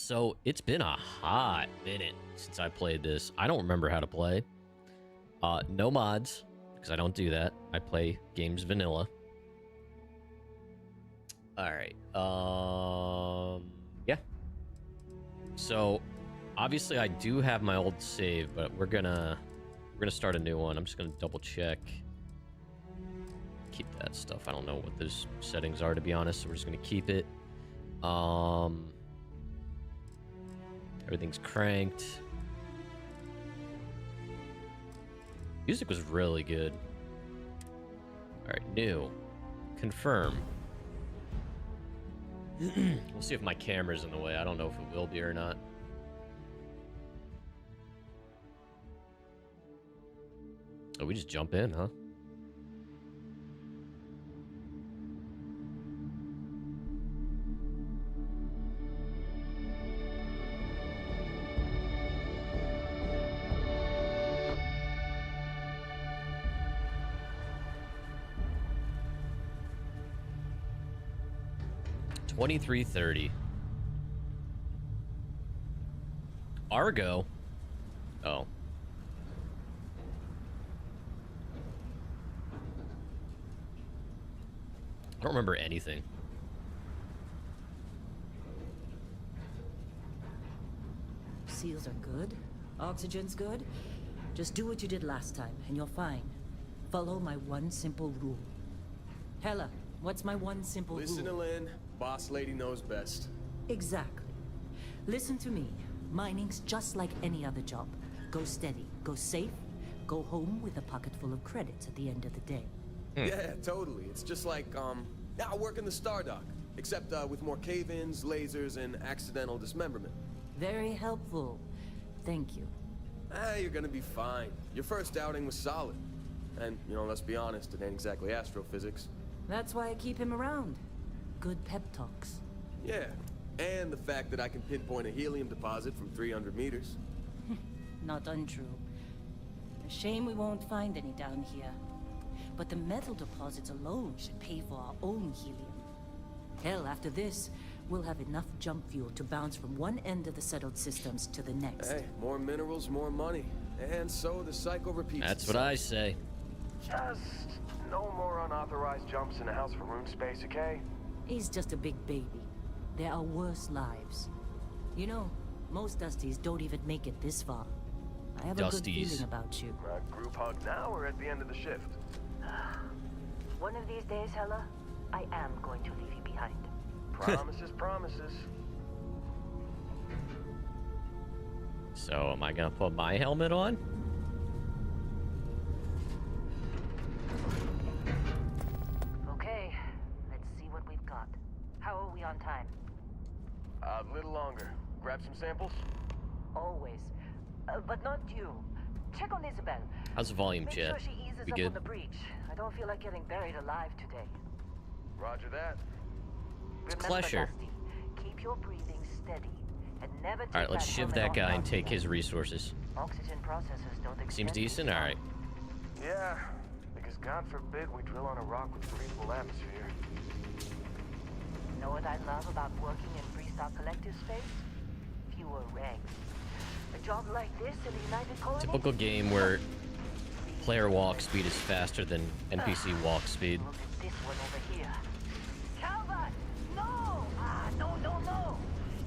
So it's been a hot minute since I played this. I don't remember how to play. No mods, because I don't do that. I play games vanilla. Alright. Yeah. So obviously I do have my old save, but we're gonna start a new one. I'm just gonna double check. Keep that stuff. I don't know what those settings are, to be honest, so we're just gonna keep it. Everything's cranked. Music was really good. Alright, new. Confirm. We'll see if my camera's in the way. I don't know if it will be or not. Oh, we just jump in, huh? $23.30. Argo. Oh. I don't remember anything. Seals are good. Oxygen's good. Just do what you did last time, and you're fine. Follow my one simple rule. Hella, what's my one simple rule? Listen to Lynn. Boss lady knows best. Exactly. Listen to me. Mining's just like any other job. Go steady, go safe, go home with a pocket full of credits at the end of the day. Yeah, totally. It's just like, I work in the Stardock. Except, with more cave-ins, lasers, and accidental dismemberment. Very helpful. Thank you. You're gonna be fine. Your first outing was solid. And, you know, let's be honest, it ain't exactly astrophysics. That's why I keep him around. Good pep talks. Yeah, and the fact that I can pinpoint a helium deposit from 300 meters. Not untrue. A shame we won't find any down here. But the metal deposits alone should pay for our own helium. Hell, after this, we'll have enough jump fuel to bounce from one end of the settled systems to the next. Hey, more minerals, more money. And so the cycle repeats. That's what I say. Just no more unauthorized jumps in the house for room space, okay? He's just a big baby. There are worse lives. You know, most Dusties don't even make it this far. I have a good feeling about you. Group hug now or at the end of the shift? One of these days, Hella, I am going to leave you behind. Promises, promises. So, am I gonna put my helmet on? Okay, let's see what we've got. How are we on time? A little longer. Grab some samples? Always. But not you. Check on Isabel. How's the volume, Make chat? sure she eases We up good? on the breach. I don't feel like getting buried alive today. Roger that. Remember, Clesher. Dusty, keep your breathing steady and never take Alright, let's that shiv helmet that off guy and without take feeling. his resources. Oxygen processors don't extend Seems decent? this Alright. Yeah, because God forbid we drill on a rock with breathable atmosphere. Know what I love about working in Freestock Collective space? Fewer regs. A job like this in the United Colony? Typical game where player walk speed is faster than NPC walk speed. Look at this one over here. Calvert! No! No.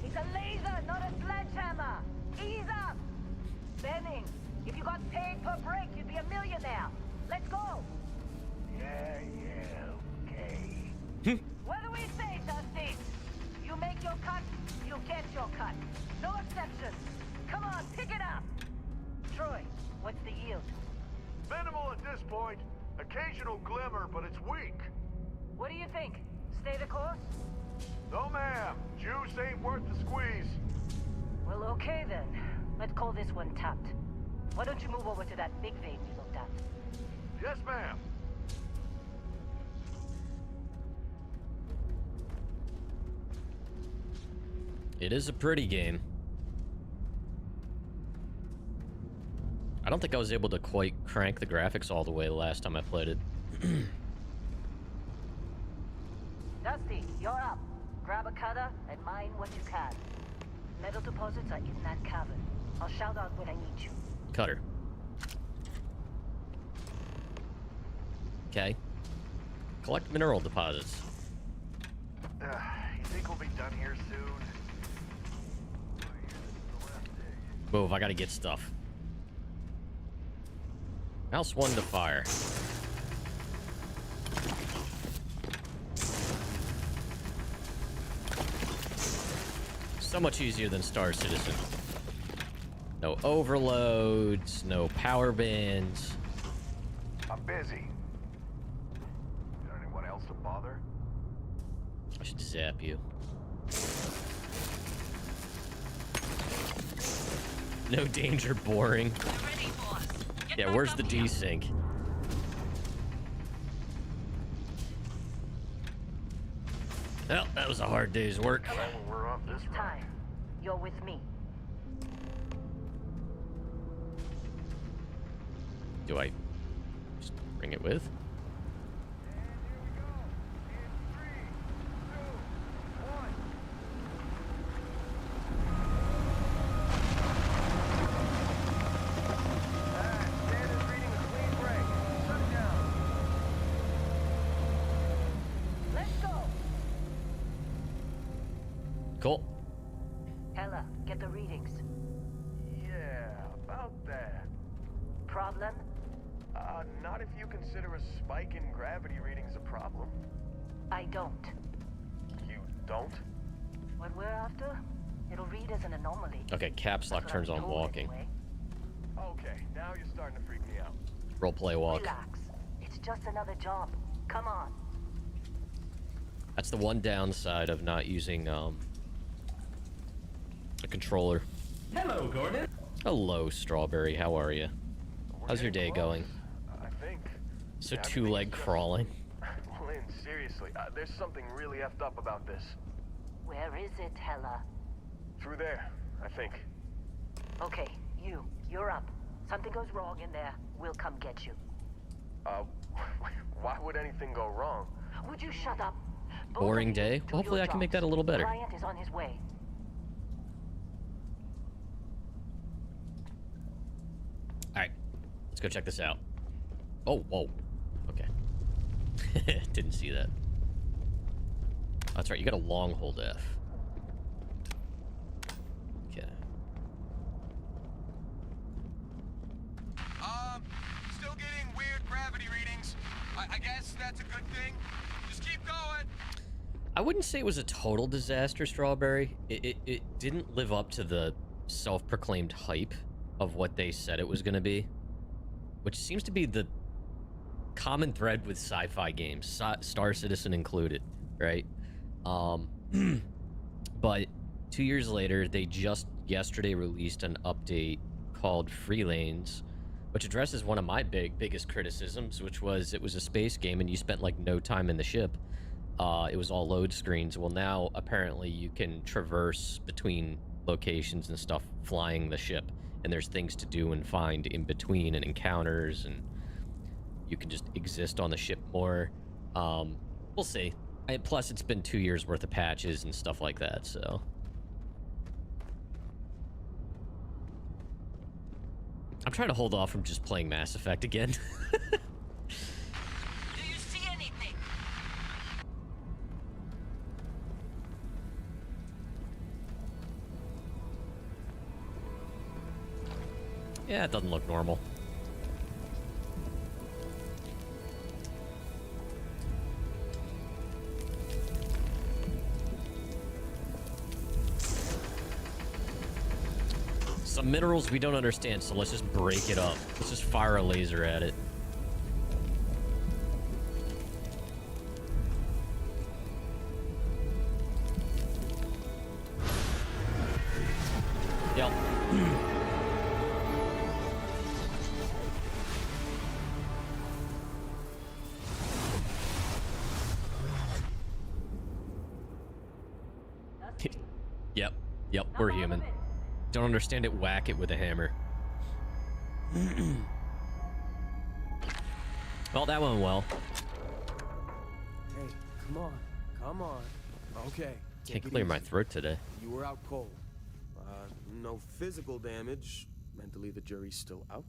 It's a laser, not a sledgehammer. Ease up! Benning, if you got paid per break, you'd be a millionaire. Let's go! Yeah, okay. What do we say, Dusty? You make your cut, you get your cut. No exceptions. Come on, pick it up. Troy, what's the yield? Minimal at this point. Occasional glimmer, but it's weak. What do you think? Stay the course? No, ma'am. Juice ain't worth the squeeze. Well, okay then. Let's call this one tapped. Why don't you move over to that big vein we looked at? Yes, ma'am. It is a pretty game. I don't think I was able to quite crank the graphics all the way the last time I played it. Dusty, you're up. Grab a cutter and mine what you can. deposits are in that cavern. I'll shout out when I need you. Cutter. Okay. Collect mineral deposits. You think we'll be done here soon? Move, I gotta get stuff. Mouse 1 to fire. So much easier than Star Citizen. No overloads, no power bands. I'm busy. Anyone else to bother? I should zap you. No danger, boring. Ready, boss. Yeah, where's the desync? Well, that was a hard day's work. Well, we're off this run. Time. You're with me. Do I just bring it with? Let's go. Cool. Hella, get the readings. Yeah, about that. Problem? Not if you consider a spike in gravity readings a problem. I don't. You don't? What we're after, it'll read as an anomaly. Okay, caps lock That's what turns I'm on told walking. anyway. Okay, now you're starting to freak me out. Roleplay walk. Relax. It's just another job. Come on. That's the one downside of not using a controller. Hello, Gordon. Hello, Strawberry. How are you? We're How's your day getting close, going? I think. So Yeah, two-leg everything's just- crawling. Lynn, seriously, there's something really effed up about this. Where is it, Hella? Through there, I think. Okay, you're up. Something goes wrong in there, we'll come get you. Why would anything go wrong? Would you shut up? Both Boring of you day? do Well, hopefully your I can make jobs. that a little better. Client is on his way. Alright, let's go check this out. Oh, whoa. Okay. Didn't see that. That's right, you got a long hold F. Okay. Still getting weird gravity readings. I guess that's a good thing. Just keep going. I wouldn't say it was a total disaster, Strawberry. It didn't live up to the self-proclaimed hype of what they said it was going to be, which seems to be the common thread with sci-fi games, Star Citizen included, right? But 2 years later, they just yesterday released an update called Free Lanes, which addresses one of my biggest criticisms, which was it was a space game and you spent like no time in the ship. It was all load screens. Well, now apparently you can traverse between locations and stuff flying the ship, and there's things to do and find in between and encounters, and you can just exist on the ship more. We'll see. Plus, it's been 2 years worth of patches and stuff like that, so. I'm trying to hold off from just playing Mass Effect again. Do you see anything? Yeah, it doesn't look normal. Some minerals we don't understand, so let's just break it up. Let's just fire a laser at it. Yep. Yep, we're human. Don't understand it, whack it with a hammer. Well, that went well. Hey, come on. Okay. Can't clear my throat today. You were out cold. No physical damage. Mentally, the jury's still out.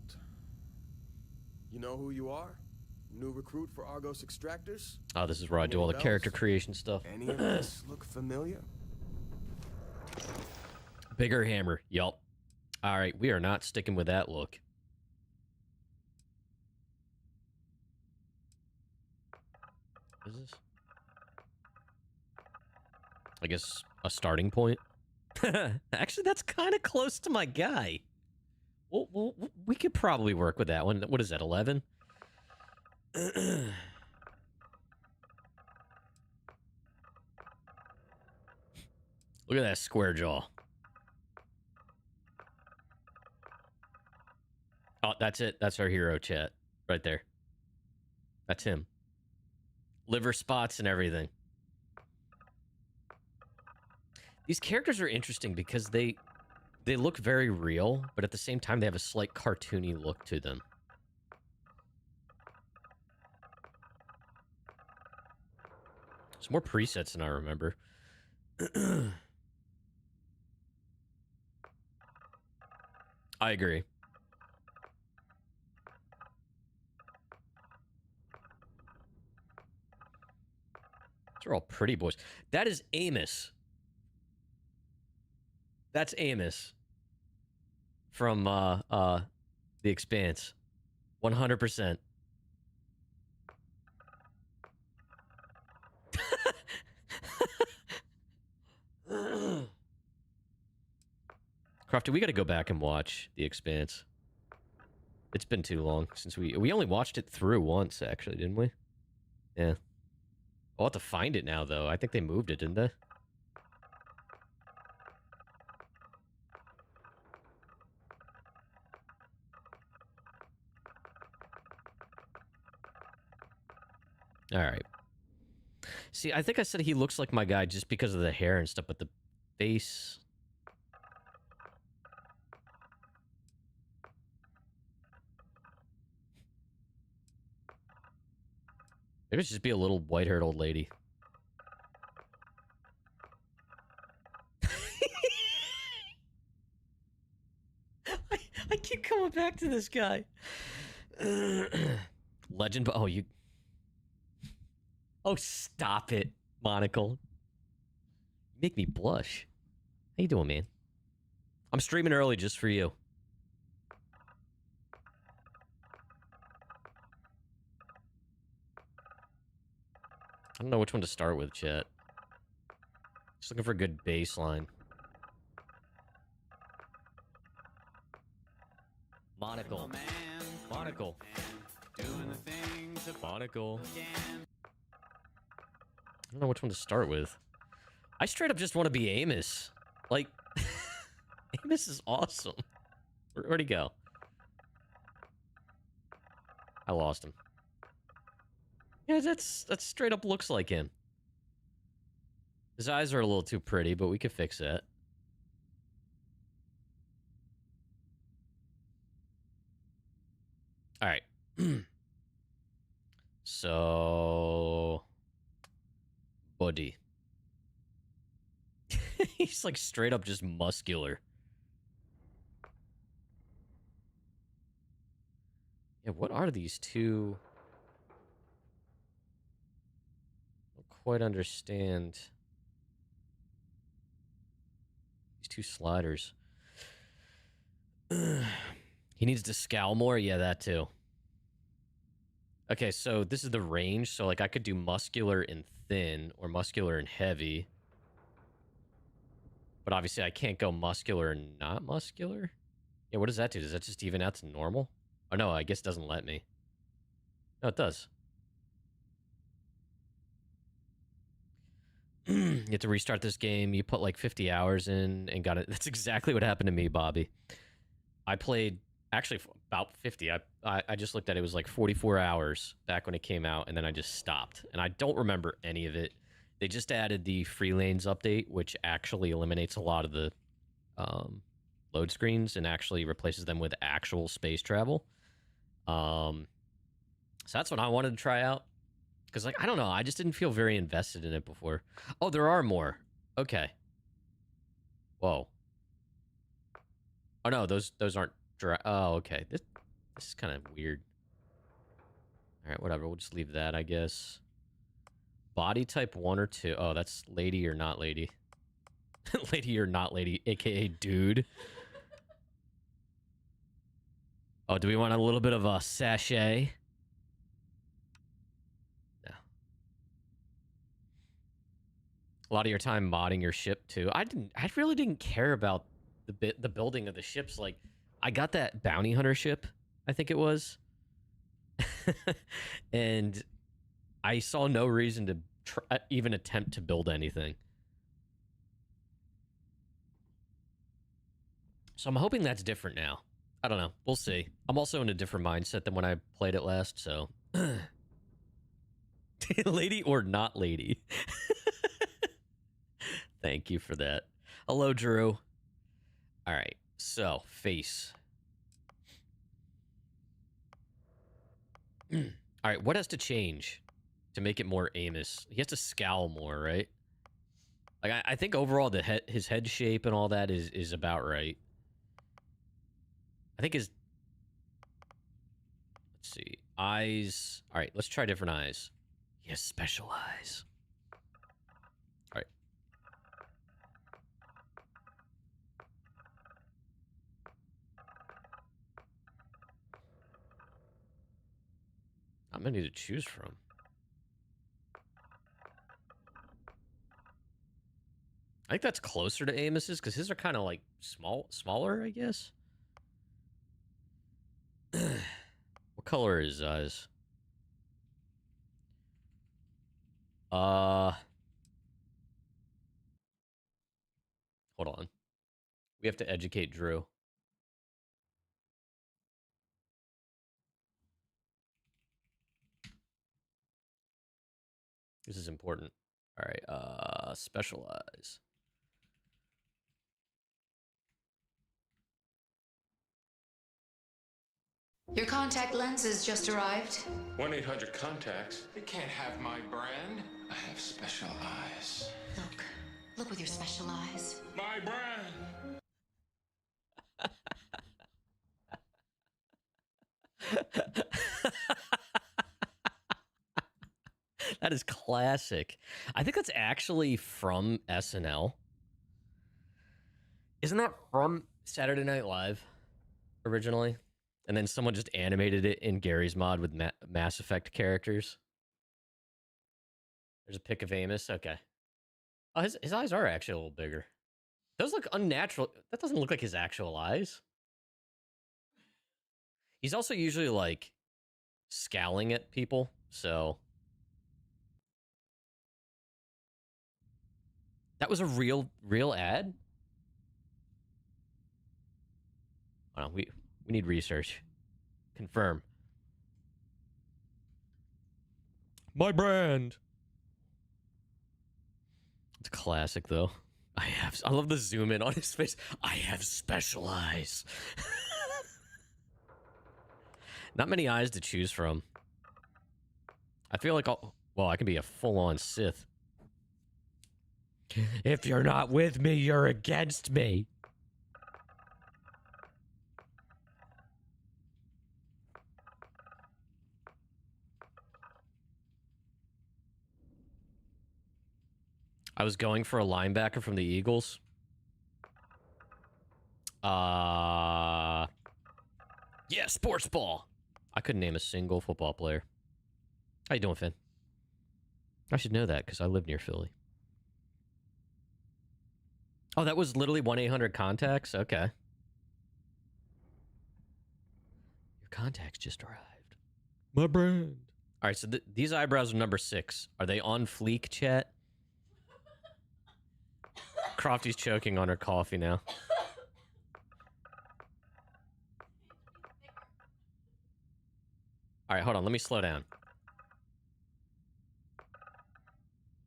You know who you are? New recruit for Argos Extractors? Oh, this is where I do all the character creation stuff. Any of this look familiar? Bigger hammer. Yup. All right, we are not sticking with that look. What is this? I guess a starting point. Actually, that's kind of close to my guy. Well, we could probably work with that one. What is that, 11? Look at that square jaw. Oh, that's it. That's our hero, chat. Right there. That's him. Liver spots and everything. These characters are interesting because they look very real, but at the same time they have a slight cartoony look to them. There's more presets than I remember. I agree. These are all pretty boys. That is Amos. That's Amos from The Expanse. 100%. Crofty, we got to go back and watch The Expanse. It's been too long since we only watched it through once, actually, didn't we? Yeah. I'll have to find it now, though. I think they moved it, didn't they? All right. See, I think I said he looks like my guy just because of the hair and stuff, but the face... Maybe it should just be a little white-haired old lady. I keep coming back to this guy. Legend... Oh, you... Oh, stop it, Monocle. You make me blush. How you doing, man? I'm streaming early just for you. I don't know which one to start with, chat. Just looking for a good baseline. Monocle. Monocle. Monocle. I don't know which one to start with. I straight up just want to be Amos. Like, Amos is awesome. Where'd he go? I lost him. Yeah, that's straight up looks like him. His eyes are a little too pretty, but we could fix that. All right. So... Buddy. He's like straight up just muscular. Yeah, what are these two? I don't quite understand these two sliders. He needs to scowl more? Yeah, that too. Okay, so this is the range. So, like, I could do muscular and thin or muscular and heavy. But obviously, I can't go muscular and not muscular. Yeah, what does that do? Does that just even out to normal? Oh, no, I guess it doesn't let me. No, it does. You have to restart this game. You put, like, 50 hours in and got it. That's exactly what happened to me, Bobby. I played... Actually, about 50. I just looked at it. It was like 44 hours back when it came out, and then I just stopped. And I don't remember any of it. They just added the free lanes update, which actually eliminates a lot of the load screens and actually replaces them with actual space travel. So that's what I wanted to try out. Because, like, I don't know. I just didn't feel very invested in it before. Oh, there are more. Okay. Whoa. Oh no, those aren't dry. Oh, okay. This is kind of weird. All right, whatever. We'll just leave that, I guess. Body type 1 or 2. Oh, that's lady or not lady. Lady or not lady, aka dude. Oh, do we want a little bit of a sachet? No. A lot of your time modding your ship too. I really didn't care about the building of the ships. Like, I got that bounty hunter ship, I think it was. And I saw no reason to even attempt to build anything. So I'm hoping that's different now. I don't know. We'll see. I'm also in a different mindset than when I played it last, so... Lady or not lady? Thank you for that. Hello, Drew. All right, so, face. All right, what has to change to make it more Amos? He has to scowl more, right? Like, I think overall his head shape and all that is about right. I think his... Let's see. Eyes... All right, let's try different eyes. He has special eyes. All right. Not many to choose from. I think that's closer to Amos's, because his are kind of like smaller, I guess. What color are his eyes? Hold on. We have to educate Drew. This is important. All right, special eyes. Your contact lenses just arrived. 1-800-CONTACTS. They can't have my brand. I have special eyes. Look with your special eyes. My brand. That is classic. I think that's actually from SNL. Isn't that from Saturday Night Live originally? And then someone just animated it in Gary's mod with Mass Effect characters. There's a pic of Amos. Okay. Oh, his eyes are actually a little bigger. Those look unnatural. That doesn't look like his actual eyes. He's also usually like scowling at people, so that was a real ad. Oh, we need research. Confirm. My brand. It's classic though. I love the zoom in on his face. I have special eyes. Not many eyes to choose from. I feel like I can be a full-on Sith. If you're not with me, you're against me. I was going for a linebacker from the Eagles. Yeah, sports ball. I couldn't name a single football player. How you doing, Finn? I should know that because I live near Philly. Oh, that was literally 1-800-CONTACTS? Okay. Your contacts just arrived. My brand. All right, so these eyebrows are number 6. Are they on fleek, chat? Crofty's choking on her coffee now. All right, hold on. Let me slow down.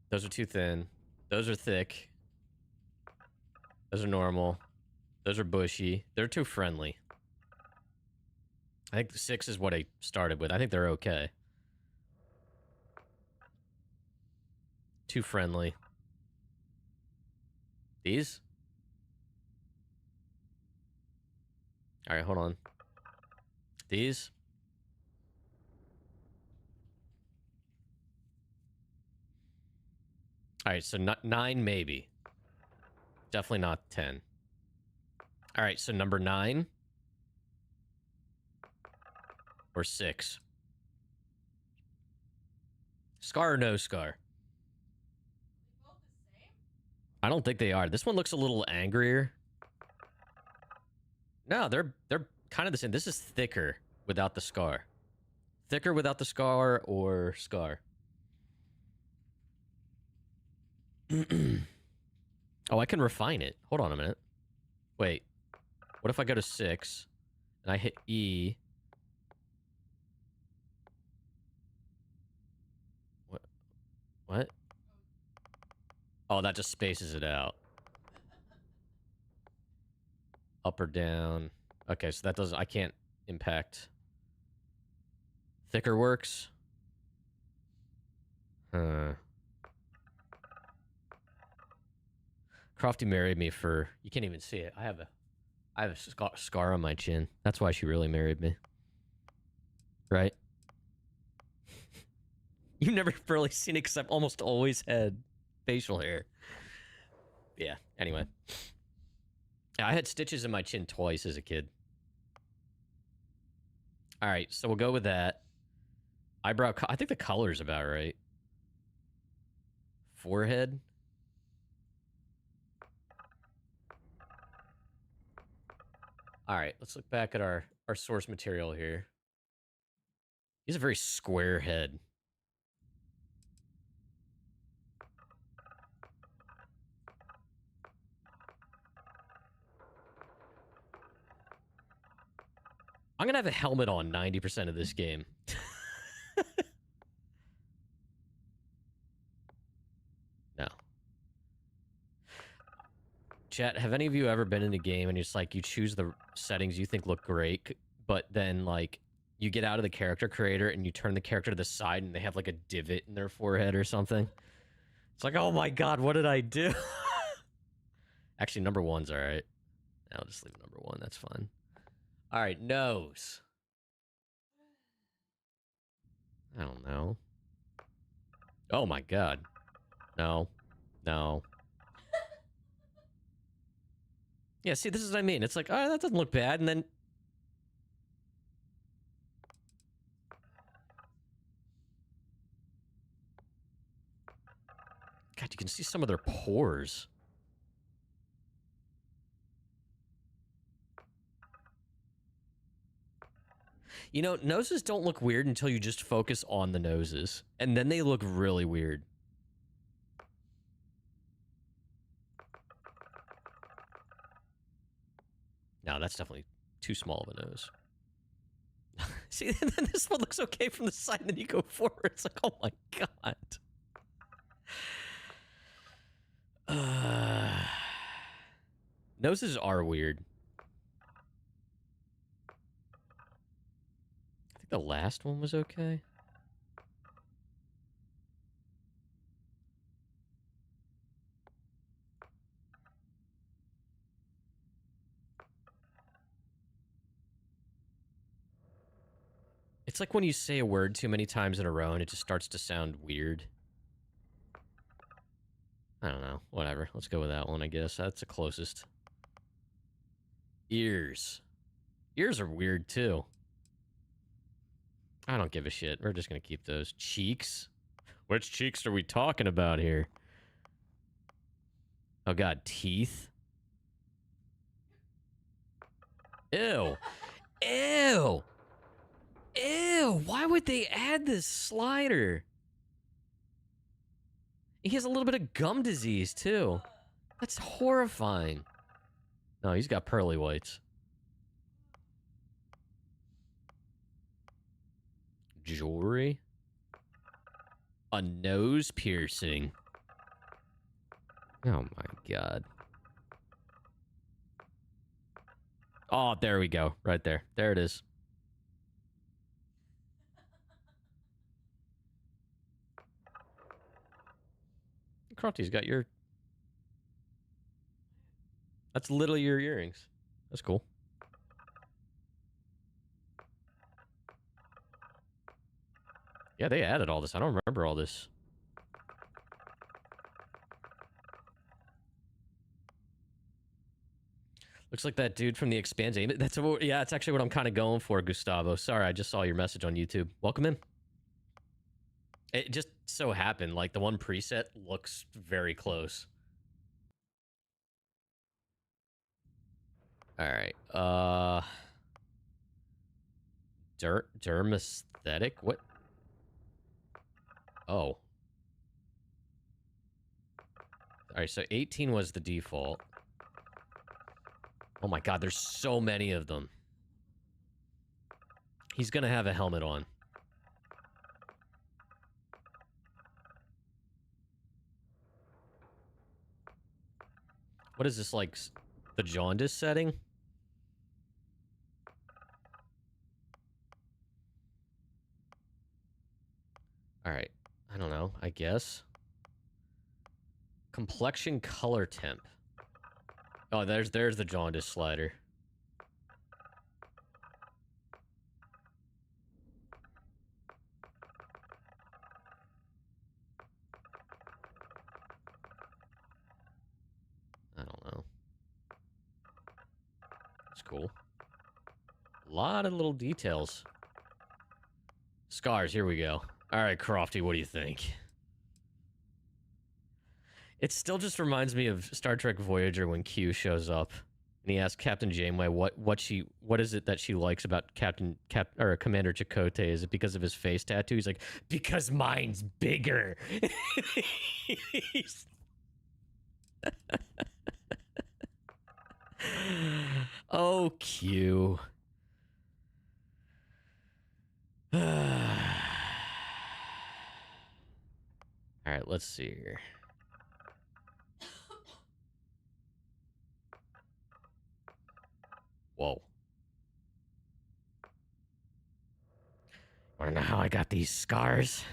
Those are too thin. Those are thick. Those are normal. Those are bushy. They're too friendly. I think the 6 is what I started with. I think they're okay. Too friendly. These? All right, hold on. These? All right, so not 9 maybe. Definitely not 10. All right, so number 9 or 6. Scar or no scar? I don't think they are. This one looks a little angrier. No, they're kind of the same. This is thicker without the scar. Thicker without the scar or scar? Oh, I can refine it. Hold on a minute. Wait. What if I go to 6 and I hit E? What? What? Oh, that just spaces it out. Up or down. Okay, so that doesn't... I can't impact. Thicker works? Huh. Crofty married me for... You can't even see it. I have a scar on my chin. That's why she really married me. Right? You've never really seen it because I've almost always had facial hair. Yeah, anyway. Yeah, I had stitches in my chin twice as a kid. All right, so we'll go with that. Eyebrow... I think the color's about right. Forehead... All right, let's look back at our source material here. He's a very square head. I'm going to have a helmet on 90% of this game. No. Chat, have any of you ever been in a game and it's like you choose the settings you think look great, but then like you get out of the character creator and you turn the character to the side and they have like a divot in their forehead or something? It's like, oh my god, what did I do? Actually, number 1's all right. I'll just leave number 1. That's fine. All right, nose. I don't know. Oh my god. No. No. Yeah, see, this is what I mean. It's like, oh, that doesn't look bad, and then... God, you can see some of their pores. You know, noses don't look weird until you just focus on the noses. And then they look really weird. No, that's definitely too small of a nose. See, and then this one looks okay from the side, and then you go forward. It's like, oh my god. Noses are weird. I think the last one was okay. It's like when you say a word too many times in a row and it just starts to sound weird. I don't know. Whatever. Let's go with that one, I guess. That's the closest. Ears. Ears are weird, too. I don't give a shit. We're just going to keep those. Cheeks? Which cheeks are we talking about here? Oh, God. Teeth? Ew. Ew. Ew. Why would they add this slider? He has a little bit of gum disease, too. That's horrifying. No, he's got pearly whites. Jewelry? A nose piercing. Oh my god. Oh, there we go. Right there. There it is. Crofty's got your... That's literally your earrings. That's cool. Yeah, they added all this. I don't remember all this. Looks like that dude from The Expanse. That's yeah, that's actually what I'm kind of going for, Gustavo. Sorry, I just saw your message on YouTube. Welcome in. It just so happened, like, the one preset looks very close. All right. Dermesthetic? What? Oh. All right, so 18 was the default. Oh my god, there's so many of them. He's gonna have a helmet on. What is this, like, the jaundice setting? All right. I don't know, I guess. Complexion color temp. Oh, there's the jaundice slider. I don't know. It's cool. A lot of little details. Scars, here we go. All right, Crofty, what do you think? It still just reminds me of Star Trek Voyager when Q shows up and he asks Captain Janeway what is it that she likes about Commander Chakotay? Is it because of his face tattoo? He's like, because mine's bigger. Oh, Q. All right, let's see here. Whoa. Wanna know how I got these scars?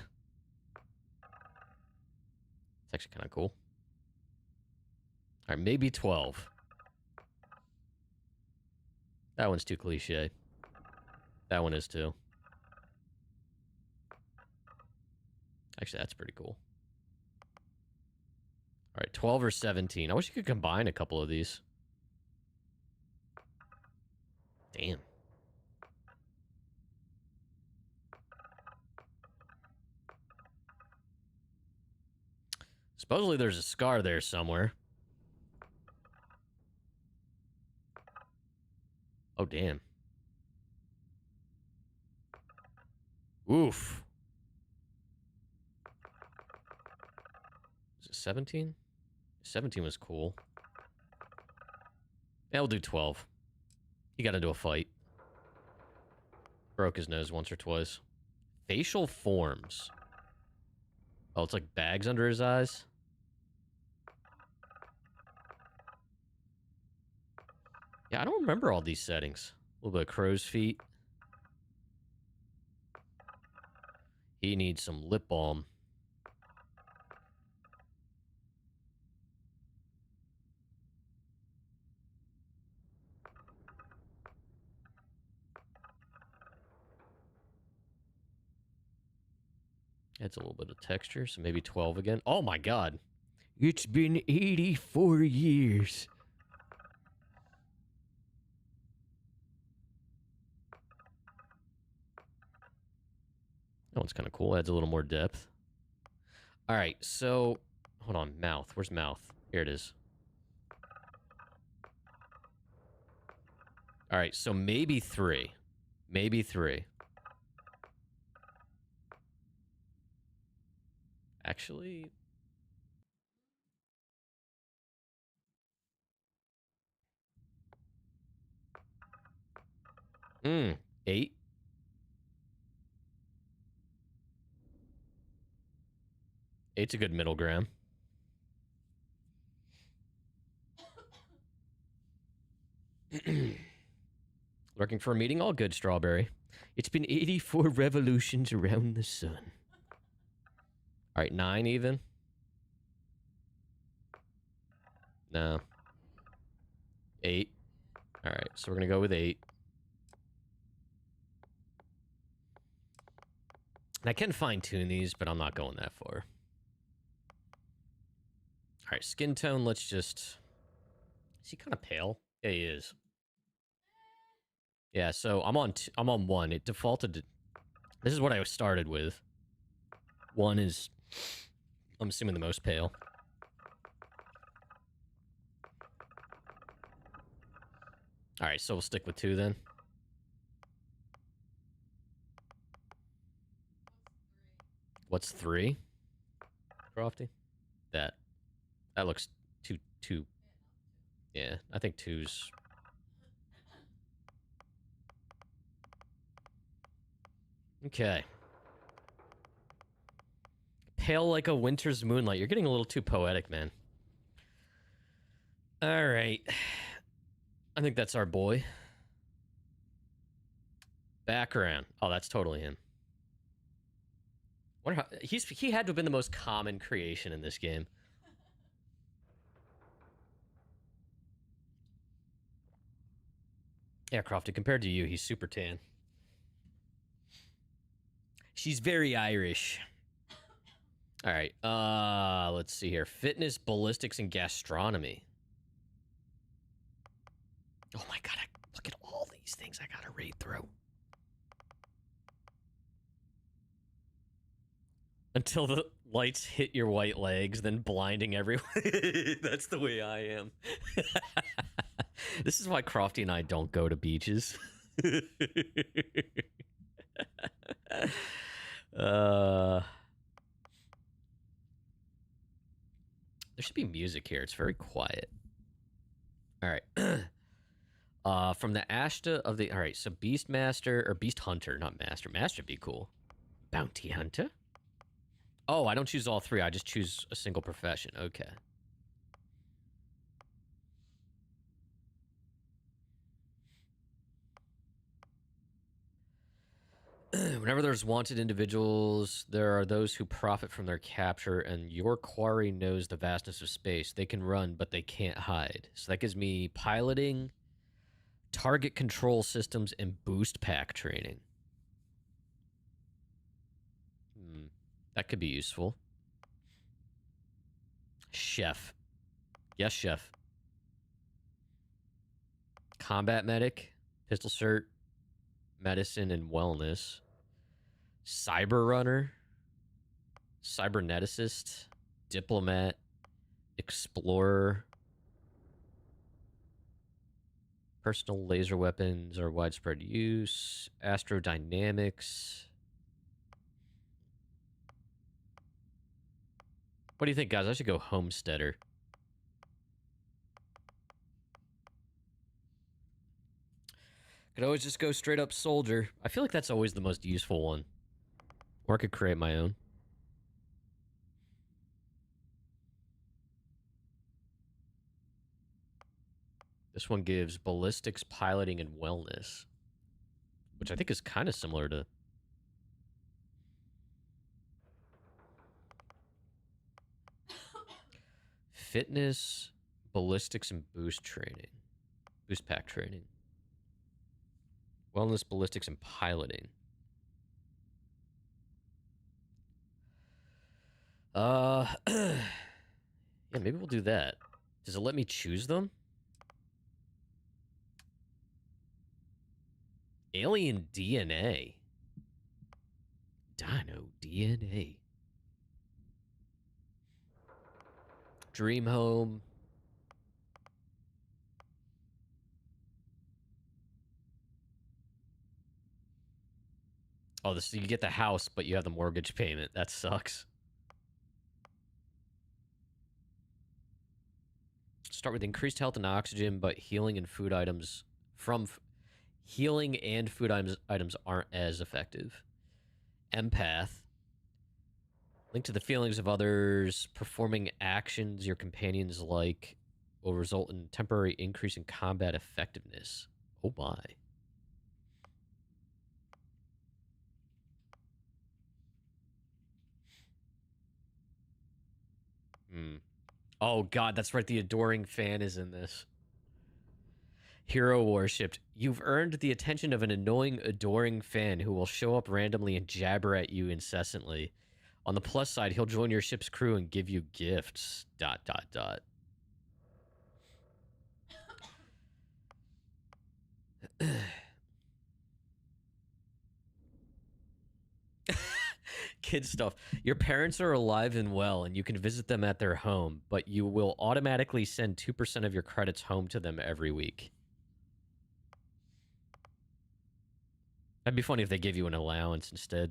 It's actually kind of cool. All right, maybe 12. That one's too cliche. That one is too. Actually, that's pretty cool. All right, 12 or 17. I wish you could combine a couple of these. Damn. Supposedly there's a scar there somewhere. Oh, damn. Oof. Is it 17? 17 was cool. Yeah, we'll do 12. He got into a fight. Broke his nose once or twice. Facial forms. Oh, it's like bags under his eyes. Yeah, I don't remember all these settings. A little bit of crow's feet. He needs some lip balm. Adds a little bit of texture, so maybe 12 again. Oh my god. It's been 84 years. That one's kind of cool. Adds a little more depth. All right, so... Hold on, mouth. Where's mouth? Here it is. All right, so maybe 3. Maybe 3. Actually... 8. Eight's a good middle ground. Looking for a meeting? All good, Strawberry. It's been 84 revolutions around the sun. All right, 9 even? No. 8. All right, so we're going to go with 8. I can fine-tune these, but I'm not going that far. All right, skin tone, let's just... Is he kind of pale? Yeah, he is. Yeah, so I'm on 1. It defaulted to... This is what I started with. 1 is, I'm assuming, the most pale. All right, so we'll stick with 2 then. What's 3? Crofty? That looks too. Yeah, I think 2's. Okay. Pale like a winter's moonlight. You're getting a little too poetic, man. All right. I think that's our boy. Background. Oh, that's totally him. Wonder how, he had to have been the most common creation in this game. Yeah, Crofty, compared to you, he's super tan. She's very Irish. All right. Let's see here. Fitness, ballistics, and gastronomy. Oh my god, look at all these things I gotta read through. Until the lights hit your white legs, then blinding everyone. That's the way I am. This is why Crofty and I don't go to beaches. There should be music here. It's very quiet. All right. From the Ashta of the... All right, so Beastmaster, or Beast Hunter, not Master. Master would be cool. Bounty Hunter? Oh, I don't choose all 3. I just choose a single profession. Okay. Whenever there's wanted individuals, there are those who profit from their capture, and your quarry knows the vastness of space. They can run, but they can't hide. So that gives me piloting, target control systems, and boost pack training. That could be useful. Chef. Yes, chef. Combat medic, pistol cert, medicine, and wellness. Cyber runner, cyberneticist, diplomat, explorer. Personal laser weapons are widespread use. Astrodynamics. What do you think, guys? I should go homesteader. Could always just go straight up soldier. I feel like that's always the most useful one. Or I could create my own. This one gives ballistics, piloting, and wellness. Which I think is kind of similar to... Fitness, ballistics, and boost training. Boost pack training. Wellness, ballistics, and piloting. Yeah, maybe we'll do that. Does it let me choose them? Alien DNA. Dino DNA. Dream home. Oh, this, you get the house, but you have the mortgage payment. That sucks. Start with increased health and oxygen, but healing and food items healing and food items aren't as effective. Empath. Link to the feelings of others. Performing actions your companions like will result in temporary increase in combat effectiveness. Oh my. Oh god, that's right. The adoring fan is in this. Hero worshipped. You've earned the attention of an annoying, adoring fan who will show up randomly and jabber at you incessantly. On the plus side, he'll join your ship's crew and give you gifts. ... Kid stuff. Your parents are alive and well, and you can visit them at their home, but you will automatically send 2% of your credits home to them every week. That'd be funny if they gave you an allowance instead.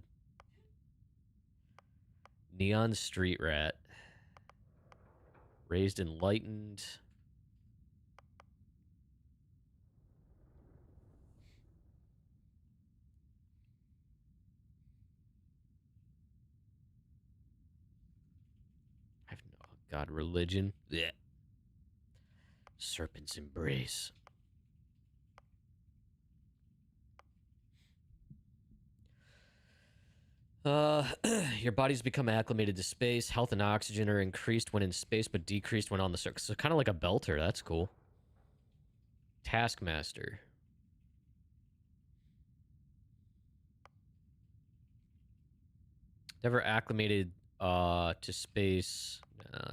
Neon Street Rat. Raised Enlightened. I've no God, religion. Blech. Serpent's Embrace. Your body's become acclimated to space. Health and oxygen are increased when in space, but decreased when on the surface. So kind of like a belter. That's cool. Taskmaster. Never acclimated to space.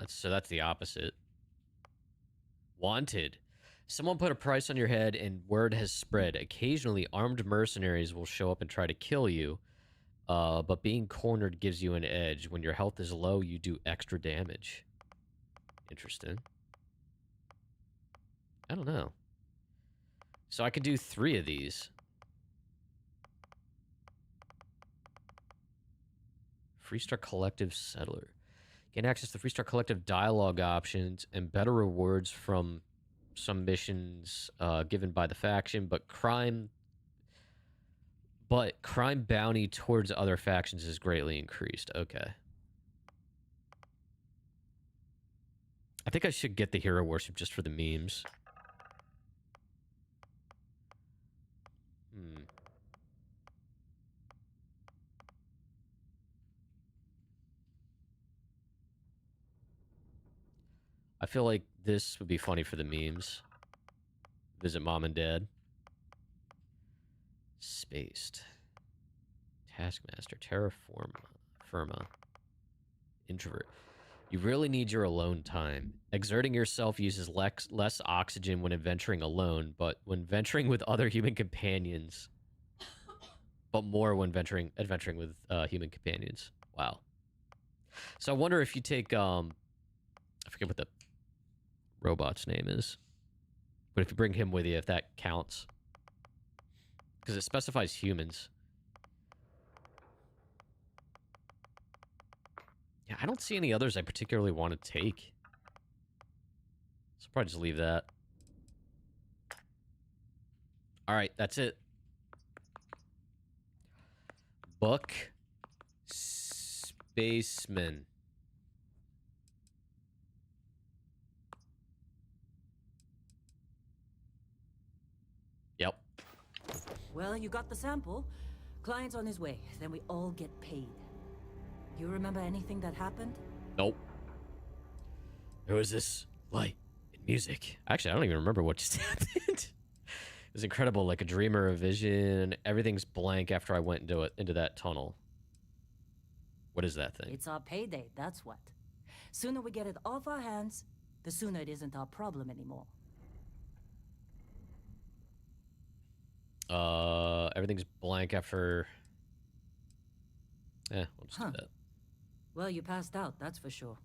So that's the opposite. Wanted. Someone put a price on your head and word has spread. Occasionally, armed mercenaries will show up and try to kill you. But being cornered gives you an edge. When your health is low, you do extra damage. Interesting. I don't know. So I could do 3 of these. Freestar Collective Settler. Gain access to Freestar Collective dialogue options and better rewards from some missions given by the faction, but crime bounty towards other factions is greatly increased. Okay. I think I should get the hero worship just for the memes. I feel like this would be funny for the memes. Visit mom and dad. Spaced. Taskmaster. Firma. Introvert. You really need your alone time. Exerting yourself uses less oxygen when adventuring alone, but when venturing with other human companions, but more when adventuring with human companions. Wow. So I wonder if you take I forget what the robot's name is, but if you bring him with you, if that counts, because it specifies humans. Yeah, I don't see any others I particularly want to take, so I'll probably just leave that. All right, that's it. Book Spaceman. Yep. Well, you got the sample. Client's on his way. Then we all get paid. You remember anything that happened? Nope. There was this light and music. Actually, I don't even remember what just happened. It was incredible, like a dream or a vision. Everything's blank after I went into that tunnel. What is that thing? It's our payday, that's what. Sooner we get it off our hands, the sooner it isn't our problem anymore. Everything's blank after... we'll just do that. Well, you passed out, that's for sure.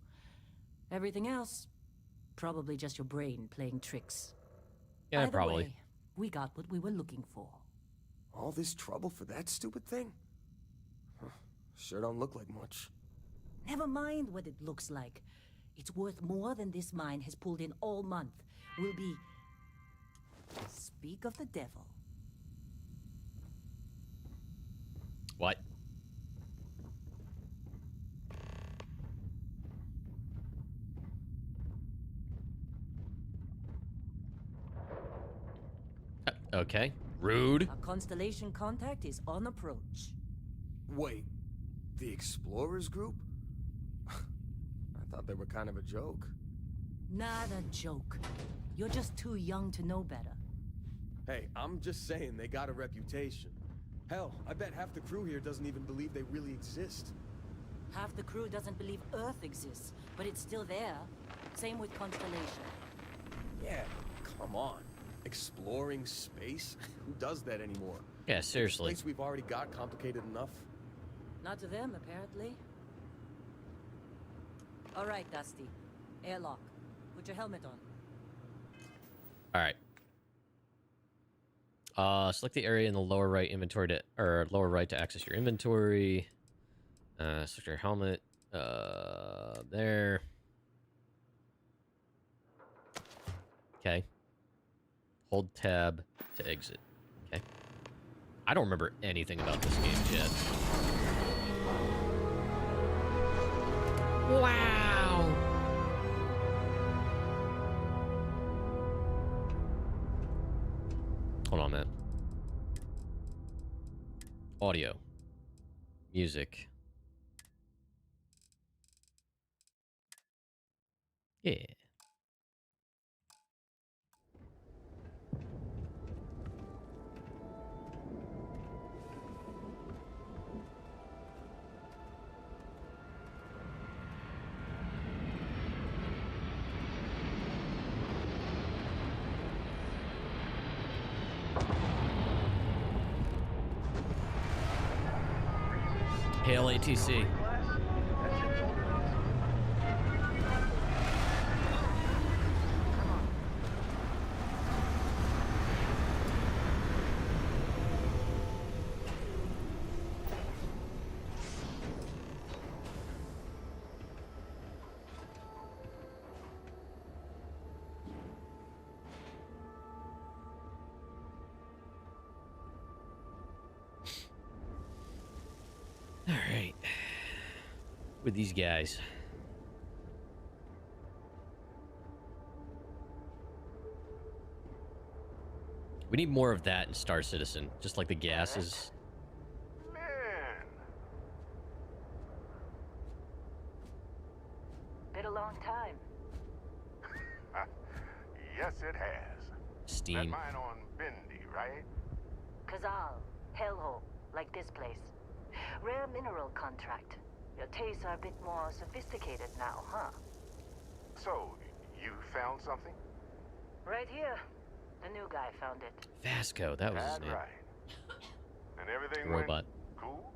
Everything else, probably just your brain playing tricks. Yeah, Either probably. way, we got what we were looking for. All this trouble for that stupid thing? Huh. Sure don't look like much. Never mind what it looks like. It's worth more than this mine has pulled in all month. We'll be... Speak of the devil. What? Okay. Rude. Our constellation contact is on approach. Wait, the Explorers group? I thought they were kind of a joke. Not a joke. You're just too young to know better. Hey, I'm just saying they got a reputation. Hell, I bet half the crew here doesn't even believe they really exist. Half the crew doesn't believe Earth exists, but it's still there. Same with Constellation. Yeah, come on. Exploring space? Who does that anymore? Yeah, seriously. Space we've already got complicated enough. Not to them, apparently. All right, Dusty. Airlock. Put your helmet on. All right. Select the area in the lower right inventory to, or lower right to access your inventory. Select your helmet. There. Okay. Hold tab to exit. Okay. I don't remember anything about this game yet. Wow. Hold on, man. Audio. Music. Yeah. Hail ATC. All right. With these guys. We need more of that in Star Citizen. Just like the gases. Man. Been a long time. Yes, it has. That Steam. mine on Bendy, right? Kazal, hellhole, like this place. Rare mineral contract. Your tastes are a bit more sophisticated now, huh? So, you found something? Right here. The new guy found it. Vasco, that was his That's name. right. And everything Robot. went cool?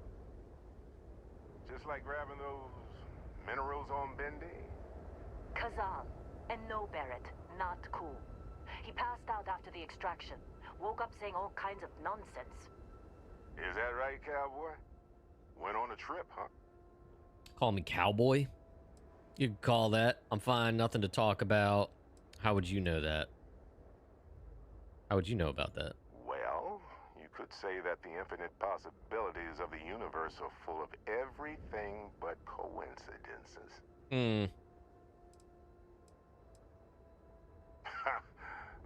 Just like grabbing those minerals on Bendy? Kazal, and no Barrett, not cool. He passed out after the extraction. Woke up saying all kinds of nonsense. Is that right, cowboy? Went on a trip, huh? Call me cowboy? You can call that. I'm fine. Nothing to talk about. How would you know that? How would you know about that? Well, you could say that the infinite possibilities of the universe are full of everything but coincidences. Hmm.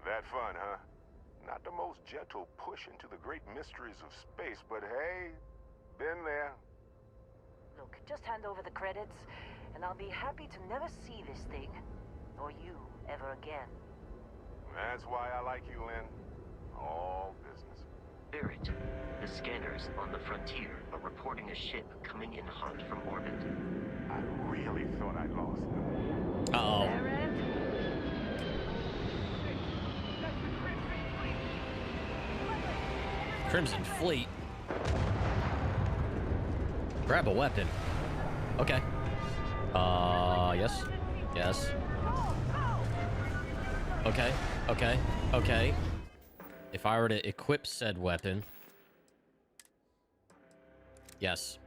That fun, huh? Not the most gentle push into the great mysteries of space, but hey, been there. Look, just hand over the credits, and I'll be happy to never see this thing, or you, ever again. That's why I like you, Lynn. All business. Barrett, the scanners on the frontier are reporting a ship coming in hot from orbit. I really thought I lost them. Uh-oh. Crimson Fleet. Grab a weapon. Okay. Yes. Yes. Okay. Okay. Okay. If I were to equip said weapon. Yes.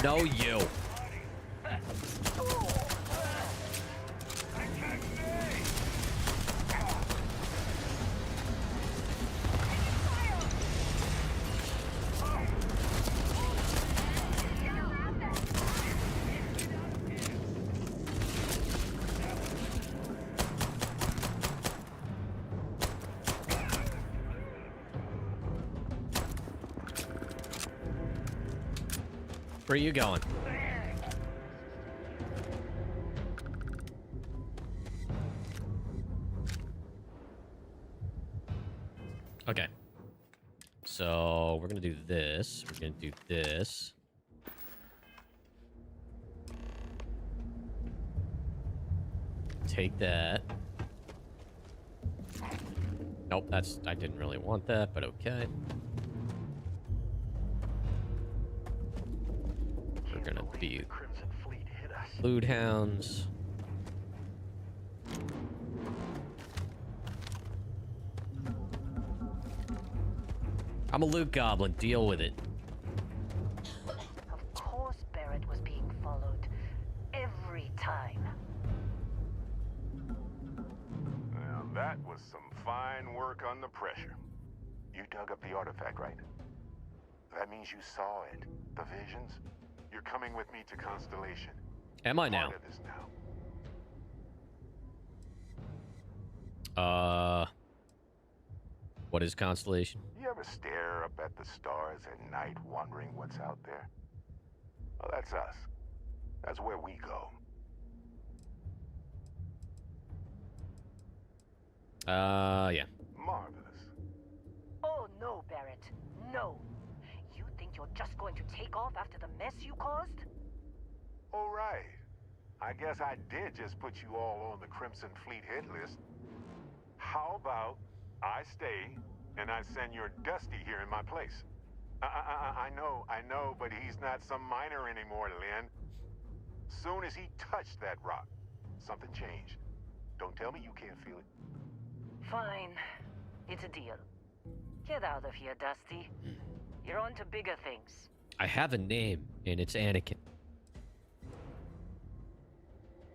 No, you. Where are you going? Okay. So we're gonna do this. We're gonna do this. Take that. Nope, I didn't really want that, but okay. We're gonna be loot hounds. I'm a loot goblin. Deal with it. Of course Barrett was being followed. Every time. Well, that was some fine work under pressure. You dug up the artifact, right? That means you saw it. The visions? You're coming with me to Constellation. Am I now? Part of this now. What is Constellation? You ever stare up at the stars at night wondering what's out there? Well, that's us. That's where we go. Yeah. Marvelous. Oh no, Barrett. No. You think you're just going to take off after the mess you caused? All right. I guess I did just put you all on the Crimson Fleet hit list. How about I stay and I send your Dusty here in my place? I know, but he's not some miner anymore, Lynn. Soon as he touched that rock, something changed. Don't tell me you can't feel it. Fine. It's a deal. Get out of here, Dusty. You're on to bigger things. I have a name, and it's Anakin.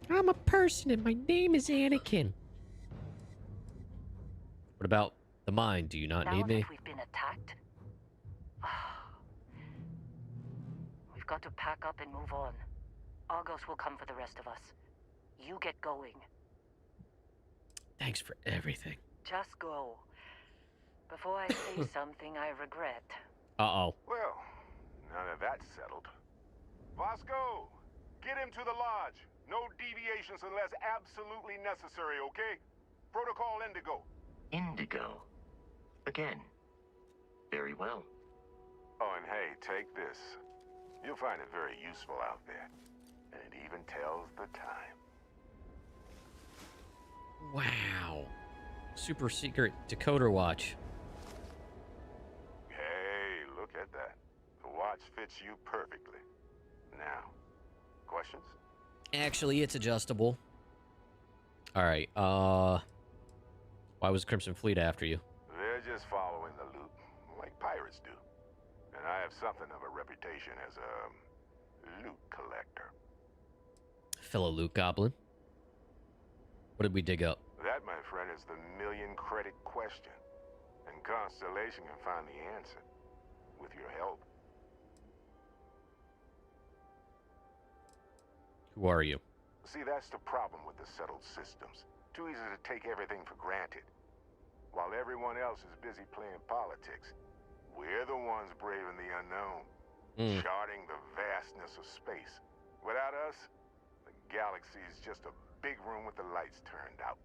I'm a person, and my name is Anakin. What about the mine? Do you not Now need me? that we've been attacked, we've got to pack up and move on. Argos will come for the rest of us. You get going. Thanks for everything. Just go. Before I say something I regret. Uh-oh. Well, now that that's settled. Vasco, get him to the lodge. No deviations unless absolutely necessary, okay? Protocol Indigo. Indigo. Again. Very well. Oh, and hey, take this. You'll find it very useful out there. And it even tells the time. Wow. Super secret decoder watch. Hey, look at that. The watch fits you perfectly. Now, questions? Actually, it's adjustable. Alright, why was Crimson Fleet after you? They're just following the loot, like pirates do. And I have something of a reputation as a loot collector. Fellow loot goblin. What did we dig up? That, my friend, is the million-credit question. And Constellation can find the answer. With your help. Who are you? See, that's the problem with the settled systems. Too easy to take everything for granted. While everyone else is busy playing politics, we're the ones braving the unknown. Charting the vastness of space. Without us, the galaxy is just a big room with the lights turned out.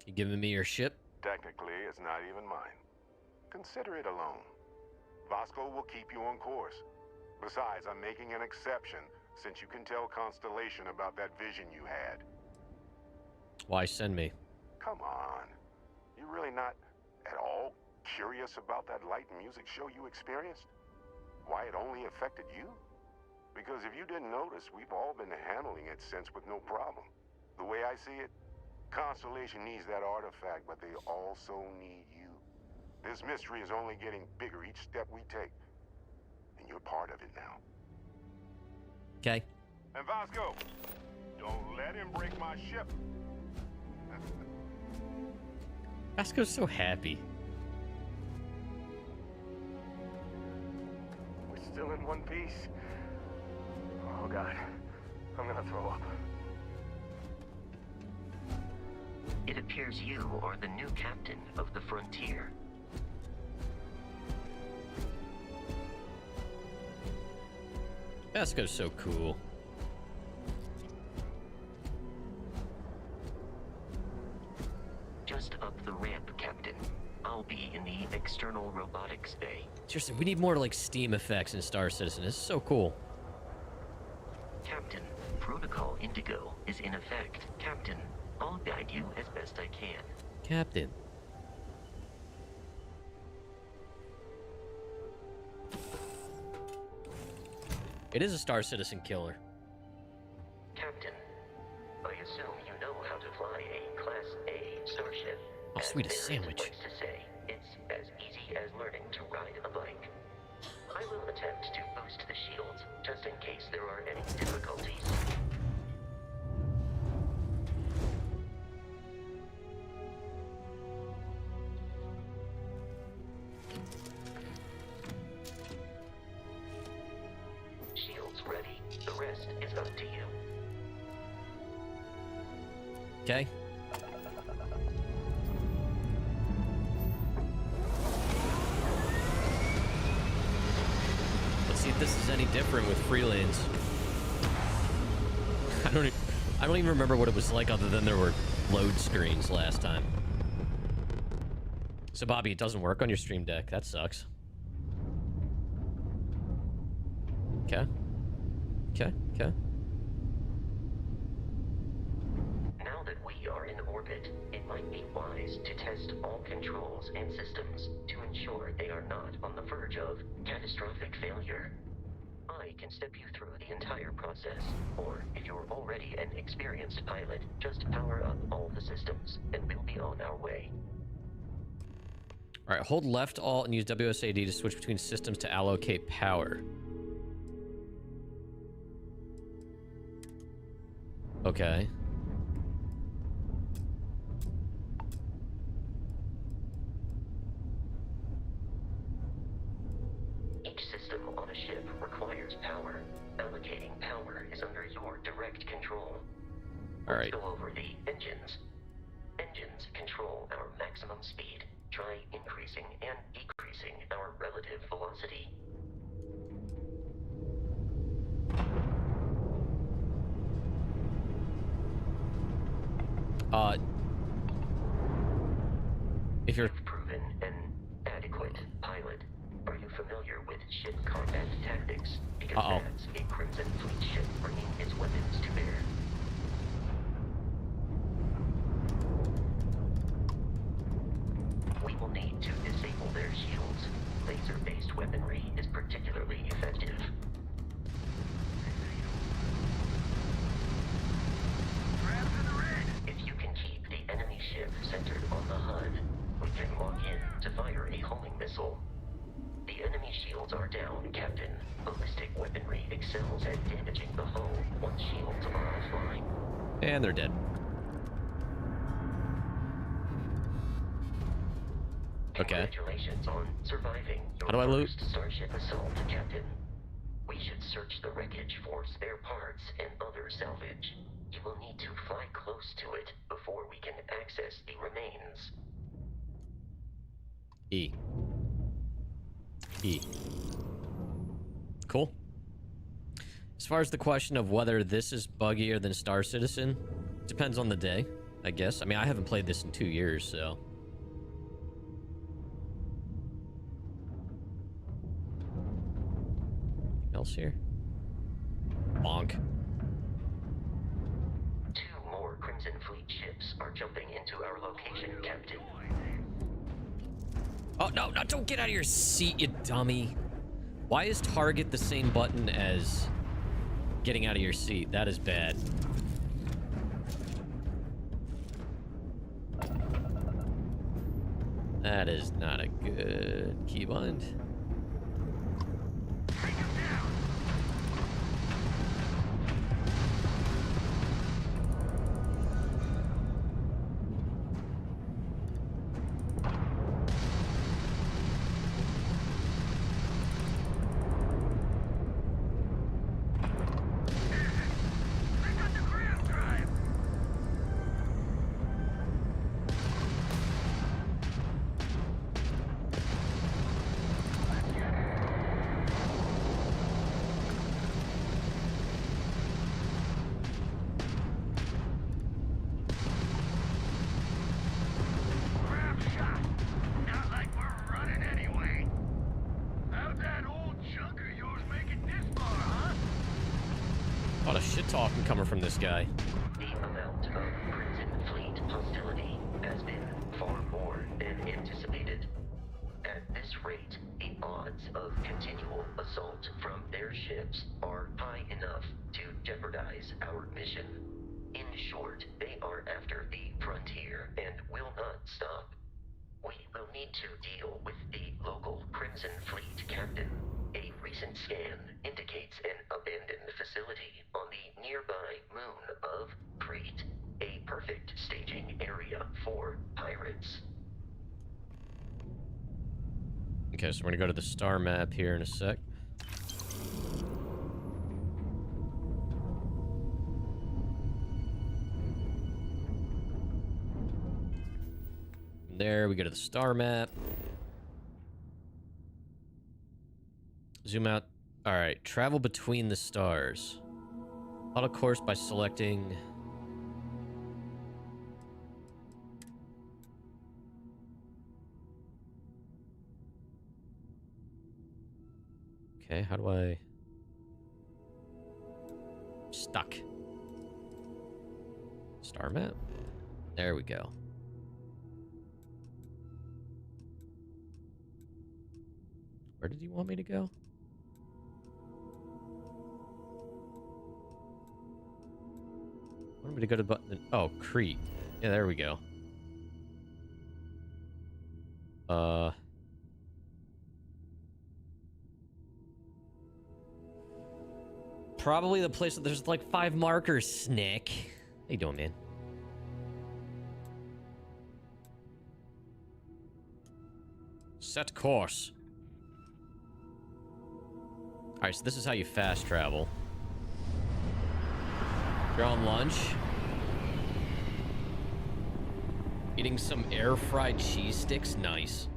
You giving me your ship? Technically, it's not even mine. Consider it a loan. Vasco will keep you on course. Besides, I'm making an exception since you can tell Constellation about that vision you had. Why send me? Come on. You really not at all curious about that light and music show you experienced? Why it only affected you? Because if you didn't notice, we've all been handling it since with no problem. The way I see it, Constellation needs that artifact, but they also need you. This mystery is only getting bigger each step we take. And you're part of it now. Okay. And Vasco, don't let him break my ship. Vasco's so happy. We're still in one piece. Oh God, I'm gonna throw up. It appears you are the new captain of the Frontier. Vasco's so cool. Just up the ramp, Captain. I'll be in the external robotics bay. Seriously, we need more like Steam effects in Star Citizen. This is so cool. Captain, Protocol Indigo is in effect. Captain, I'll guide you as best I can. Captain. It is a Star Citizen killer. Captain, I assume you know how to fly a Class A starship. Oh, As sweet, a Barrett sandwich. likes to say, it's as easy as learning to ride a bike. I will attempt to boost the shields, just in case there are any difficulties. Shields ready. The rest is up to you. Okay. Let's see if this is any different with free lanes. I don't even remember what it was like other than there were load screens last time. So Bobby, it doesn't work on your stream deck. That sucks. Okay. Okay. Now that we are in orbit, it might be wise to test all controls and systems to ensure they are not on the verge of catastrophic failure. I can step you through the entire process, or if you're already an experienced pilot, just power up all the systems, and we'll be on our way. All right, hold left alt and use WSAD to switch between systems to allocate power. Okay. Each system on a ship requires power. Allocating power is under your direct control. All right. Let's go over the engines. Engines control our maximum speed. Try increasing and decreasing our relative velocity. If you're You've proven an adequate pilot. Are you familiar with ship combat tactics? Because that's a Crimson Fleet ship bringing its weapons to bear. We will need to disable their shields. Laser-based weaponry is particularly effective. If you can keep the enemy ship centered on the HUD, we can lock in to fire a homing missile. The enemy shields are down, Captain. Ballistic weaponry excels at damaging the hull once shields are offline. and they're dead. Okay. Congratulations on surviving your How do I loot? first starship assault, Captain. We should search the wreckage for spare parts and other salvage. You will need to fly close to it before we can access the remains. E. Cool. As far as the question of whether this is buggier than Star Citizen, depends on the day, I guess. I mean, I haven't played this in 2 years, so. Anything else here? Bonk. 2 more Crimson Fleet ships are jumping into our location, Captain. Oh, no, don't get out of your seat, you dummy. Why is target the same button as getting out of your seat? That is bad. That is not a good keybind. shit talking coming from this guy. The amount of Crimson Fleet hostility has been far more than anticipated. At this rate, the odds of continual assault from their ships are high enough to jeopardize our mission. In short, they are after the frontier and will not stop. We will need to deal with the local Crimson Fleet captain. A recent scan indicates an abandoned facility on the nearby moon of Crete, a perfect staging area for pirates. Okay, so we're gonna go to the star map here in a sec. From there, we go to the star map. Zoom out. All right, travel between the stars. Plot a course by selecting... Okay, how do I... Stuck. Star map? There we go. Where did he want me to go? Want me to go to button? Oh, Crete. Yeah, there we go. Probably the place that there's like 5 markers, Snick. How you doing, man? Set course. Alright, so this is how you fast travel. You're on lunch. Eating some air-fried cheese sticks? Nice.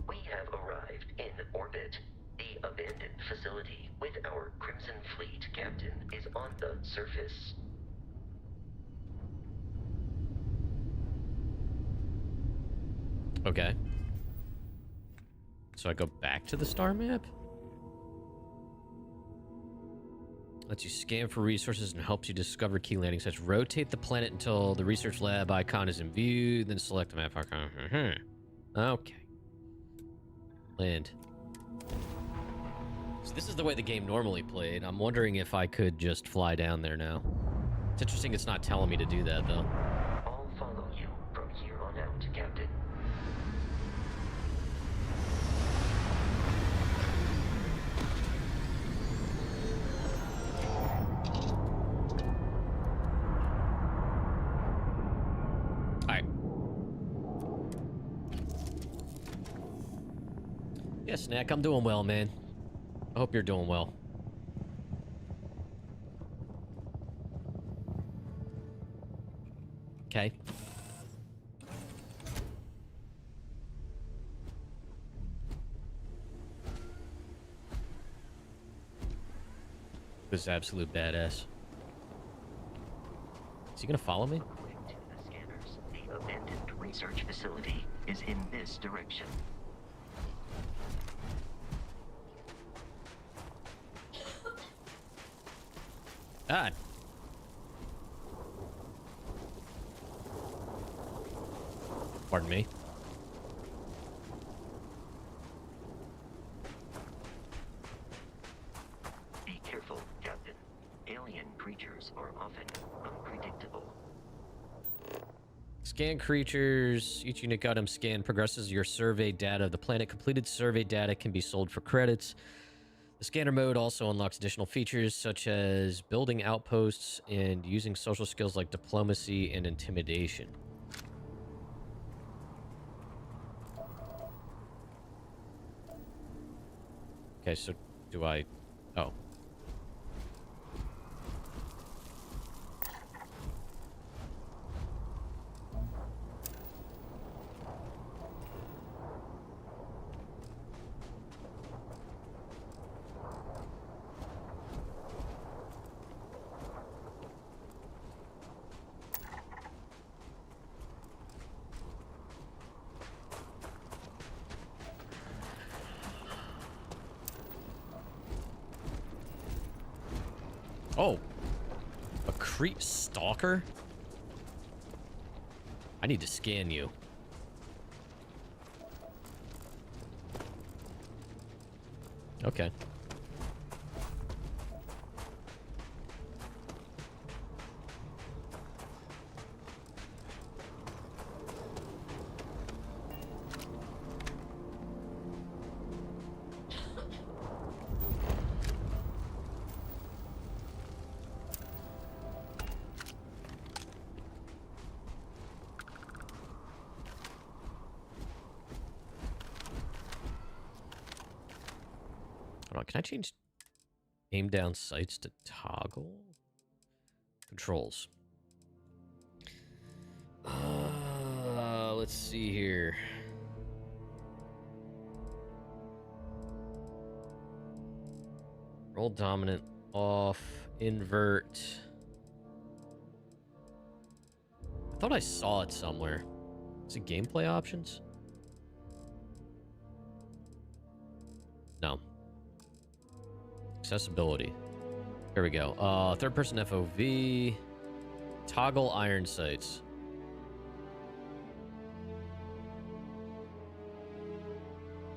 We have arrived in orbit. The abandoned facility with our Crimson Fleet captain is on the surface. Okay. So I go back to the star map? Lets you scan for resources and helps you discover key landing sites. Rotate the planet until the research lab icon is in view, then select the map icon. Okay. Land. So this is the way the game normally played. I'm wondering if I could just fly down there now. It's interesting it's not telling me to do that, though. I'll follow you from here on out, Captain. Alright. Yeah, Snack, I'm doing well, man. I hope you're doing well. Okay. This is absolute badass. Is he gonna follow me? According to the scanners, the abandoned research facility is in this direction. God. Pardon me. Be careful, Captain. Alien creatures are often unpredictable. Scan creatures. Each unique item scanned progresses your survey data of the planet. Completed survey data can be sold for credits. The scanner mode also unlocks additional features such as building outposts and using social skills like diplomacy and intimidation. Okay, so do I... Oh. Oh. A creep stalker? I need to scan you. Okay. Hold on, can I change aim down sights to toggle? Controls. Let's see here. Roll dominant off, invert. I thought I saw it somewhere. Is it gameplay options? No. Accessibility. Here we go. Third person FOV. Toggle iron sights.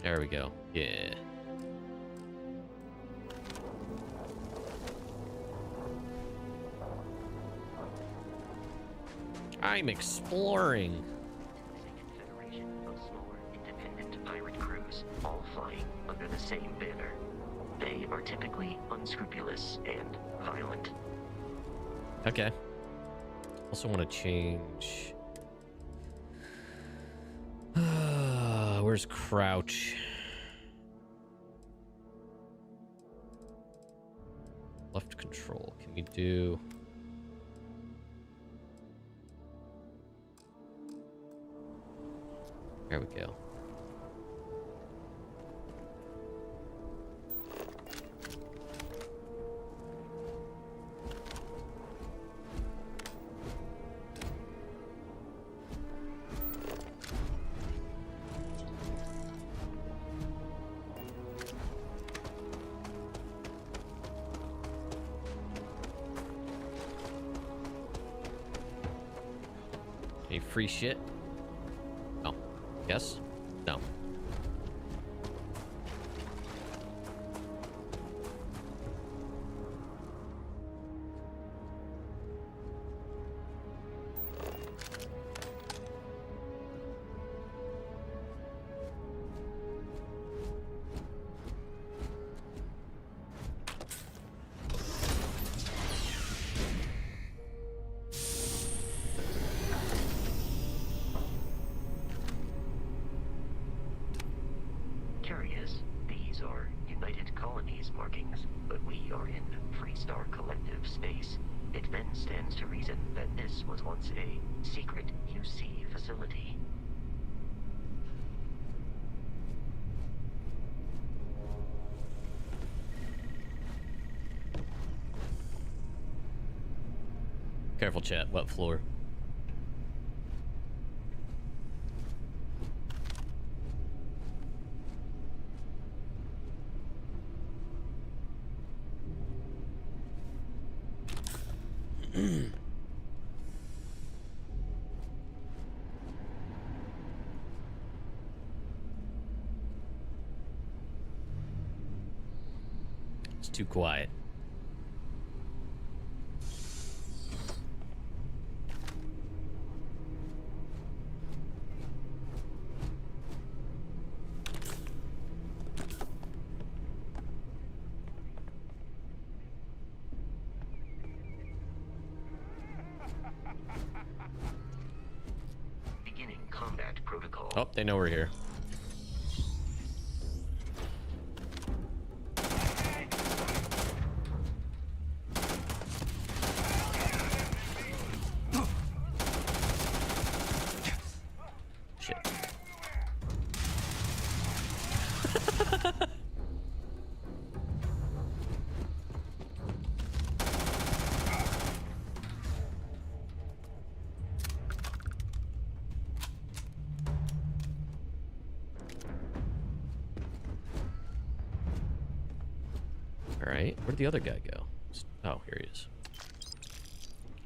There we go. Yeah. I'm exploring. Confederation of smaller independent pirate crews, all flying under the same banner. They are typically unscrupulous and violent. Okay. Also want to change. Where's crouch? Left control. Can we do? There we go. Any free shit? Oh, yes? No. Curious, these are United Colonies markings, but we are in Freestar Collective space. It then stands to reason that this was once a secret UC facility. Careful, chat. What floor? It's too quiet. Beginning combat protocol. Oh, they know we're here. Shit. All right, where'd the other guy go? Oh, here he is.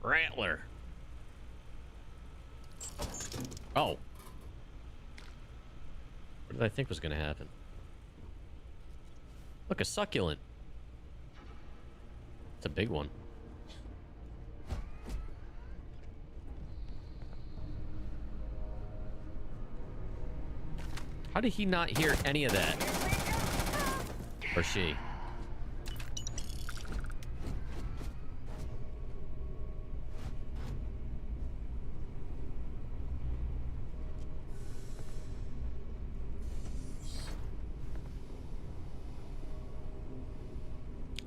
Rattler. Oh. What did I think was going to happen? Look, a succulent. It's a big one. How did he not hear any of that? Or she?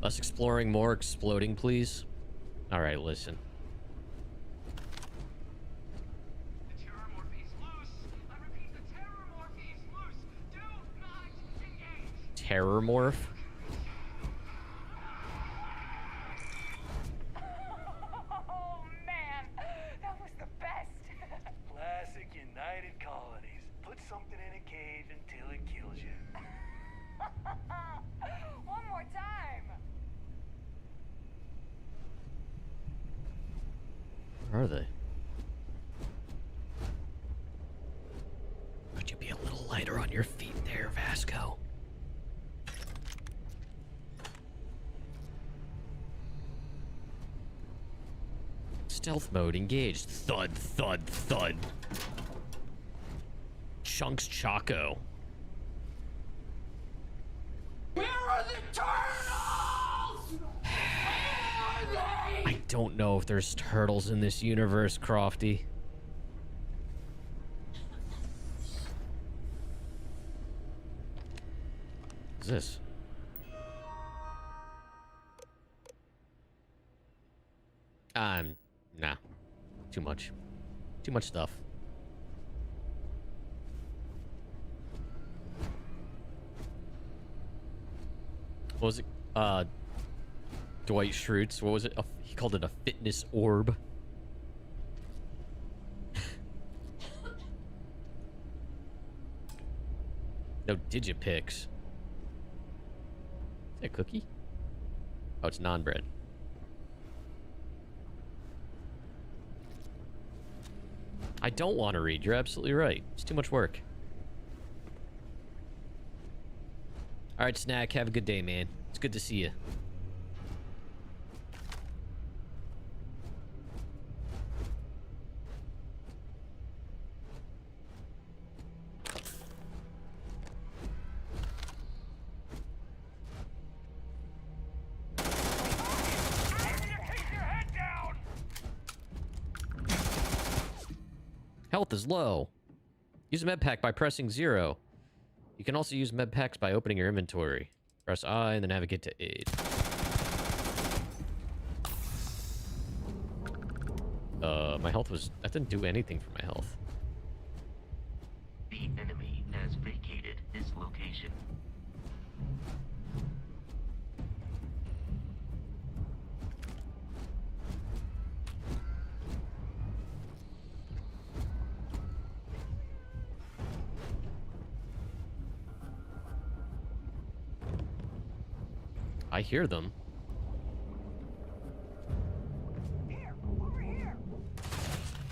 Less exploring, more exploding, please. All right, listen. The terror is loose. I repeat, the terror is loose. Do not engage. Terror morph? Oh man, that was the best. Classic United Colonies. Put something in a cage until it kills you. One more time. Where are they? Could you be a little lighter on your feet there, Vasco? Stealth mode engaged. Thud, thud, thud. Chunks Choco. Where are the turtles? Where are they? I don't know if there's turtles in this universe, Crofty. What's this? Nah. Too much. Too much stuff. What was it? Dwight Schrute. What was it? He called it a fitness orb. No Digipix. Is that a cookie? Oh, it's non-bread. I don't want to read. You're absolutely right. It's too much work. All right, Snack. Have a good day, man. It's good to see you. Health is low. Use a med pack by pressing 0. You can also use med packs by opening your inventory. Press I and then navigate to aid. My health was... That didn't do anything for my health. The enemy has vacated this location. I hear them. Here, over here.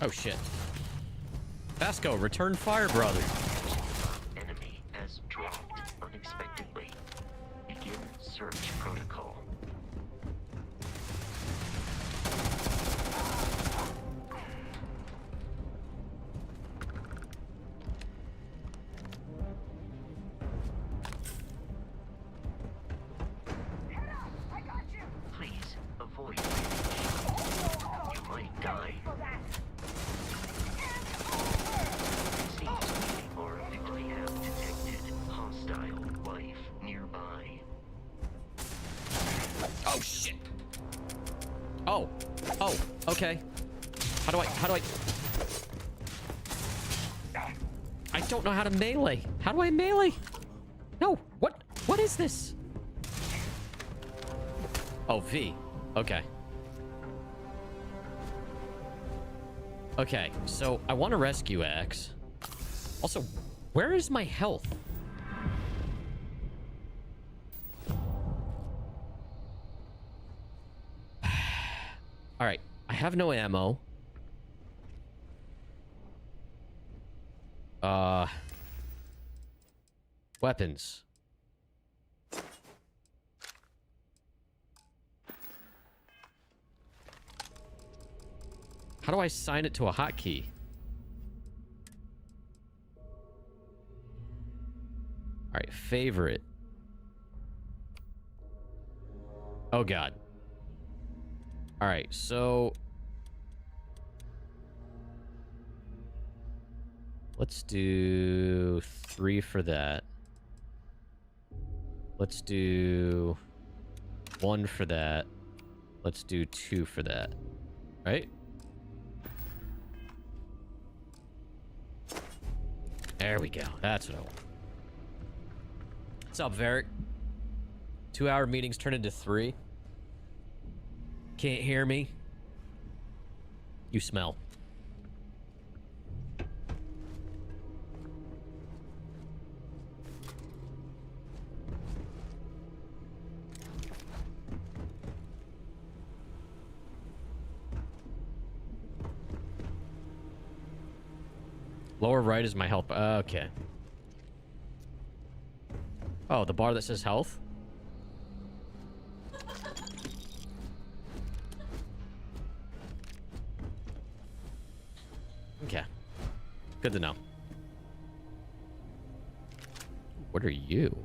Oh, shit. Vasco, return fire, brother. Enemy has dropped unexpectedly. Begin search protocol. I got you. Please avoid damage. You might die. For that. It seems we or victory have detected hostile life nearby. Oh, shit. Oh. Oh, okay. How do I... I don't know how to melee. How do I melee? No. What is this? Oh, V. Okay. Okay, so I want to rescue Axe. Also, where is my health? All right. I have no ammo. Weapons. How do I sign it to a hotkey? All right, favorite. Oh, God. All right, so... let's do 3 for that. Let's do 1 for that. Let's do 2 for that. Right? There we go. That's what I want. What's up, Varric? 2-hour meetings turn into 3. Can't hear me? You smell. Lower right is my health. Okay. Oh, the bar that says health? Okay. Good to know. What are you?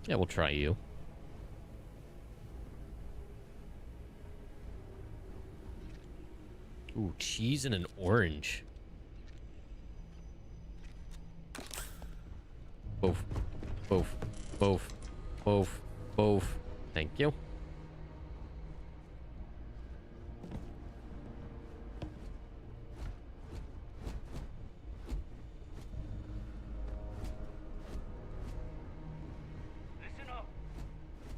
Yeah, we'll try you. Ooh, cheese and an orange. Both. Both. Both. Both. Both. Thank you. Listen up.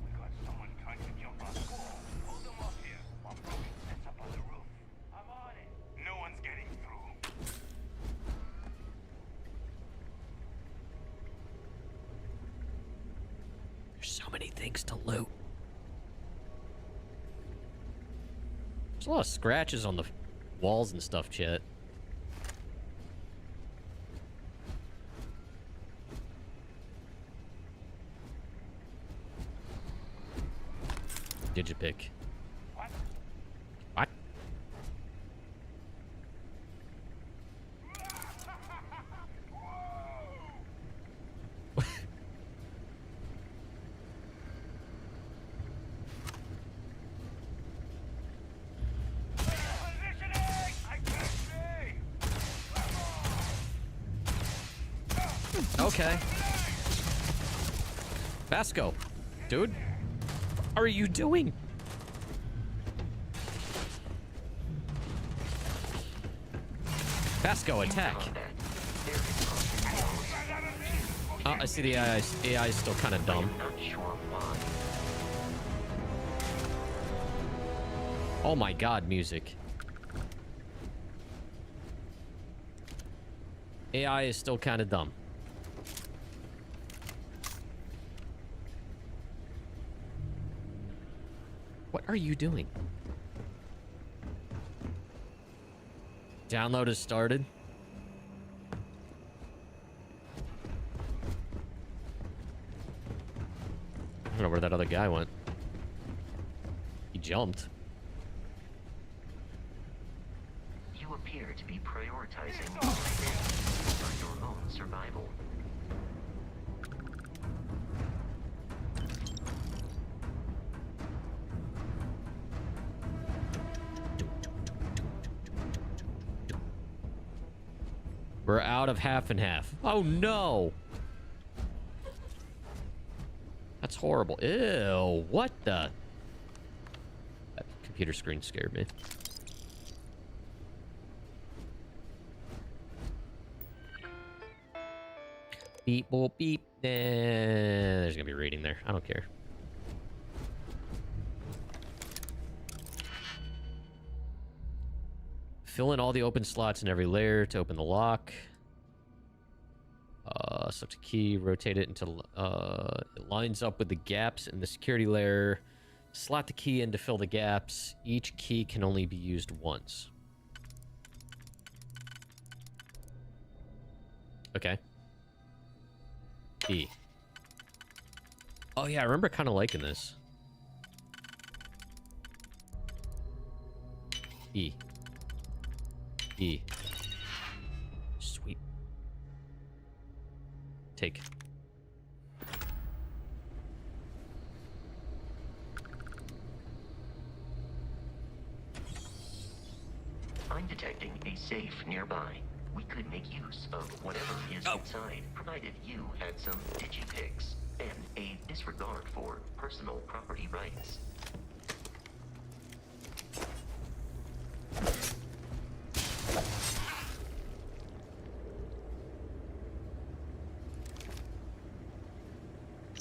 We got someone trying to jump our school. Hold them up here while Brogan sets up on the roof. I'm on it. No one's getting through. There's so many things to loot. There's a lot of scratches on the walls and stuff, chat. Digipick. What? What? Positioning! I can't see! Okay. Vasco. Dude. What are you doing? Vasco, attack. I see the AI. AI is still kind of dumb. Not sure why. Oh my god, music. AI is still kind of dumb. What are you doing? Download has started. I don't know where that other guy went. He jumped. You appear to be prioritizing your own survival. We're out of half and half. Oh no! That's horrible. Ew, what the? That computer screen scared me. Beep, boop, beep. There's gonna be reading there. I don't care. Fill in all the open slots in every layer to open the lock. Select a key, rotate it until it lines up with the gaps in the security layer. Slot the key in to fill the gaps. Each key can only be used once. Okay. E. Oh yeah, I remember kind of liking this. E. E. Sweet. Take. I'm detecting a safe nearby. We could make use of whatever is inside, provided you had some digipics and a disregard for personal property rights.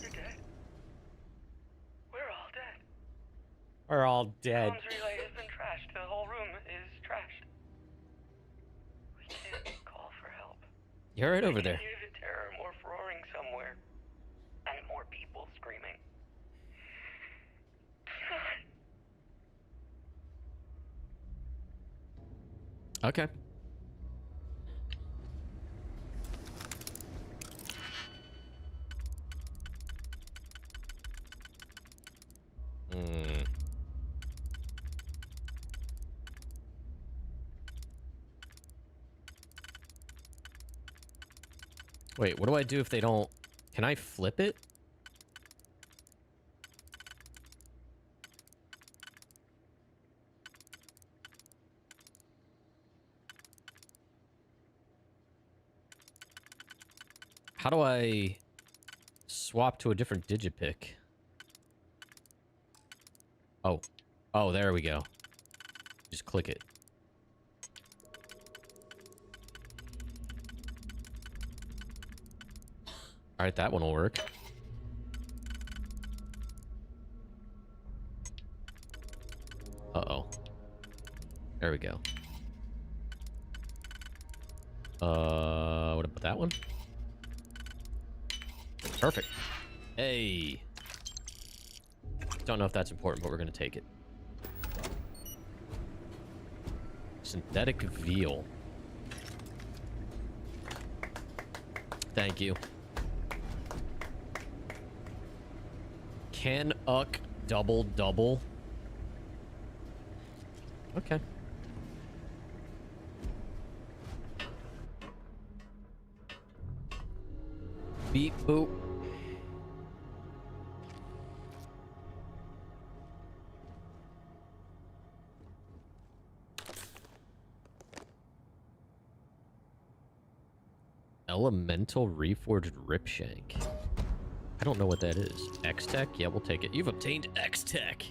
You're dead. We're all dead. We're all dead. Comms relay has been trashed. The whole room is trashed. We can't call for help. You're right over there. Hear the terror, more roaring somewhere, and more people screaming. Okay. Hmm. Wait, what do I do if they don't... Can I flip it? How do I swap to a different digipic? Oh. Oh, there we go. Just click it. Alright, that one will work. Uh-oh. There we go. What about that one? Perfect. Hey. Don't know if that's important, but we're gonna take it. Synthetic veal. Thank you. Can uck double double? Okay. Beep boop. Elemental reforged ripshank. I don't know what that is. X-Tech? Yeah, we'll take it. You've obtained X-Tech.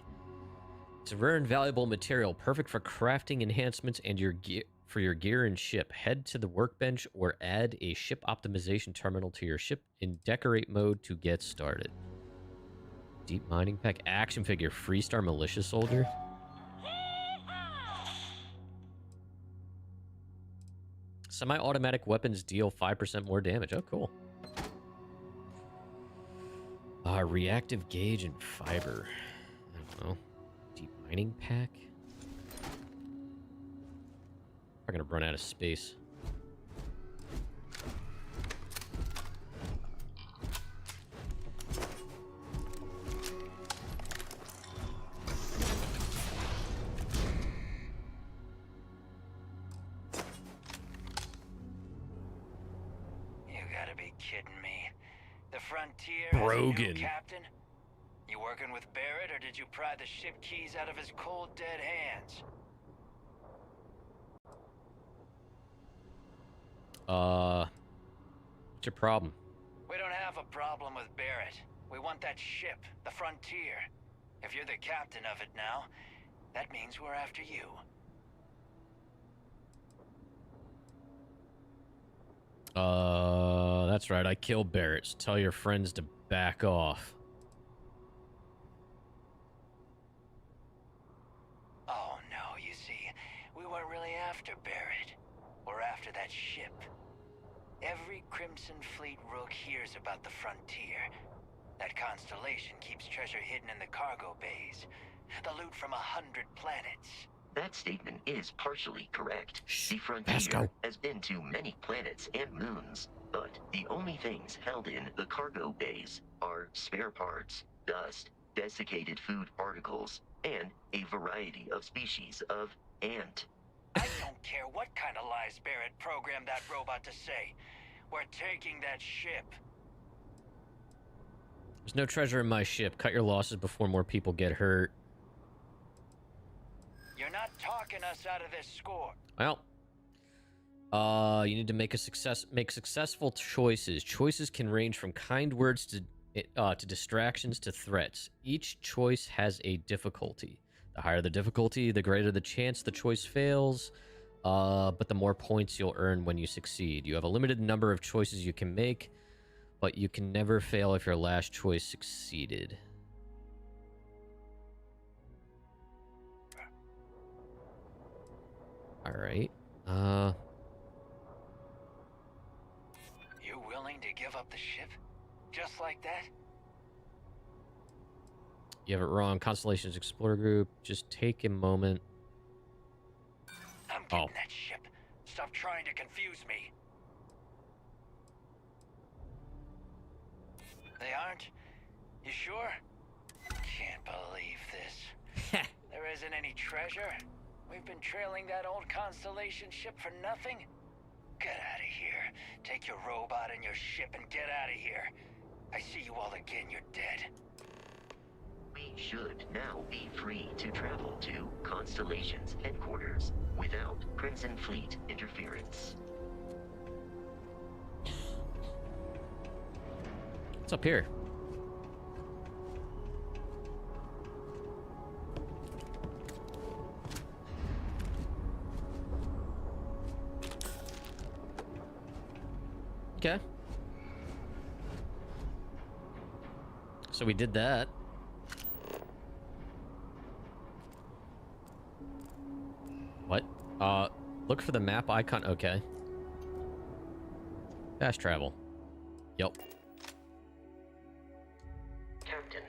It's a rare and valuable material, perfect for crafting enhancements and your gear for your gear and ship. Head to the workbench or add a ship optimization terminal to your ship in decorate mode to get started. Deep mining pack, action figure, Freestar militia soldier. Semi-automatic weapons deal 5% more damage. Oh, cool. Reactive gauge and fiber. I don't know. Deep mining pack. We're gonna run out of space. You gotta be kidding me. The Frontier Brogan. has a new captain? You working with Barrett, or did you pry the ship keys out of his cold, dead hands? What's your problem? We don't have a problem with Barrett. We want that ship, the Frontier. If you're the captain of it now, that means we're after you. That's right. I killed Barrett. So tell your friends to back off. Oh no, you see, we weren't really after Crimson Fleet Rook hears about the frontier. That constellation keeps treasure hidden in the cargo bays. The loot from 100 planets. That statement is partially correct. The Let's frontier go. has been to many planets and moons, but the only things held in the cargo bays are spare parts, dust, desiccated food particles, and a variety of species of ant. I don't care what kind of lies Barrett programmed that robot to say. We're taking that ship. There's no treasure in my ship. Cut your losses before more people get hurt. You're not talking us out of this score. Well, you need to make successful choices. Choices can range from kind words to distractions to threats. Each choice has a difficulty. The higher the difficulty, the greater the chance the choice fails. But the more points you'll earn when you succeed. You have a limited number of choices you can make, but you can never fail if your last choice succeeded. All right. You willing to give up the ship? Just like that? You have it wrong. Constellations Explorer Group. Just take a moment. I'm getting that ship. Stop trying to confuse me. They aren't? You sure? Can't believe this. There isn't any treasure? We've been trailing that old Constellation ship for nothing? Get out of here. Take your robot and your ship and get out of here. I see you all again, you're dead. We should now be free to travel to Constellation's headquarters without Crimson Fleet interference. What's up here? Okay. So we did that. What? Look for the map icon. Okay. Fast travel. Yep. Captain,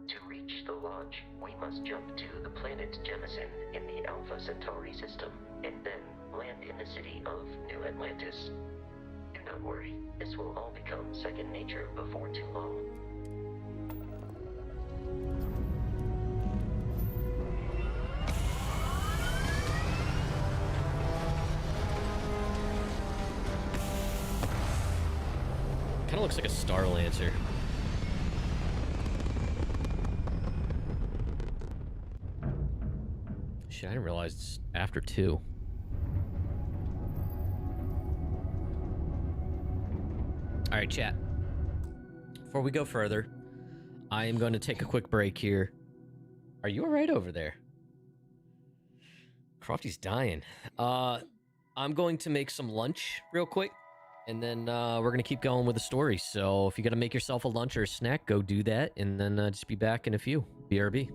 to reach the lodge, we must jump to the planet Jemison in the Alpha Centauri system, and then land in the city of New Atlantis. Do not worry, this will all become second nature before too long. Kind of looks like a Star Lancer. Shit, I didn't realize it's after 2. All right, chat. Before we go further, I am going to take a quick break here. Are you all right over there? Crofty's dying. I'm going to make some lunch real quick, and then we're going to keep going with the story. So if you got to make yourself a lunch or a snack, go do that, and then just be back in a few. BRB.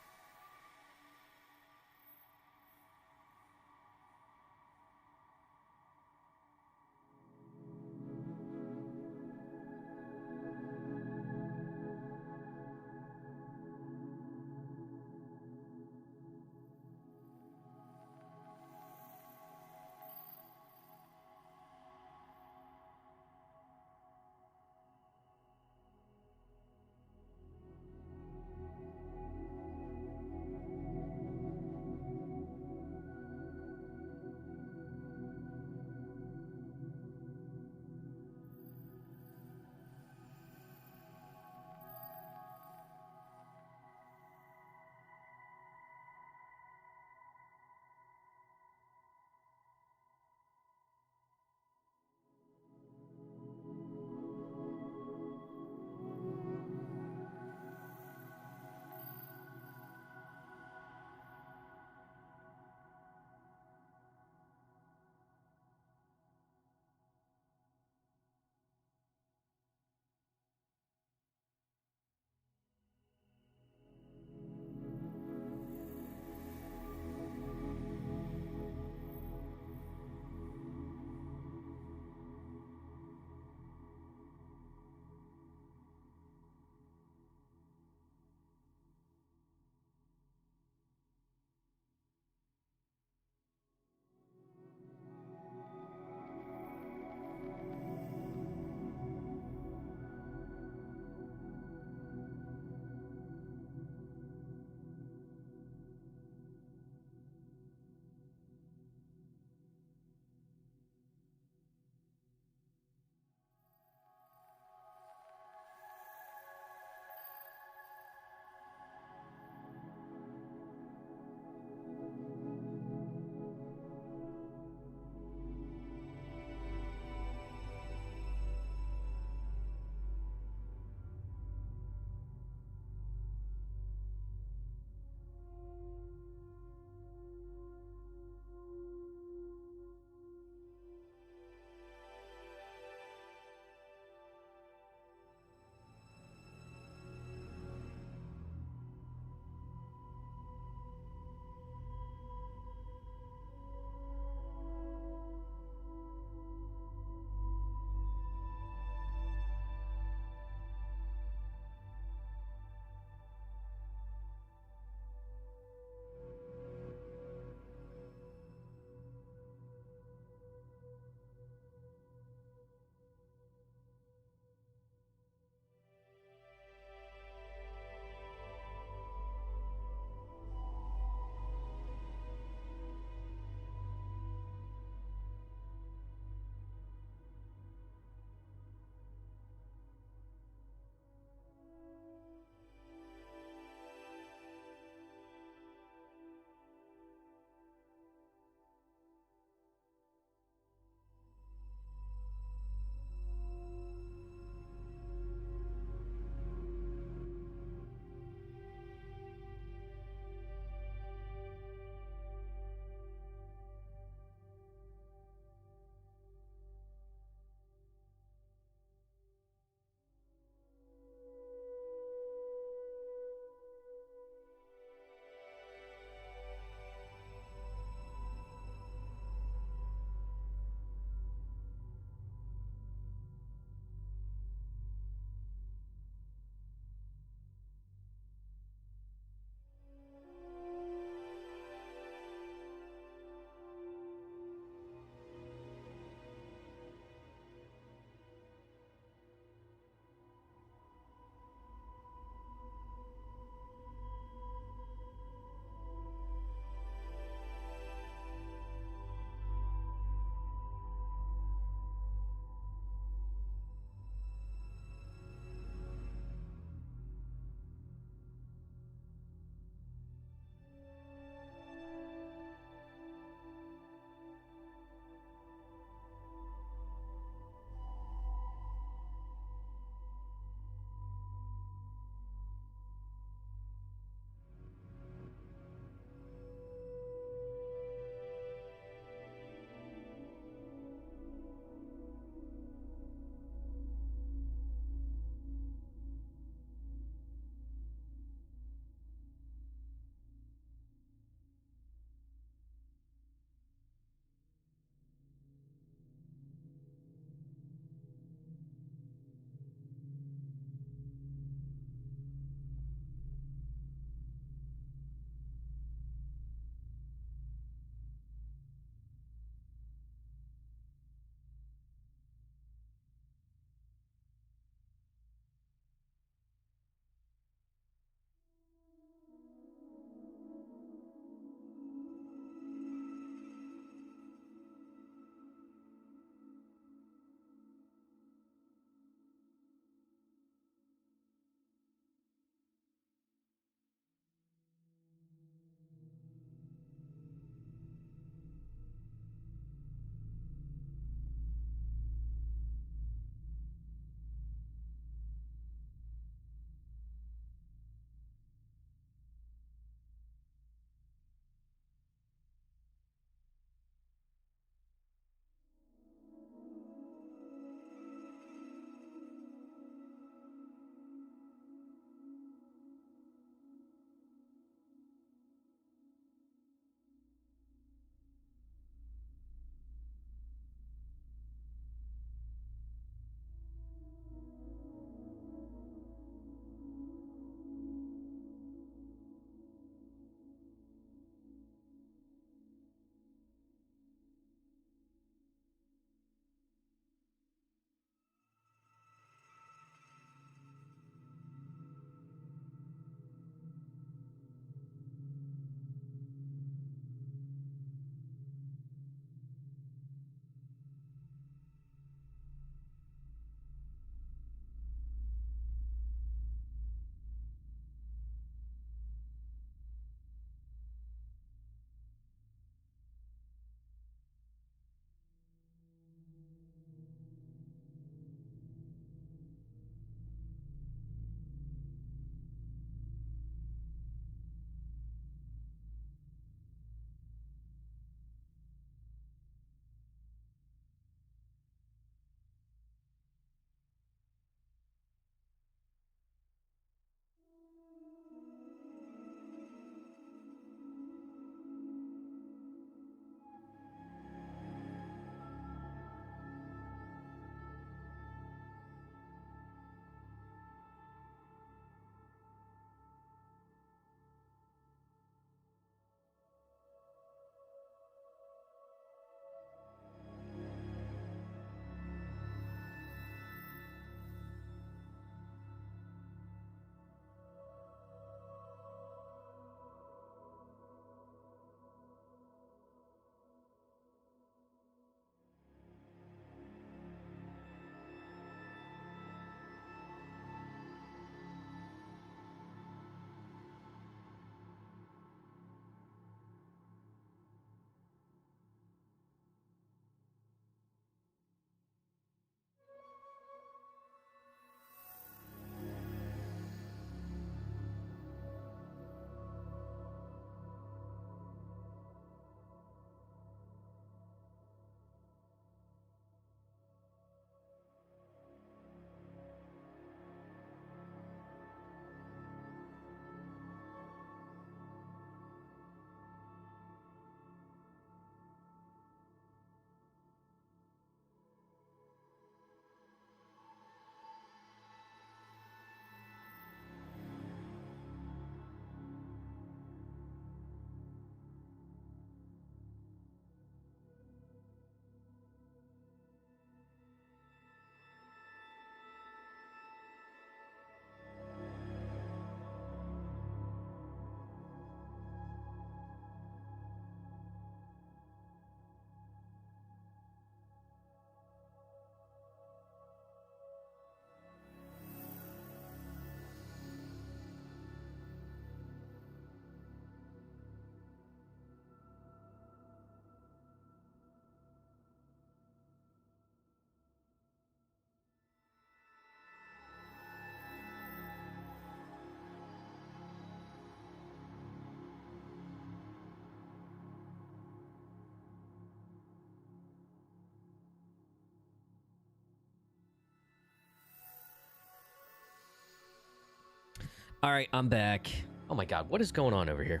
All right, I'm back. Oh my god, what is going on over here?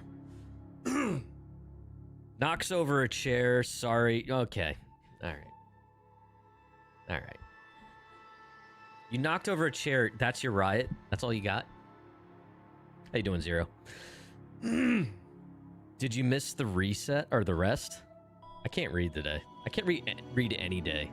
Knocks over a chair. Sorry. Okay. All right. All right. You knocked over a chair. That's your riot? That's all you got? How you doing, Zero? Did you miss the reset or the rest? I can't read today. I can't read any day.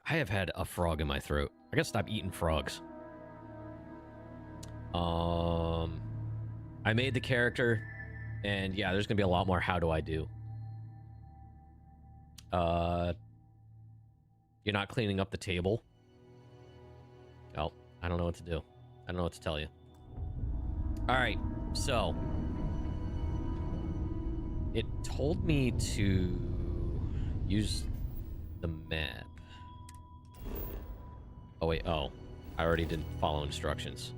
I have had a frog in my throat. I gotta stop eating frogs. I made the character, and yeah, there's gonna be a lot more how do I do. You're not cleaning up the table? Oh, I don't know what to do. I don't know what to tell you. Alright, so it told me to use the map. Oh wait, oh. I already didn't follow instructions.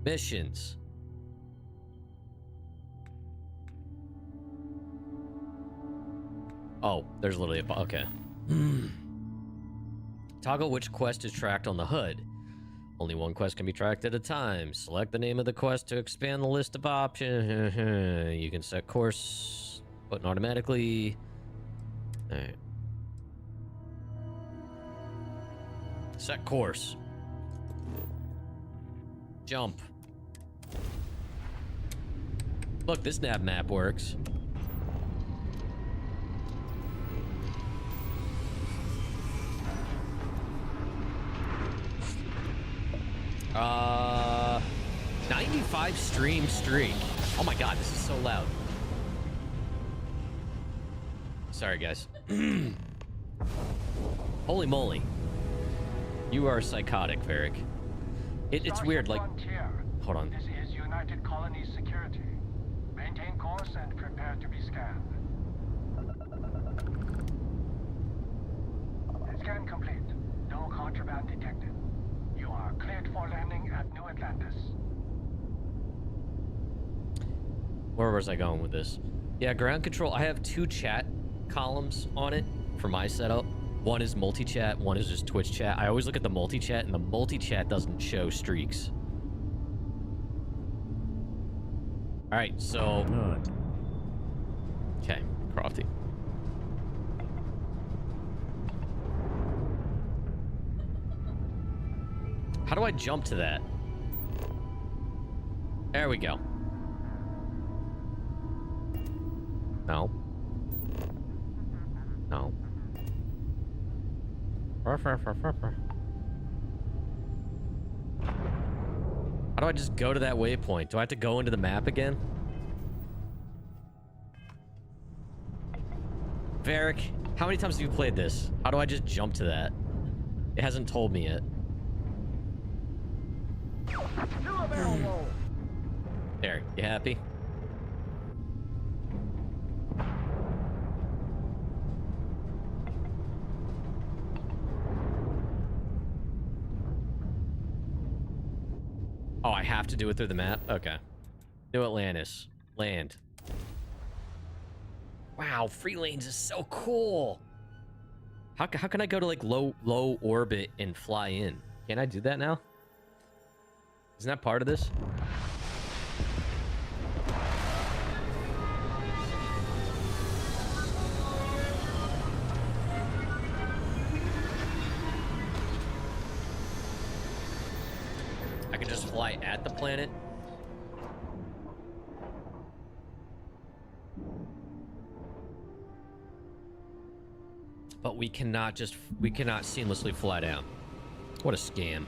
Missions. Oh, there's literally a... Okay. Toggle which quest is tracked on the HUD. Only one quest can be tracked at a time. Select the name of the quest to expand the list of options. You can set course button automatically. Alright. Set course. Jump. Look, this nav map works. 95 stream streak. Oh my god, this is so loud. Sorry, guys. Holy moly. You are psychotic, Varric. It's weird, like... Hold on. This is United Colonies Security. Maintain course and prepare to be scanned. Scan complete. No contraband detected. You are cleared for landing at New Atlantis. Where was I going with this? Yeah, ground control. I have 2 chat columns on it for my setup. One is multi-chat, one is just Twitch chat. I always look at the multi-chat, and the multi-chat doesn't show streaks. Alright, so... Okay, Crofty. How do I jump to that? There we go. No. No. How do I just go to that waypoint? Do I have to go into the map again? Varric, how many times have you played this? How do I just jump to that? It hasn't told me yet. There, you happy? Oh, I have to do it through the map? Okay. New Atlantis. Land. Wow, free lanes is so cool. How can I go to like low orbit and fly in? Can I do that now? Isn't that part of this? I can just fly at the planet. But we cannot seamlessly fly down. What a scam.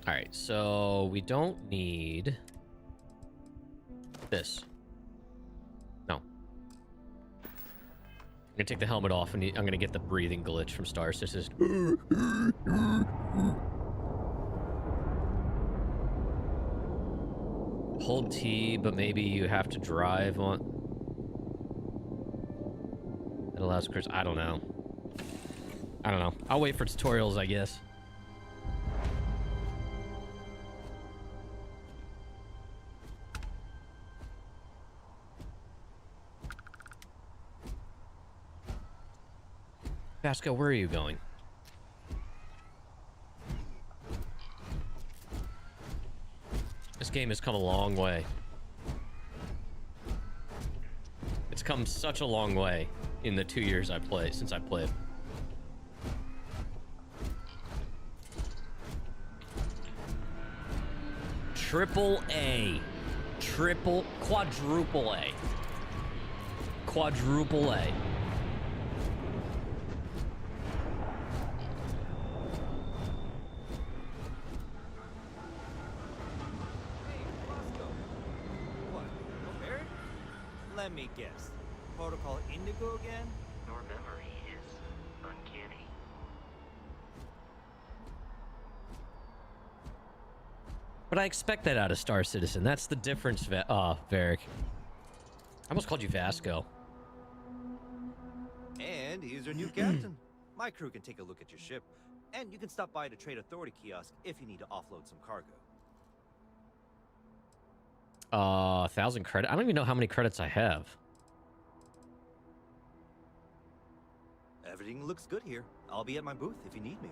All right, so we don't need this. No. I'm gonna take the helmet off and I'm gonna get the breathing glitch from Star Sisters. Hold T, but maybe you have to drive on. That allows Chris. I don't know. I don't know. I'll wait for tutorials, I guess. Vasco, where are you going? This game has come a long way. It's come such a long way in the 2 years since I played. Triple A. Quadruple A. Quadruple A. Let me guess. Protocol Indigo again? Your memory is uncanny. But I expect that out of Star Citizen. That's the difference, Varric. I almost called you Vasco. And he's your new captain. My crew can take a look at your ship, and you can stop by the Trade Authority kiosk if you need to offload some cargo. 1,000 credit. I don't even know how many credits I have. Everything looks good here. I'll be at my booth if you need me.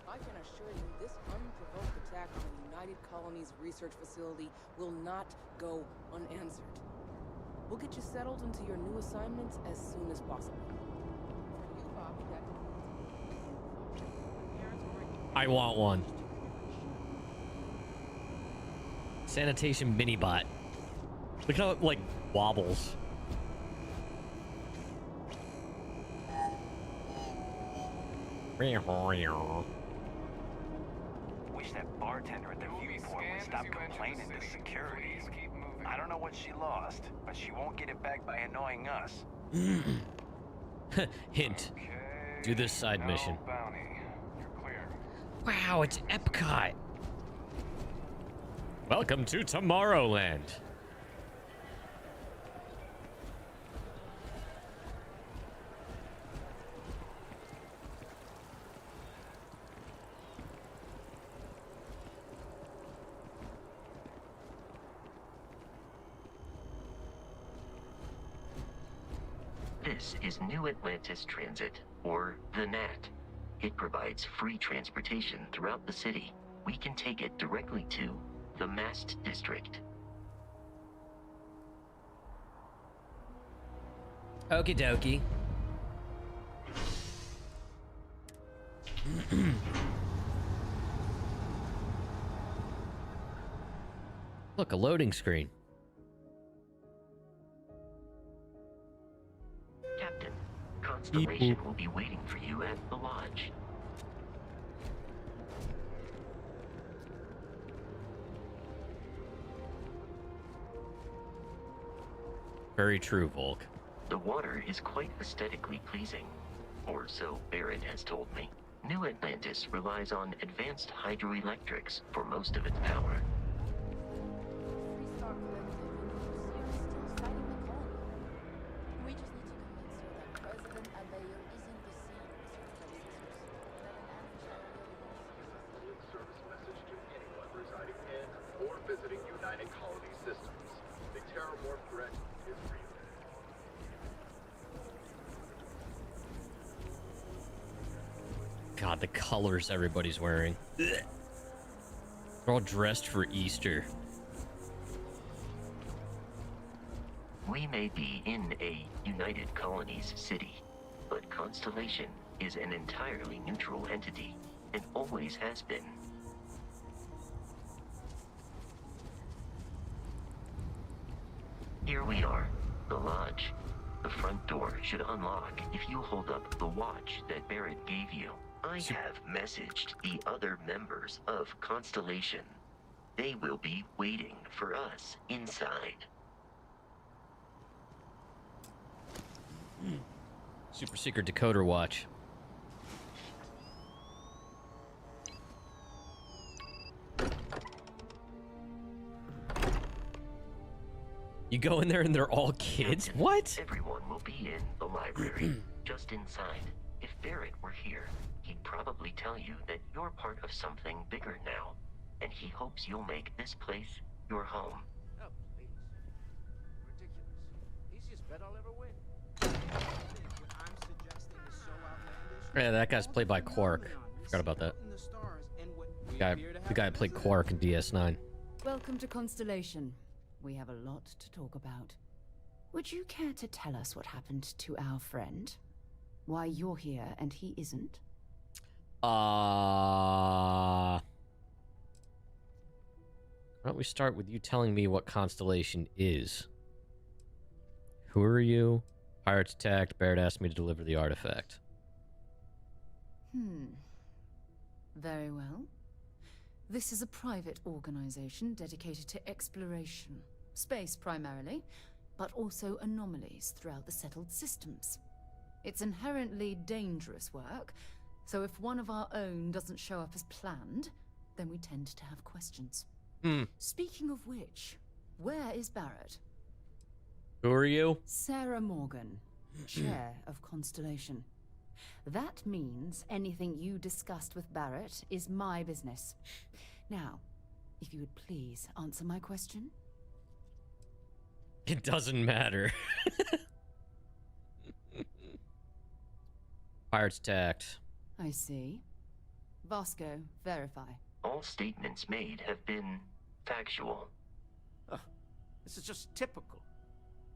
I can assure you this unprovoked attack on the United Colonies research facility will not go unanswered. We'll get you settled into your new assignments as soon as possible. For you, Bobby, that I want one. Sanitation mini-bot. Look how it, like, wobbles. Wish that bartender at the viewport would stop complaining to security. I don't know what she lost, but she won't get it back by annoying us. Hint. Do this side mission. Bounty. You're clear. Wow, it's Epcot. Welcome to Tomorrowland. This is New Atlantis Transit, or the NAT. It provides free transportation throughout the city. We can take it directly to the Mast District. Okie dokie. Look, a loading screen. Captain, Constellation will be waiting for you at the lodge. Very true, Volk. The water is quite aesthetically pleasing, or so Barrett has told me. New Atlantis relies on advanced hydroelectrics for most of its power. God, the colors everybody's wearing. Ugh. They're all dressed for Easter. We may be in a United Colonies city, but Constellation is an entirely neutral entity, and always has been. Here we are, the lodge. The front door should unlock if you hold up the watch that Barrett gave you. I have messaged the other members of Constellation. They will be waiting for us inside. Super secret decoder watch. You go in there and they're all kids? Captain, What? Everyone will be in the library, just inside. If Barrett were here, he'd probably tell you that you're part of something bigger now, and he hopes you'll make this place your home. Oh, please. Ridiculous. Easiest bet I'll ever win. Yeah, that guy's played by Quark. Forgot about that. The guy played Quark in DS9. Welcome to Constellation. We have a lot to talk about. Would you care to tell us what happened to our friend? Why you're here and he isn't? Why don't we start with you telling me what Constellation is? Who are you? Pirates attacked. Barrett asked me to deliver the artifact. Very well. This is a private organization dedicated to exploration. Space primarily, but also anomalies throughout the settled systems. It's inherently dangerous work, so if one of our own doesn't show up as planned, then we tend to have questions. Speaking of which, where is Barrett? Who are you? Sarah Morgan, chair of Constellation. That means anything you discussed with Barrett is my business. Now, if you would please answer my question. It doesn't matter. Pirates attacked. I see. Vasco, verify. All statements made have been factual. This is just typical.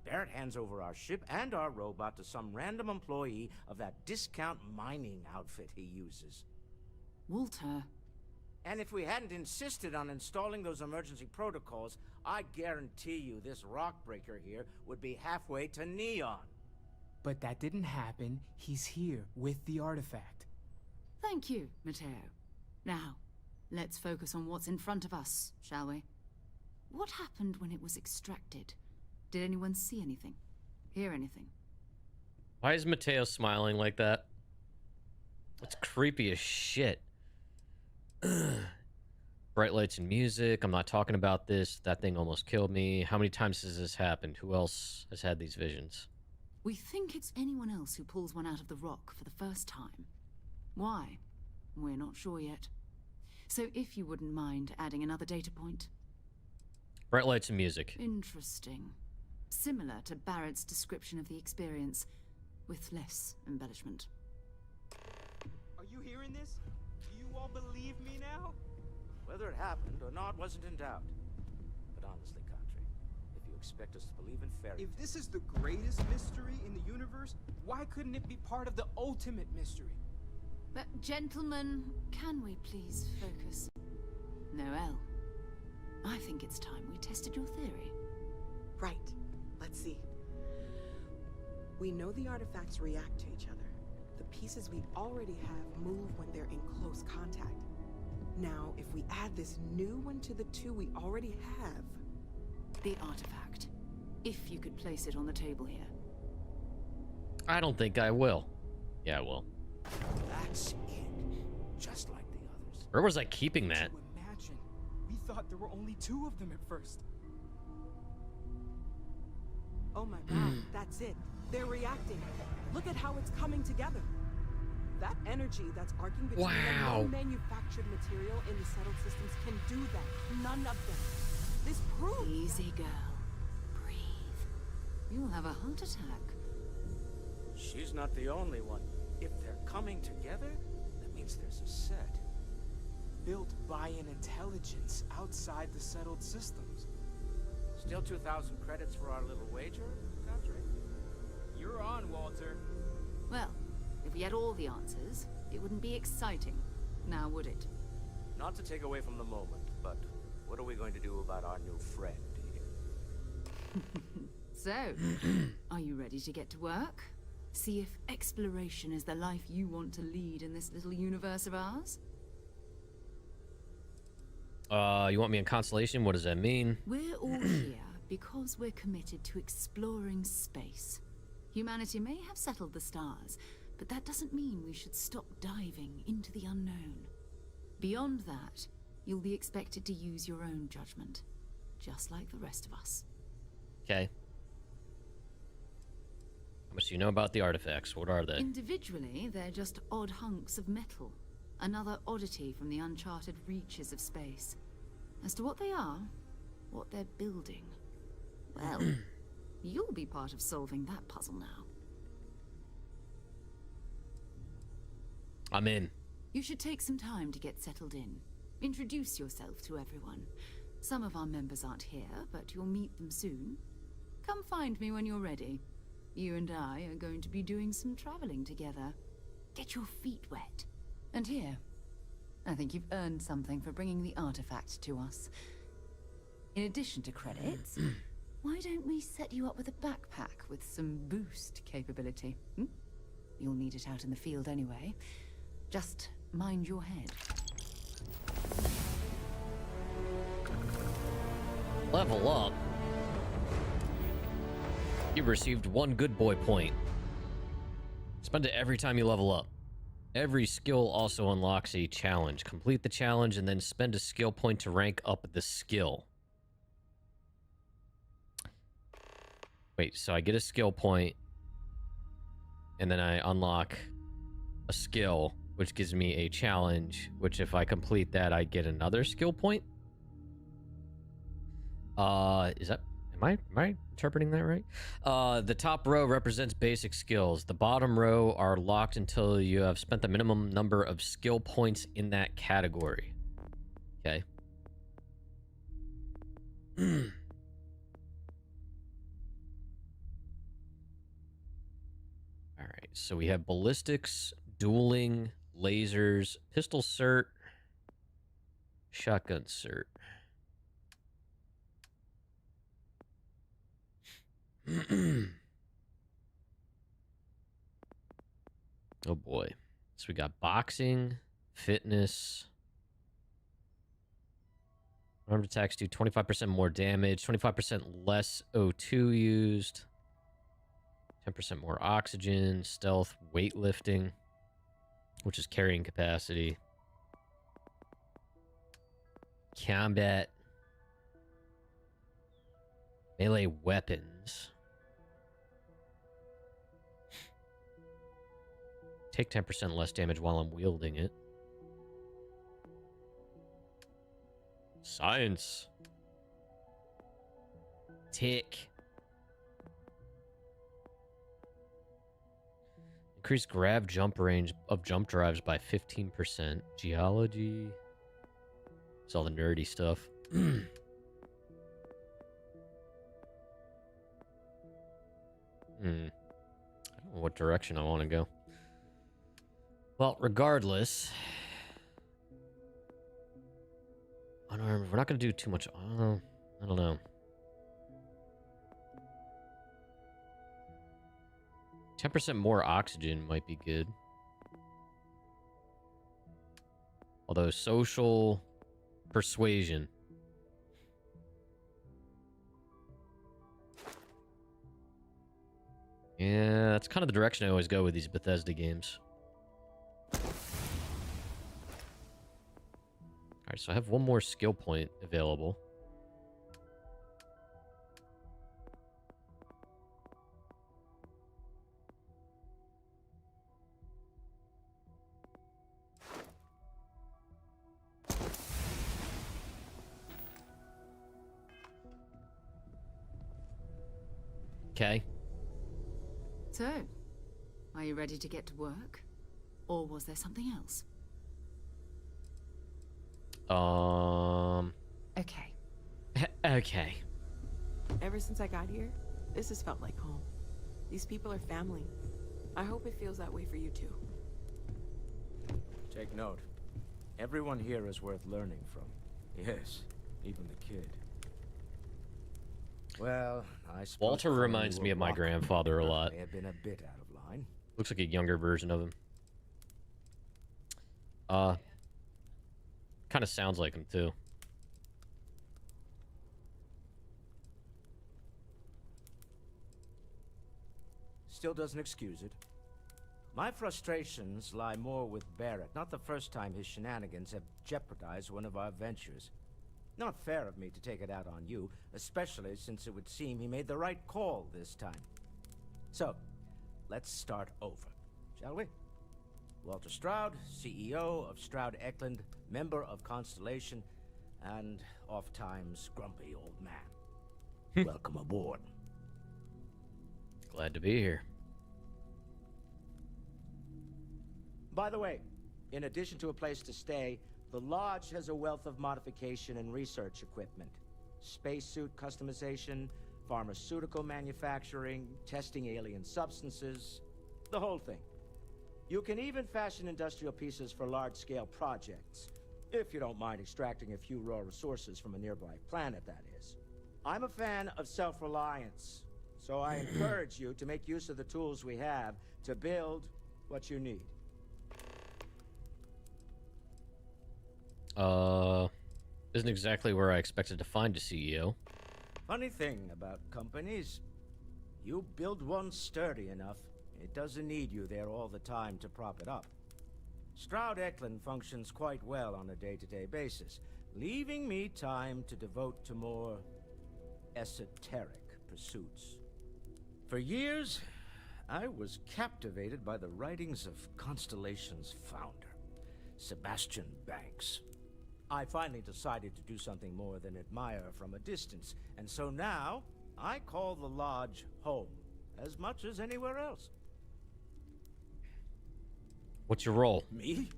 Barrett hands over our ship and our robot to some random employee of that discount mining outfit he uses. Walter. And if we hadn't insisted on installing those emergency protocols, I guarantee you this rock breaker here would be halfway to Neon. But that didn't happen. He's here with the artifact. Thank you, Matteo. Now, let's focus on what's in front of us, shall we? What happened when it was extracted? Did anyone see anything? Hear anything? Why is Mateo smiling like that? That's creepy as shit. Bright lights and music. I'm not talking about this. That thing almost killed me. How many times has this happened? Who else has had these visions? We think it's anyone else who pulls one out of the rock for the first time. Why? We're not sure yet. So if you wouldn't mind adding another data point. Bright lights and music. Interesting. Similar to Barrett's description of the experience, with less embellishment. Are you hearing this? Do you all believe me now? Whether it happened or not wasn't in doubt. But honestly, Country, if you expect us to believe in fairy If this is the greatest mystery in the universe, why couldn't it be part of the ultimate mystery? But gentlemen, can we please focus? Noel, I think it's time we tested your theory. Right. Let's see. We know the artifacts react to each other. The pieces we already have move when they're in close contact. Now, if we add this new one to the two we already have... The artifact. If you could place it on the table here. I don't think I will. Yeah, I will. That's it. Just like the others. Where was I keeping that? Imagine. We thought there were only two of them at first. Oh my god, that's it. They're reacting. Look at how it's coming together. That energy that's arcing between them, no manufactured material in the settled systems can do that. None of them. This proves... Easy, girl. Breathe. You'll have a heart attack. She's not the only one. If they're coming together, that means there's a set. Built by an intelligence outside the settled systems. Still 2,000 credits for our little wager, Country? You're on, Walter. Well, if we had all the answers, it wouldn't be exciting. Now, would it? Not to take away from the moment, but what are we going to do about our new friend here? So, are you ready to get to work? See if exploration is the life you want to lead in this little universe of ours? You want me in Constellation? What does that mean? We're all here because we're committed to exploring space. Humanity may have settled the stars, but that doesn't mean we should stop diving into the unknown. Beyond that, you'll be expected to use your own judgment, just like the rest of us. Okay. How much do you know about the artifacts? What are they? Individually, they're just odd hunks of metal. Another oddity from the uncharted reaches of space. As to what they are, what they're building, well, you'll be part of solving that puzzle now. I'm in. You should take some time to get settled in. Introduce yourself to everyone. Some of our members aren't here, but you'll meet them soon. Come find me when you're ready. You and I are going to be doing some traveling together. Get your feet wet. And here, I think you've earned something for bringing the artifact to us. In addition to credits, why don't we set you up with a backpack with some boost capability? Hmm? You'll need it out in the field anyway. Just mind your head. Level up. You received 1 good boy point. Spend it every time you level up. Every skill also unlocks a challenge. Complete the challenge and then spend a skill point to rank up the skill. Wait, so I get a skill point, and then I unlock a skill, which gives me a challenge, which if I complete that, I get another skill point? Is that... Am I interpreting that right? The top row represents basic skills. The bottom row are locked until you have spent the minimum number of skill points in that category. Okay. Alright, so we have ballistics, dueling, lasers, pistol cert, shotgun cert. Oh boy. So we got boxing, fitness. Armed attacks do 25% more damage, 25% less O2 used, 10% more oxygen, stealth, weightlifting, which is carrying capacity, combat, melee weapons. Take 10% less damage while I'm wielding it. Science. Tick. Increase grab jump range of jump drives by 15%. Geology. It's all the nerdy stuff. I don't know what direction I want to go. Well, regardless, unarmed. We're not going to do too much. I don't know. 10% more oxygen might be good. Although social persuasion. Yeah, that's kind of the direction I always go with these Bethesda games. Alright, so I have one more skill point available. Okay. So, are you ready to get to work? Or was there something else? Okay. Okay. Ever since I got here, this has felt like home. These people are family. I hope it feels that way for you too. Take note. Everyone here is worth learning from. Yes, even the kid. Well, I suppose Walter reminds me of my grandfather a lot. May have been a bit out of line. Looks like a younger version of him. Kind of sounds like him too. Still doesn't excuse it. My frustrations lie more with Barrett. Not the first time his shenanigans have jeopardized one of our ventures. Not fair of me to take it out on you, especially since it would seem he made the right call this time. So, let's start over, shall we? Walter Stroud, CEO of Stroud Eklund, member of Constellation, and oft-times grumpy old man. Welcome aboard. Glad to be here. By the way, in addition to a place to stay, the Lodge has a wealth of modification and research equipment. Spacesuit customization, pharmaceutical manufacturing, testing alien substances, the whole thing. You can even fashion industrial pieces for large-scale projects, if you don't mind extracting a few raw resources from a nearby planet, that is. I'm a fan of self-reliance, so I encourage you to make use of the tools we have to build what you need. Isn't exactly where I expected to find a CEO. Funny thing about companies, you build one sturdy enough, it doesn't need you there all the time to prop it up. Stroud Eklund functions quite well on a day-to-day basis, leaving me time to devote to more esoteric pursuits. For years, I was captivated by the writings of Constellation's founder, Sebastian Banks. I finally decided to do something more than admire from a distance, and so now I call the Lodge home as much as anywhere else. What's your role? Me?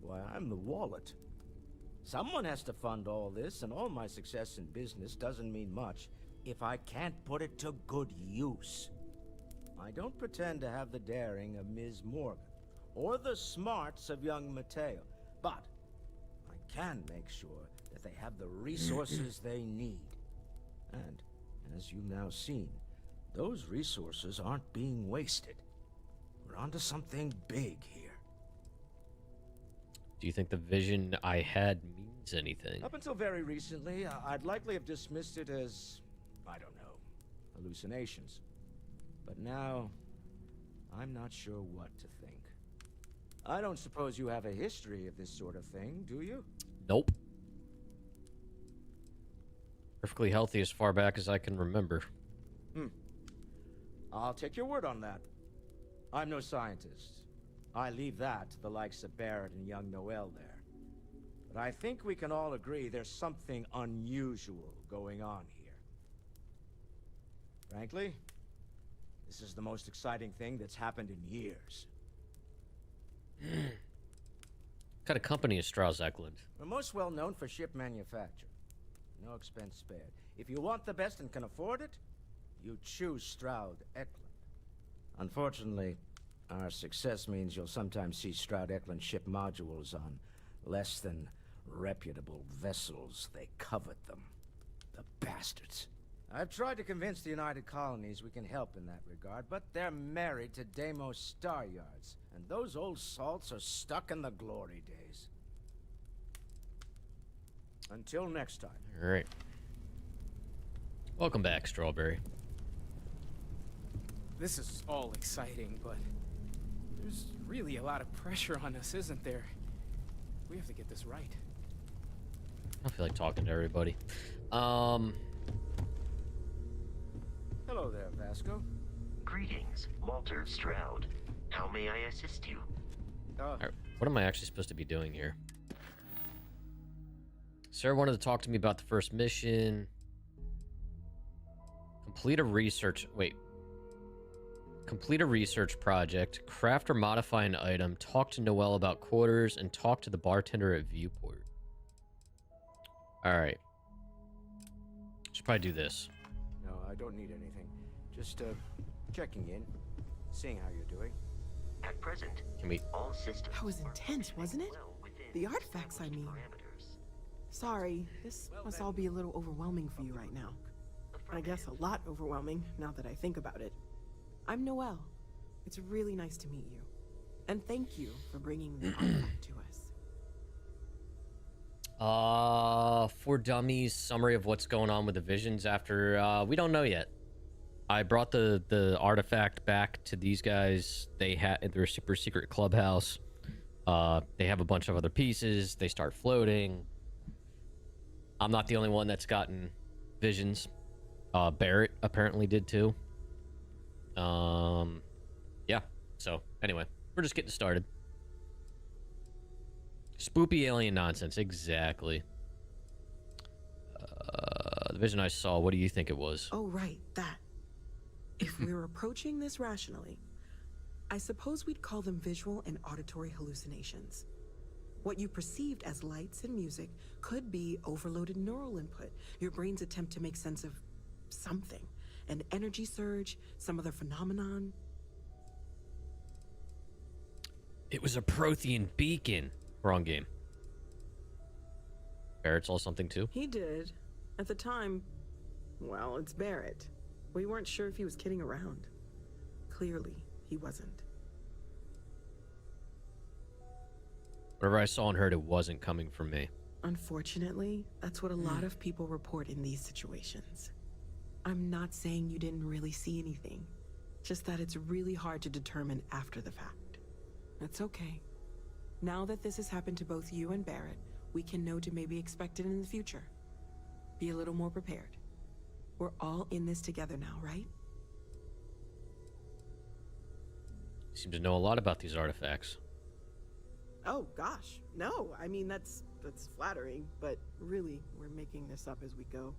Why, I'm the wallet. Someone has to fund all this, and all my success in business doesn't mean much if I can't put it to good use. I don't pretend to have the daring of Ms. Morgan, or the smarts of young Mateo, but I can make sure that they have the resources they need. And, as you've now seen, those resources aren't being wasted. We're onto something big here. Do you think the vision I had means anything? Up until very recently, I'd likely have dismissed it as, I don't know, hallucinations. But now, I'm not sure what to think. I don't suppose you have a history of this sort of thing, do you? Nope. Perfectly healthy as far back as I can remember. I'll take your word on that. I'm no scientist. I leave that to the likes of Barrett and young Noel there. But I think we can all agree there's something unusual going on here. Frankly, this is the most exciting thing that's happened in years. What kind of company is Strauss Eklund? We're most well known for ship manufacture. No expense spared. If you want the best and can afford it, you choose Stroud Eklund. Unfortunately, our success means you'll sometimes see Stroud Eklund ship modules on less than reputable vessels. They covet them. The bastards. I've tried to convince the United Colonies we can help in that regard, but they're married to Deimos Star Yards, and those old salts are stuck in the glory days. Until next time. All right. Welcome back, Strawberry. This is all exciting, but there's really a lot of pressure on us, isn't there? We have to get this right. I feel like talking to everybody. Hello there, Vasco. Greetings, Walter Stroud. How may I assist you? All right, what am I actually supposed to be doing here? Sarah wanted to talk to me about the first mission. Complete a research project, craft or modify an item, talk to Noel about quarters, and talk to the bartender at Viewport. All right. Should probably do this. No, I don't need anything. Just, checking in, seeing how you're doing. At present, Can we... all systems That was intense, wasn't it? well within The artifacts, I mean. parameters. Sorry, this must all be a little overwhelming for you right now. I guess a lot overwhelming, now that I think about it. I'm Noel. It's really nice to meet you. And thank you for bringing the artifact to us. For dummies, summary of what's going on with the visions after, we don't know yet. I brought the artifact back to these guys. They had their super secret clubhouse. They have a bunch of other pieces. They start floating. I'm not the only one that's gotten visions. Barrett apparently did too. Yeah. So, anyway, we're just getting started. Spoopy alien nonsense, exactly. The vision I saw, what do you think it was? Oh, right, that. If we're approaching this rationally, I suppose we'd call them visual and auditory hallucinations. What you perceived as lights and music could be overloaded neural input, your brain's attempt to make sense of something. An energy surge, some other phenomenon. It was a Prothean beacon. Wrong game. Barrett saw something too? He did. At the time, well, it's Barrett. We weren't sure if he was kidding around. Clearly, he wasn't. Whatever I saw and heard, it wasn't coming from me. Unfortunately, that's what a lot of people report in these situations. I'm not saying you didn't really see anything, just that it's really hard to determine after the fact. That's okay. Now that this has happened to both you and Barrett, we can know to maybe expect it in the future. Be a little more prepared. We're all in this together now, right? You seem to know a lot about these artifacts. Oh, gosh. No, I mean, that's flattering, but really, we're making this up as we go.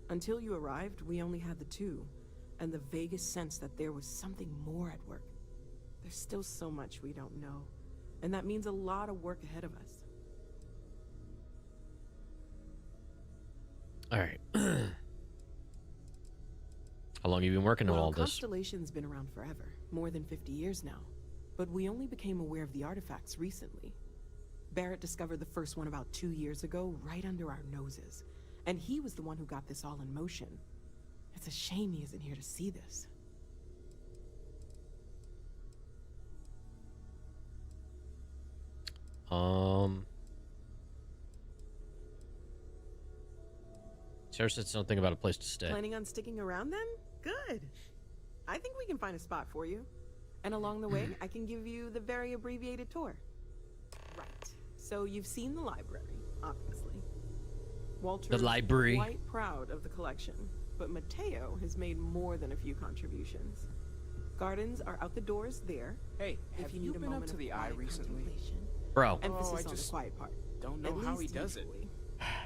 Until you arrived, we only had the two, and the vaguest sense that there was something more at work. There's still so much we don't know, and that means a lot of work ahead of us. All right. How long have you been working on all this? Constellation's been around forever, more than 50 years now. But we only became aware of the artifacts recently. Barrett discovered the first one about 2 years ago, right under our noses. And he was the one who got this all in motion. It's a shame he isn't here to see this. Sarah said something about a place to stay. Planning on sticking around then? Good. I think we can find a spot for you. And along the way, I can give you the very abbreviated tour. Right. So you've seen the library, obviously. Walter's The library. quite proud of the collection, but Mateo has made more than a few contributions. Gardens are out the doors there. Hey, if have you you need a been up moment to of the eye quiet recently? contemplation. Bro. Emphasis I on the just quiet part. don't know At how he least does it. usually.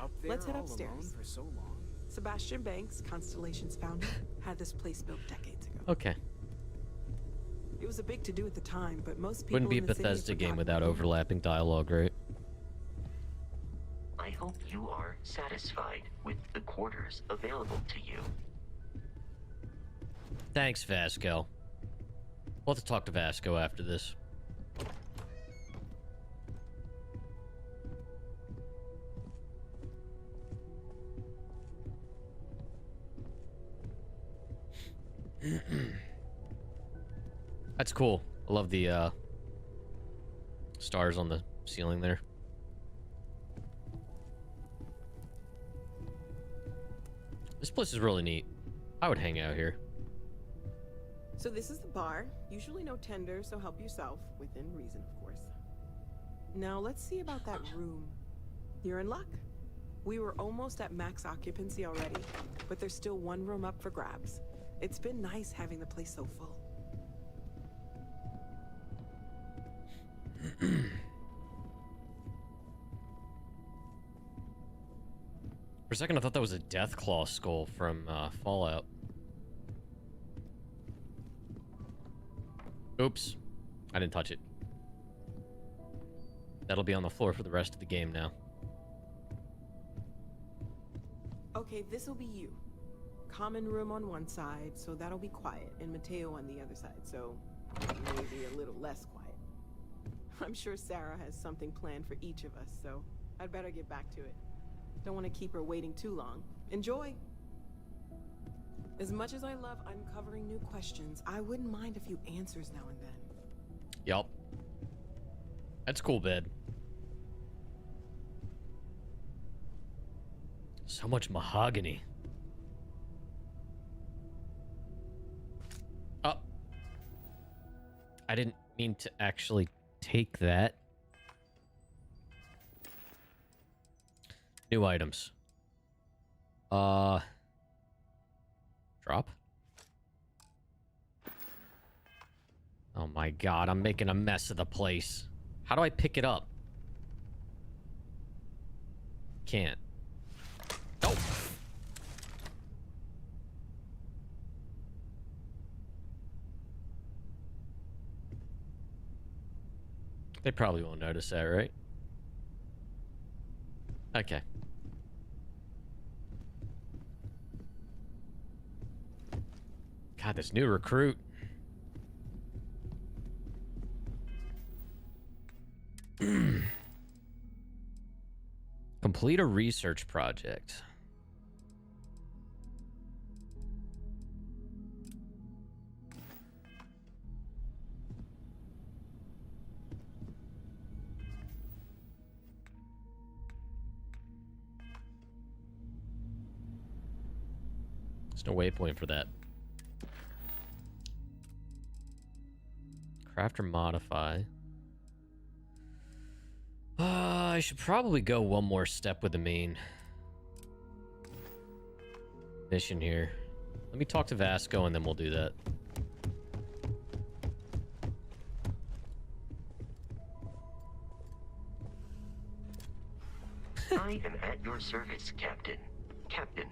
Up there Let's head all upstairs. alone for so long. Sebastian Banks, Constellation's founder, had this place built decades ago. Okay. It was a big to-do at the time, but most people Wouldn't be a in the city have Bethesda game forgotten without about it. overlapping dialogue, right? I hope you are satisfied with the quarters available to you. Thanks, Vasco. We'll have to talk to Vasco after this. That's cool. I love the stars on the ceiling there. This place is really neat. I would hang out here. So this is the bar. Usually no tender, so help yourself. Within reason, of course. Now let's see about that room. You're in luck. We were almost at max occupancy already, but there's still one room up for grabs. It's been nice having the place so full. For a second, I thought that was a Deathclaw skull from Fallout. Oops. I didn't touch it. That'll be on the floor for the rest of the game now. Okay, this'll be you. Common room on one side, so that'll be quiet, and Mateo on the other side, so maybe a little less quiet. I'm sure Sarah has something planned for each of us, so I'd better get back to it. Don't want to keep her waiting too long. Enjoy! As much as I love uncovering new questions, I wouldn't mind a few answers now and then. Yup. That's cool, bed. So much mahogany. Oh. I didn't mean to actually take that. New items. Drop. Oh my god, I'm making a mess of the place. How do I pick it up? Can't. Oh! They probably won't notice that, right? Okay. God, this new recruit. Complete a research project. There's no waypoint for that. Craft or modify. I should probably go one more step with the main mission here. Let me talk to Vasco and then we'll do that. I am at your service, Captain. Captain,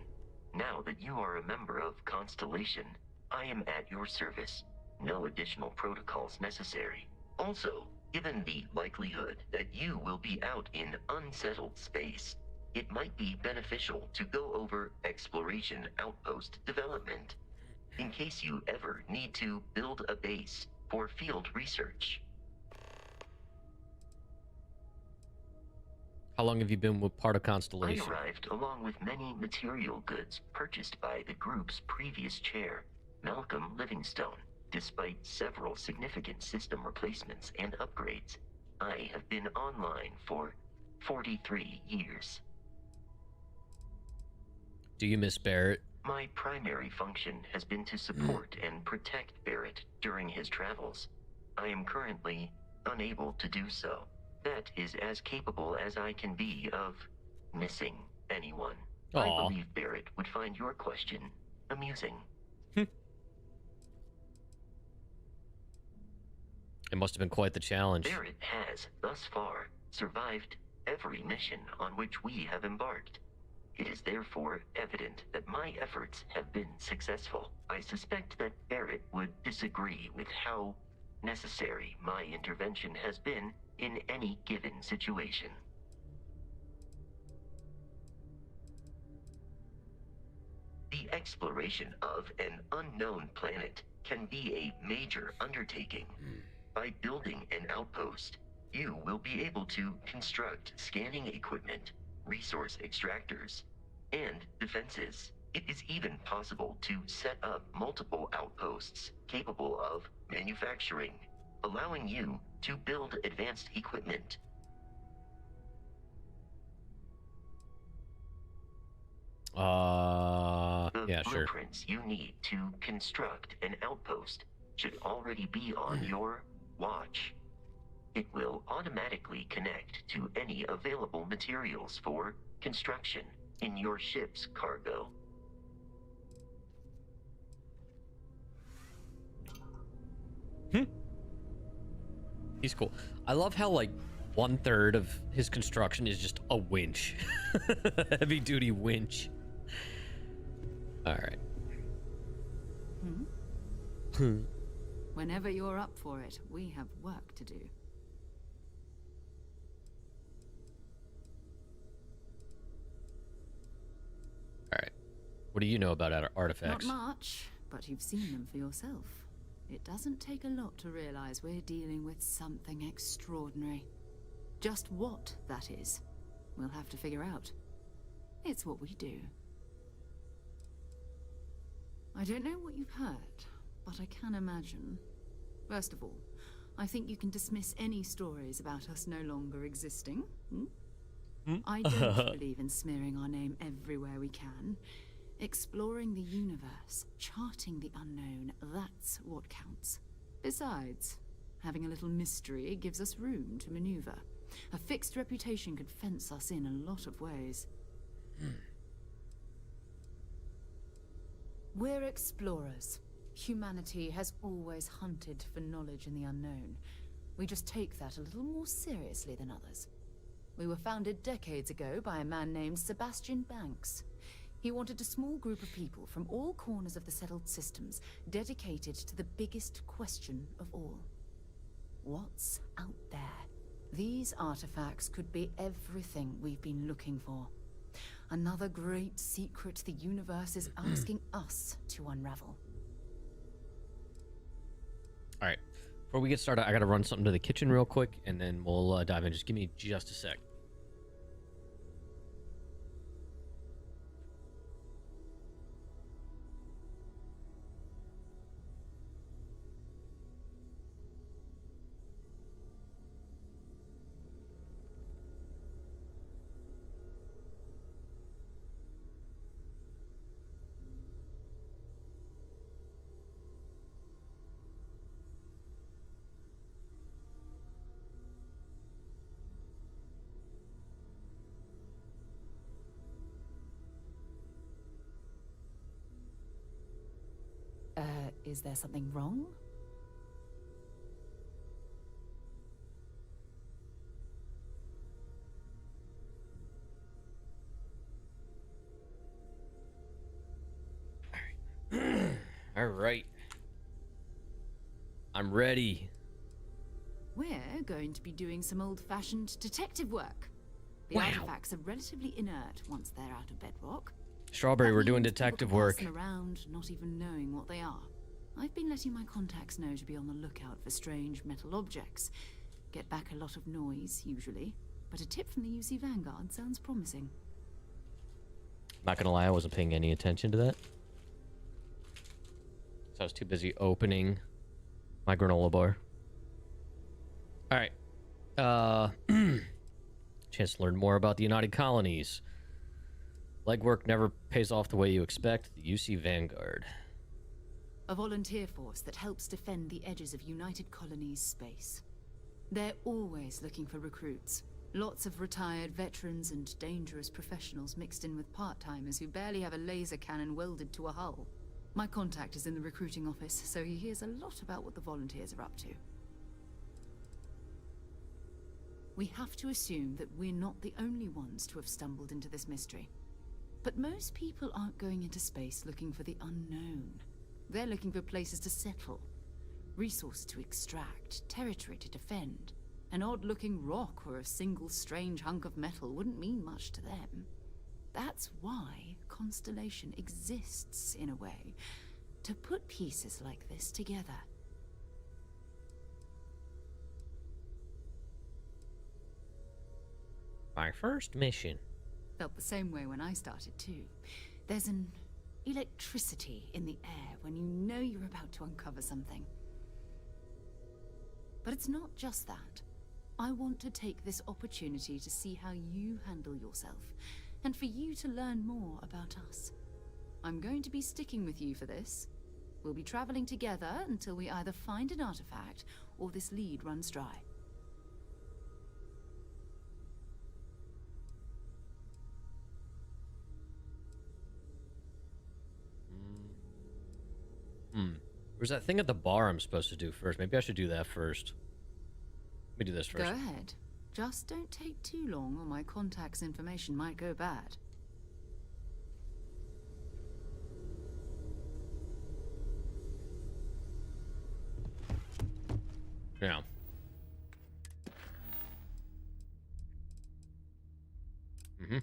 now that you are a member of Constellation, I am at your service. No additional protocols necessary. Also, given the likelihood that you will be out in unsettled space, it might be beneficial to go over exploration outpost development, in case you ever need to build a base for field research. How long have you been with part of Constellation? I arrived along with many material goods purchased by the group's previous chair, Malcolm Livingstone. Despite several significant system replacements and upgrades, I have been online for 43 years. Do you miss Barrett? My primary function has been to support and protect Barrett during his travels. I am currently unable to do so. That is as capable as I can be of missing anyone. Aww. I believe Barrett would find your question amusing. It must have been quite the challenge. Barrett has, thus far, survived every mission on which we have embarked. It is therefore evident that my efforts have been successful. I suspect that Barrett would disagree with how necessary my intervention has been in any given situation. The exploration of an unknown planet can be a major undertaking. By building an outpost, you will be able to construct scanning equipment, resource extractors, and defenses. It is even possible to set up multiple outposts capable of manufacturing, allowing you to build advanced equipment. Yeah, sure. The blueprints you need to construct an outpost should already be on your watch. It will automatically connect to any available materials for construction in your ship's cargo. He's cool. I love how, like, 1/3 of his construction is just a winch. Heavy duty winch. Alright. Whenever you're up for it, we have work to do. Alright. What do you know about artifacts? Not much, but you've seen them for yourself. It doesn't take a lot to realize we're dealing with something extraordinary. Just what that is, we'll have to figure out. It's what we do. I don't know what you've heard, but I can imagine. First of all, I think you can dismiss any stories about us no longer existing. I don't believe in smearing our name everywhere we can. Exploring the universe, charting the unknown, that's what counts. Besides, having a little mystery gives us room to maneuver. A fixed reputation could fence us in a lot of ways. We're explorers. Humanity has always hunted for knowledge in the unknown. We just take that a little more seriously than others. We were founded decades ago by a man named Sebastian Banks. He wanted a small group of people from all corners of the settled systems dedicated to the biggest question of all. What's out there? These artifacts could be everything we've been looking for. Another great secret the universe is asking us to unravel. All right. Before we get started, I got to run something to the kitchen real quick, and then we'll dive in. Just give me just a sec. Is there something wrong? All right. I'm ready. We're going to be doing some old-fashioned detective work. The Wow. artifacts are relatively inert once they're out of bedrock. Strawberry, That we're doing means people detective can work. pass them around, not even knowing what they are. I've been letting my contacts know to be on the lookout for strange metal objects. Get back a lot of noise, usually. But a tip from the UC Vanguard sounds promising. Not gonna lie, I wasn't paying any attention to that. So I was too busy opening my granola bar. All right. Chance to learn more about the United Colonies. Legwork never pays off the way you expect. The UC Vanguard. A volunteer force that helps defend the edges of United Colonies space. They're always looking for recruits. Lots of retired veterans and dangerous professionals mixed in with part-timers who barely have a laser cannon welded to a hull. My contact is in the recruiting office, so he hears a lot about what the volunteers are up to. We have to assume that we're not the only ones to have stumbled into this mystery. But most people aren't going into space looking for the unknown. They're looking for places to settle, resources to extract, territory to defend. An odd-looking rock or a single strange hunk of metal wouldn't mean much to them. That's why Constellation exists, in a way, to put pieces like this together. My first mission. Felt the same way when I started, too. There's an electricity in the air when you know you're about to uncover something. But it's not just that. I want to take this opportunity to see how you handle yourself, and for you to learn more about us. I'm going to be sticking with you for this. We'll be traveling together until we either find an artifact or this lead runs dry. There's that thing at the bar I'm supposed to do first. Maybe I should do that first. Let me do this first. Go ahead. Just don't take too long or my contact's information might go bad. Yeah. Mm-hmm.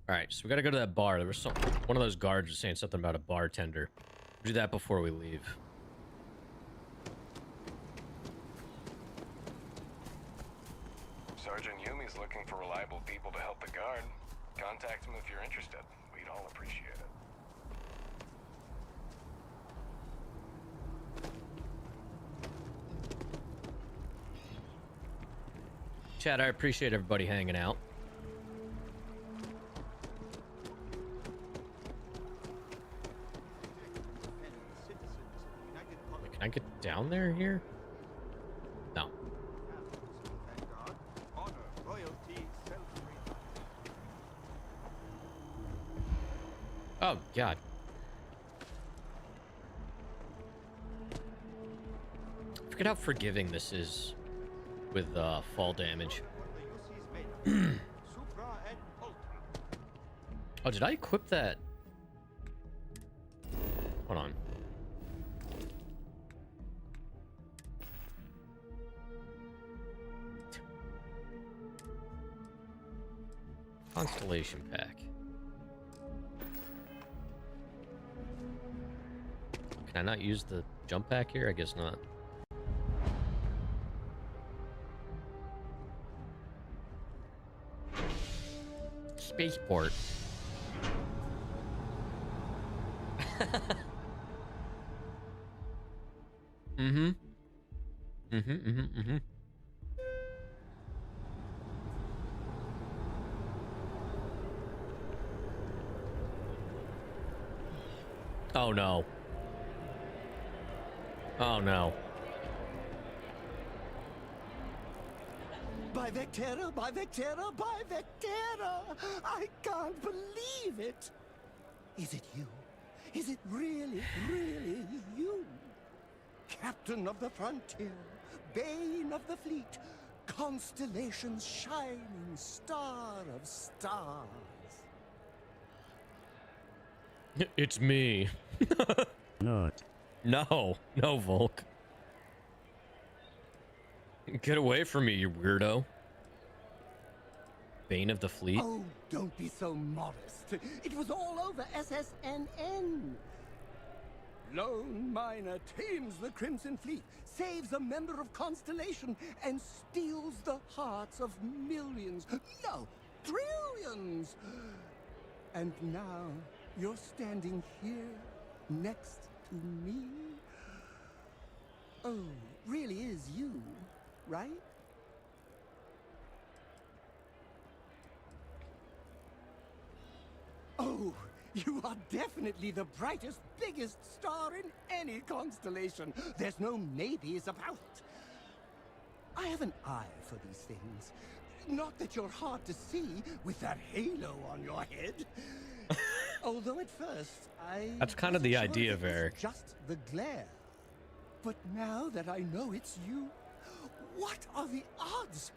All right, so we gotta go to that bar. There was one of those guards was saying something about a bartender. We'll do that before we leave. Sergeant Yumi's looking for reliable people to help the guard. Contact him if you're interested. We'd all appreciate it. Chad, I appreciate everybody hanging out. Can I get down there here? No. Honor, loyalty, Oh, God. Forget how forgiving this is with fall damage. Oh, did I equip that? Hold on. Constellation pack. Can I not use the jump pack here? I guess not. Spaceport. Mm-hmm. Oh no. Oh no. By Vectera, by Vectera, by Vectera! I can't believe it! Is it you? Is it really, really you? Captain of the frontier, bane of the fleet, constellation's shining star of stars. It's me. Not. No, Volk. Get away from me, you weirdo. Bane of the fleet? Oh, don't be so modest. It was all over SSNN. Lone miner tames the Crimson Fleet, saves a member of Constellation, and steals the hearts of millions, no, trillions. And now you're standing here next to me. Oh, really is you, right? Oh, you are definitely the brightest, biggest star in any constellation. There's no maybes about it. I have an eye for these things. Not that you're hard to see with that halo on your head. Although at first, That's kind of the idea of Eric. Just the glare. But now that I know it's you, what are the odds?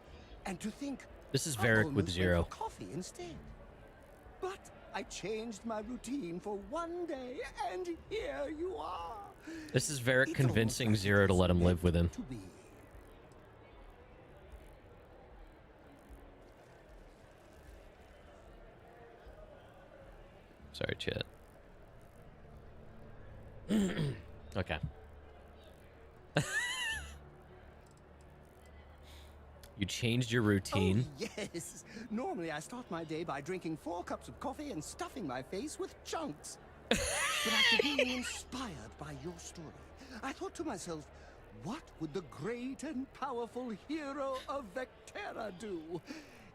And to think, This is I Varric with almost went Zero. for coffee instead. But I changed my routine for one day, and here you are. This is Varric convincing Zero to let him live with him. To be. Sorry, chat. Okay. You changed your routine? Oh, yes. Normally I start my day by drinking 4 cups of coffee and stuffing my face with chunks. But after being inspired by your story, I thought to myself, what would the great and powerful hero of Vectera do?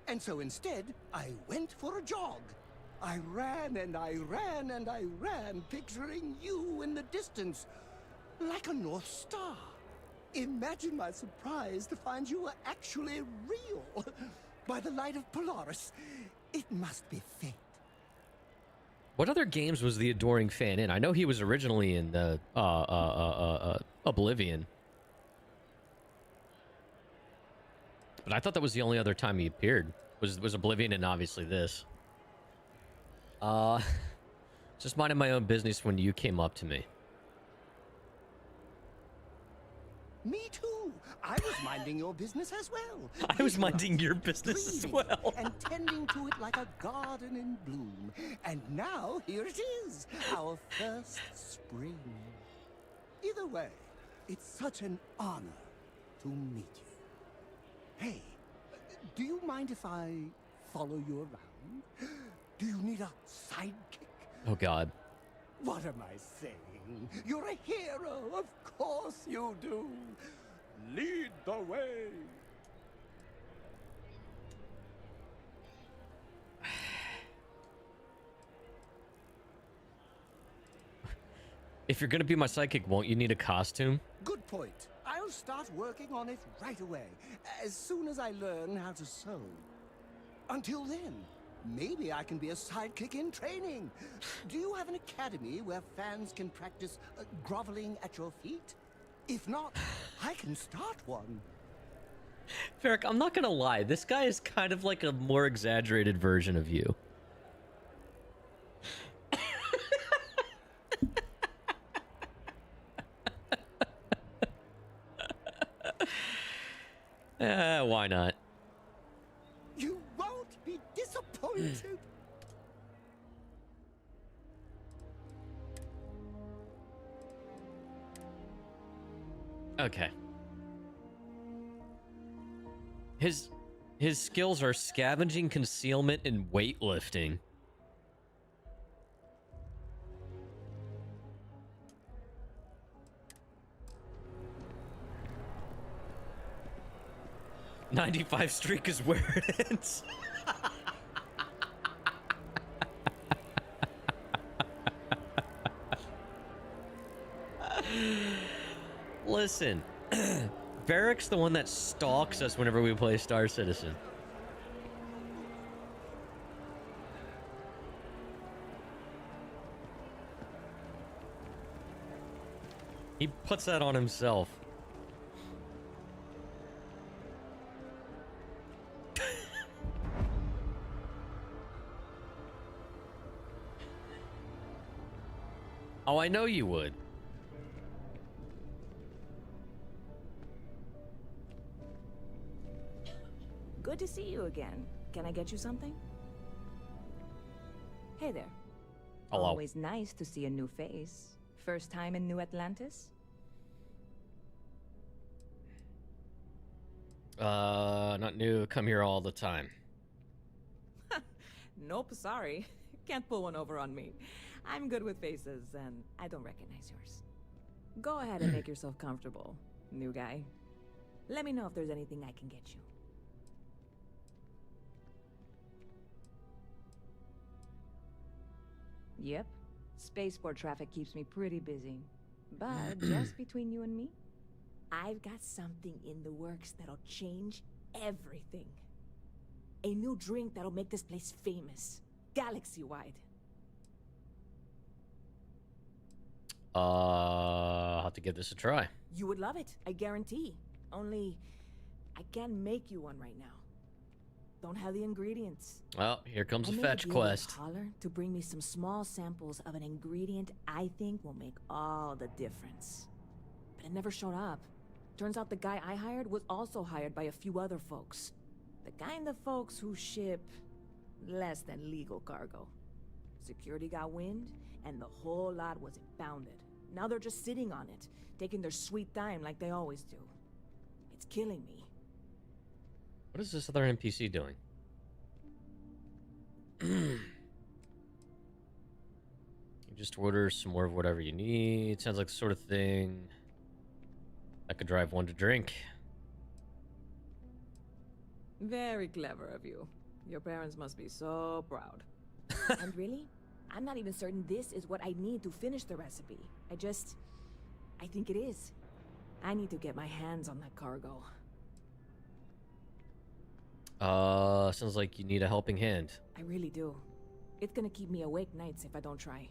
And so instead, I went for a jog. I ran and I ran and I ran, picturing you in the distance, like a North Star. Imagine my surprise to find you were actually real. By the light of Polaris, it must be fate. What other games was the Adoring Fan in? I know he was originally in the Oblivion. But I thought that was the only other time he appeared. Was Oblivion and obviously this. Just minding my own business when you came up to me. Me too. I was minding your business as well. I was minding your business as well. And tending to it like a garden in bloom. And now here it is, our first spring. Either way, it's such an honor to meet you. Hey, do you mind if I follow you around? Do you need a sidekick? Oh, God. What am I saying? You're a hero, of course you do. Lead the way. If you're gonna be my psychic, won't you need a costume? Good point. I'll start working on it right away, as soon as I learn how to sew. Until then, Maybe I can be a sidekick in training. Do you have an academy where fans can practice groveling at your feet? If not, I can start one. Ferric, I'm not gonna lie. This guy is kind of like a more exaggerated version of you. Why not? You won't be disappointed. Okay. His skills are scavenging, concealment, and weightlifting. '95 streak is where it ends. Listen, Varric's the one that stalks us whenever we play Star Citizen. He puts that on himself. Oh, I know you would. Good to see you again. Can I get you something? Hey there. Hello. Always nice to see a new face. First time in New Atlantis? Not new. Come here all the time. Nope, sorry. Can't pull one over on me. I'm good with faces, and I don't recognize yours. Go ahead and make yourself comfortable, new guy. Let me know if there's anything I can get you. Yep. Spaceport traffic keeps me pretty busy. But just between you and me, I've got something in the works that'll change everything. A new drink that'll make this place famous. Galaxy-wide. I'll have to give this a try. You would love it, I guarantee. Only, I can't make you one right now. Don't have the ingredients. Well, here comes a I made fetch deal with quest. Holler to bring me some small samples of an ingredient I think will make all the difference. But it never showed up. Turns out the guy I hired was also hired by a few other folks. The kind of folks who ship less than legal cargo. Security got wind, and the whole lot was impounded. Now they're just sitting on it, taking their sweet time like they always do. It's killing me. What is this other NPC doing? You just order some more of whatever you need. Sounds like the sort of thing I could drive one to drink. Very clever of you. Your parents must be so proud. And really, I'm not even certain this is what I need to finish the recipe. I think it is. I need to get my hands on that cargo. Sounds like you need a helping hand. I really do. It's gonna keep me awake nights if I don't try.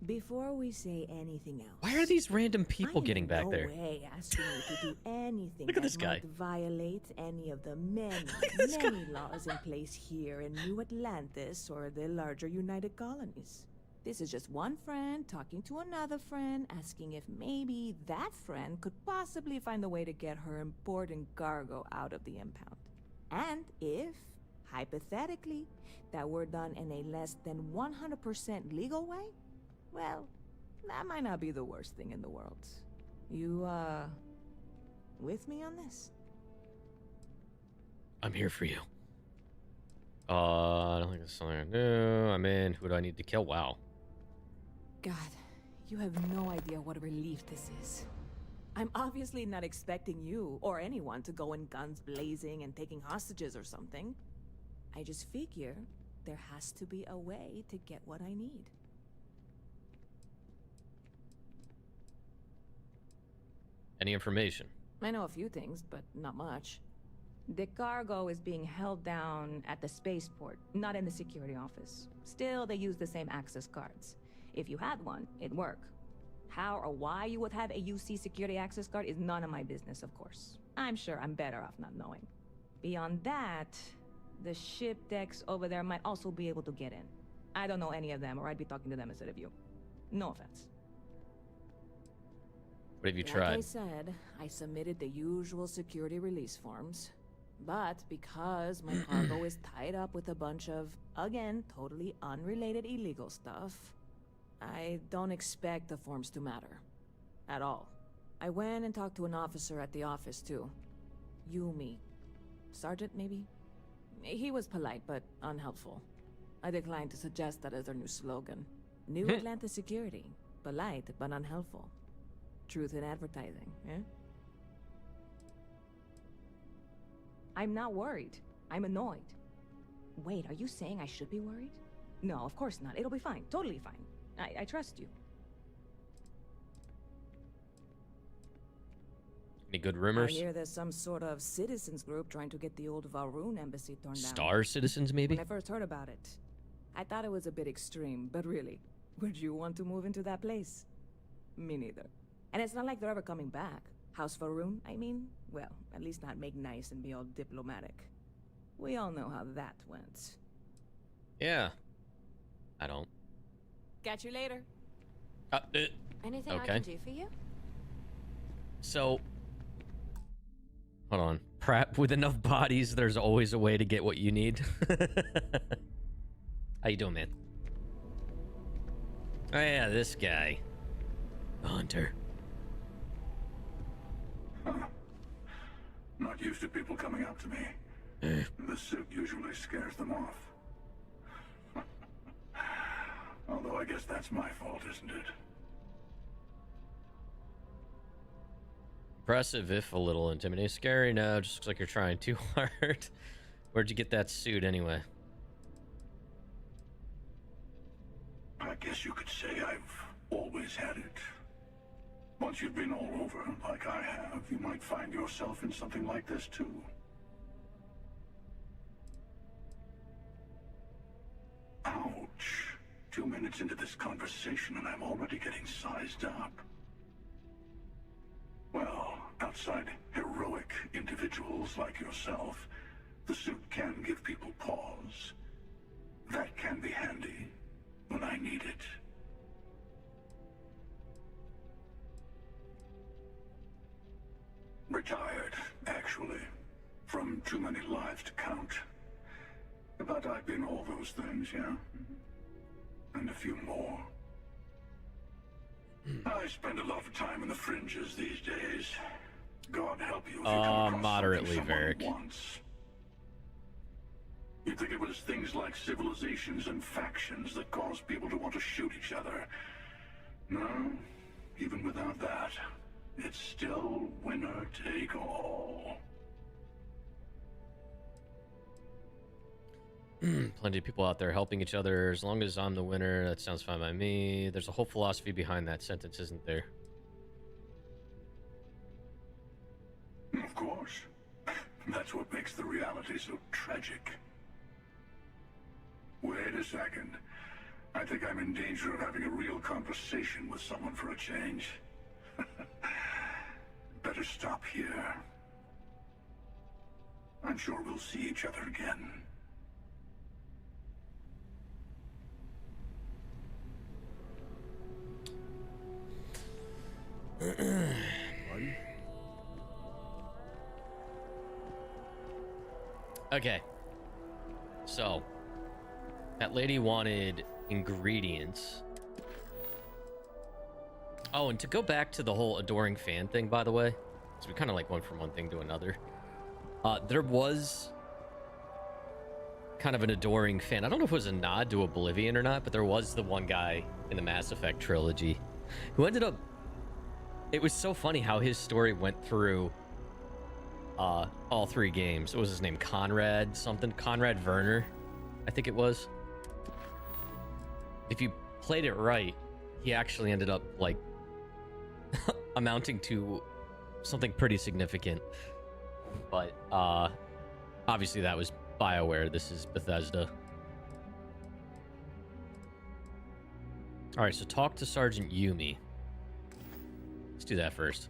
Before we say anything else, Why are these random people I'm getting back no there? way asking you to do anything Look at that this guy. might violate any of the many, many laws in place here in New Atlantis or the larger United Colonies. This is just one friend talking to another friend, asking if maybe that friend could possibly find a way to get her important cargo out of the impound. And if, hypothetically, that were done in a less than 100% legal way, well, that might not be the worst thing in the world. You, with me on this? I'm here for you. I don't think that's something I do. I'm in. Who do I need to kill? Wow. God, you have no idea what a relief this is. I'm obviously not expecting you or anyone to go in guns blazing and taking hostages or something. I just figure there has to be a way to get what I need. Any information? I know a few things, but not much. The cargo is being held down at the spaceport, not in the security office. Still, they use the same access cards. If you had one, it'd work. How or why you would have a UC security access card is none of my business, of course. I'm sure I'm better off not knowing. Beyond that, the ship decks over there might also be able to get in. I don't know any of them, or I'd be talking to them instead of you. No offense. What have you Like tried? I said, I submitted the usual security release forms. But because my cargo is tied up with a bunch of, again, totally unrelated illegal stuff, I don't expect the forms to matter. At all. I went and talked to an officer at the office, too. Yumi. Sergeant, maybe? He was polite, but unhelpful. I declined to suggest that as their new slogan. New Atlanta Security. Polite, but unhelpful. Truth in advertising, eh? I'm not worried. I'm annoyed. Wait, are you saying I should be worried? No, of course not. It'll be fine. Totally fine. I trust you. Any good rumors? I hear there's some sort of citizens group trying to get the old Varun embassy torn down. Star Citizens, maybe? When I first heard about it, I thought it was a bit extreme, but really, would you want to move into that place? Me neither. And it's not like they're ever coming back. House Varun, I mean? Well, at least not make nice and be all diplomatic. We all know how that went. Yeah. I don't. Catch you later. Anything okay. I can do for you? So, hold on. Perhaps with enough bodies, there's always a way to get what you need. How you doing, man? Oh yeah, this guy. The hunter. Not used to people coming up to me. The suit usually scares them off. Although I guess that's my fault, isn't it? Impressive, if a little intimidating. Scary, no. Just looks like you're trying too hard. Where'd you get that suit, anyway? I guess you could say I've always had it. Once you've been all over, like I have, you might find yourself in something like this, too. Ouch. 2 minutes into this conversation and I'm already getting sized up. Well, outside heroic individuals like yourself, the suit can give people pause. That can be handy when I need it. Retired, actually. From too many lives to count. But I've been all those things, yeah? And a few more. I spend a lot of time in the fringes these days. God help you if you come across moderately, something someone Varric. wants. You'd think it was things like civilizations and factions that cause people to want to shoot each other. No, even without that, it's still winner take all. Plenty of people out there helping each other. As long as I'm the winner, that sounds fine by me. There's a whole philosophy behind that sentence, isn't there? Of course. That's what makes the reality so tragic. Wait a second. I think I'm in danger of having a real conversation with someone for a change. Better stop here. I'm sure we'll see each other again. Okay. So, that lady wanted ingredients. Oh, and to go back to the whole adoring fan thing, by the way, because we kind of like went from one thing to another. There was kind of an adoring fan. I don't know if it was a nod to Oblivion or not, but there was the one guy in the Mass Effect trilogy who ended up... It was so funny how his story went through all three games. What was his name? Conrad something? Conrad Werner, I think it was. If you played it right, he actually ended up, like, amounting to something pretty significant. But, Obviously, that was BioWare. This is Bethesda. All right, so talk to Sergeant Yumi. Let's do that first.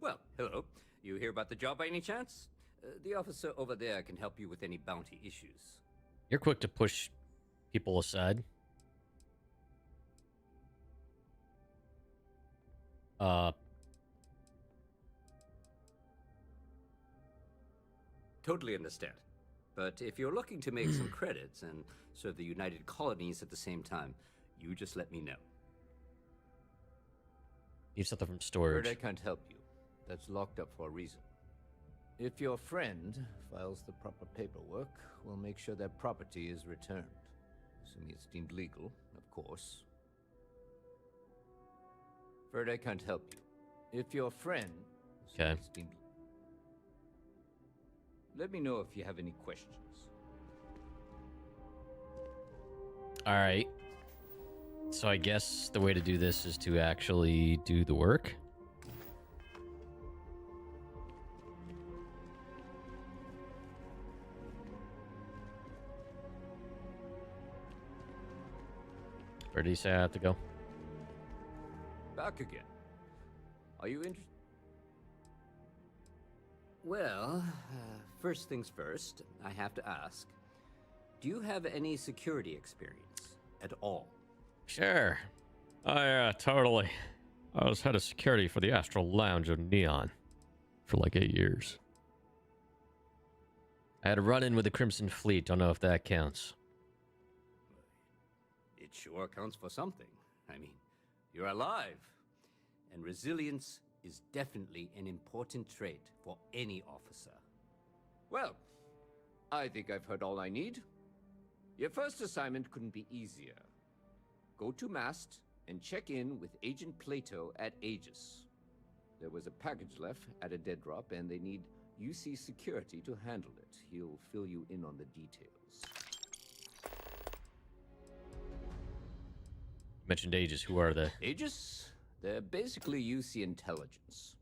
Well, hello. You hear about the job by any chance? The officer over there can help you with any bounty issues. You're quick to push people aside. Totally understand. But if you're looking to make some credits and serve the United Colonies at the same time, you just let me know. Need something from storage. Afraid I can't help you. That's locked up for a reason. If your friend files the proper paperwork, we'll make sure that property is returned. Assuming it's deemed legal, of course. Afraid I can't help you. If your friend... Okay. Let me know if you have any questions. All right. So I guess the way to do this is to actually do the work. Where did he say I have to go? Back again. Are you interested? Well, first things first, I have to ask. Do you have any security experience at all? Sure. Oh, yeah, totally. I was head of security for the Astral Lounge in Neon for like 8 years. I had a run-in with the Crimson Fleet. Don't know if that counts. It sure counts for something. I mean, you're alive. And resilience is definitely an important trait for any officer. Well, I think I've heard all I need. Your first assignment couldn't be easier. Go to Mast and check in with Agent Plato at Aegis. There was a package left at a dead drop, and they need UC security to handle it. He'll fill you in on the details. You mentioned Aegis. Who are they? Aegis? They're basically UC intelligence.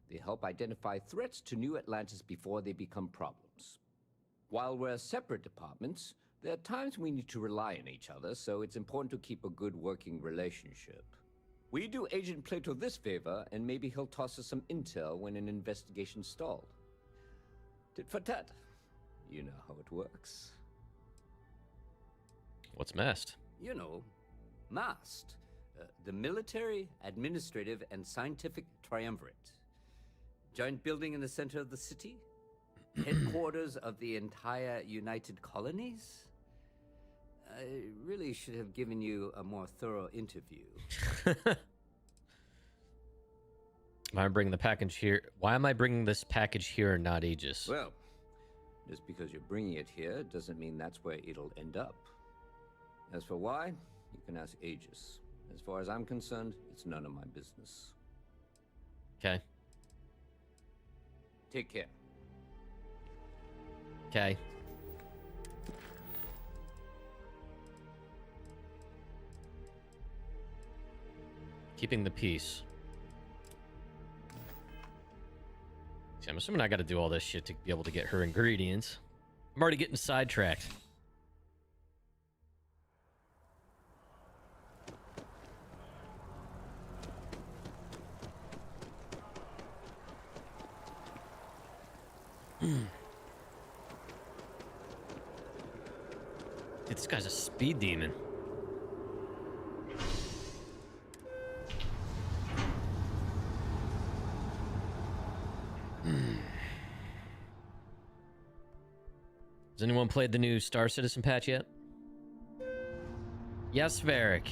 They help identify threats to New Atlantis before they become problems. While we're separate departments, there are times we need to rely on each other, so it's important to keep a good working relationship. We do Agent Plato this favor, and maybe he'll toss us some intel when an investigation stalled. Tit for tat. You know how it works. What's Mast? You know, MAST. The Military, Administrative, and Scientific Triumvirate. Giant building in the center of the city? Headquarters of the entire United Colonies? I really should have given you a more thorough interview. Why am I bringing the package here? Why am I bringing this package here and not Aegis? Well, just because you're bringing it here doesn't mean that's where it'll end up. As for why, you can ask Aegis. As far as I'm concerned, it's none of my business. Okay. Take care. Okay. Keeping the peace. See, I'm assuming I got to do all this shit to be able to get her ingredients. I'm already getting sidetracked. Dude, this guy's a speed demon. Has anyone played the new Star Citizen patch yet? Yes, Varric.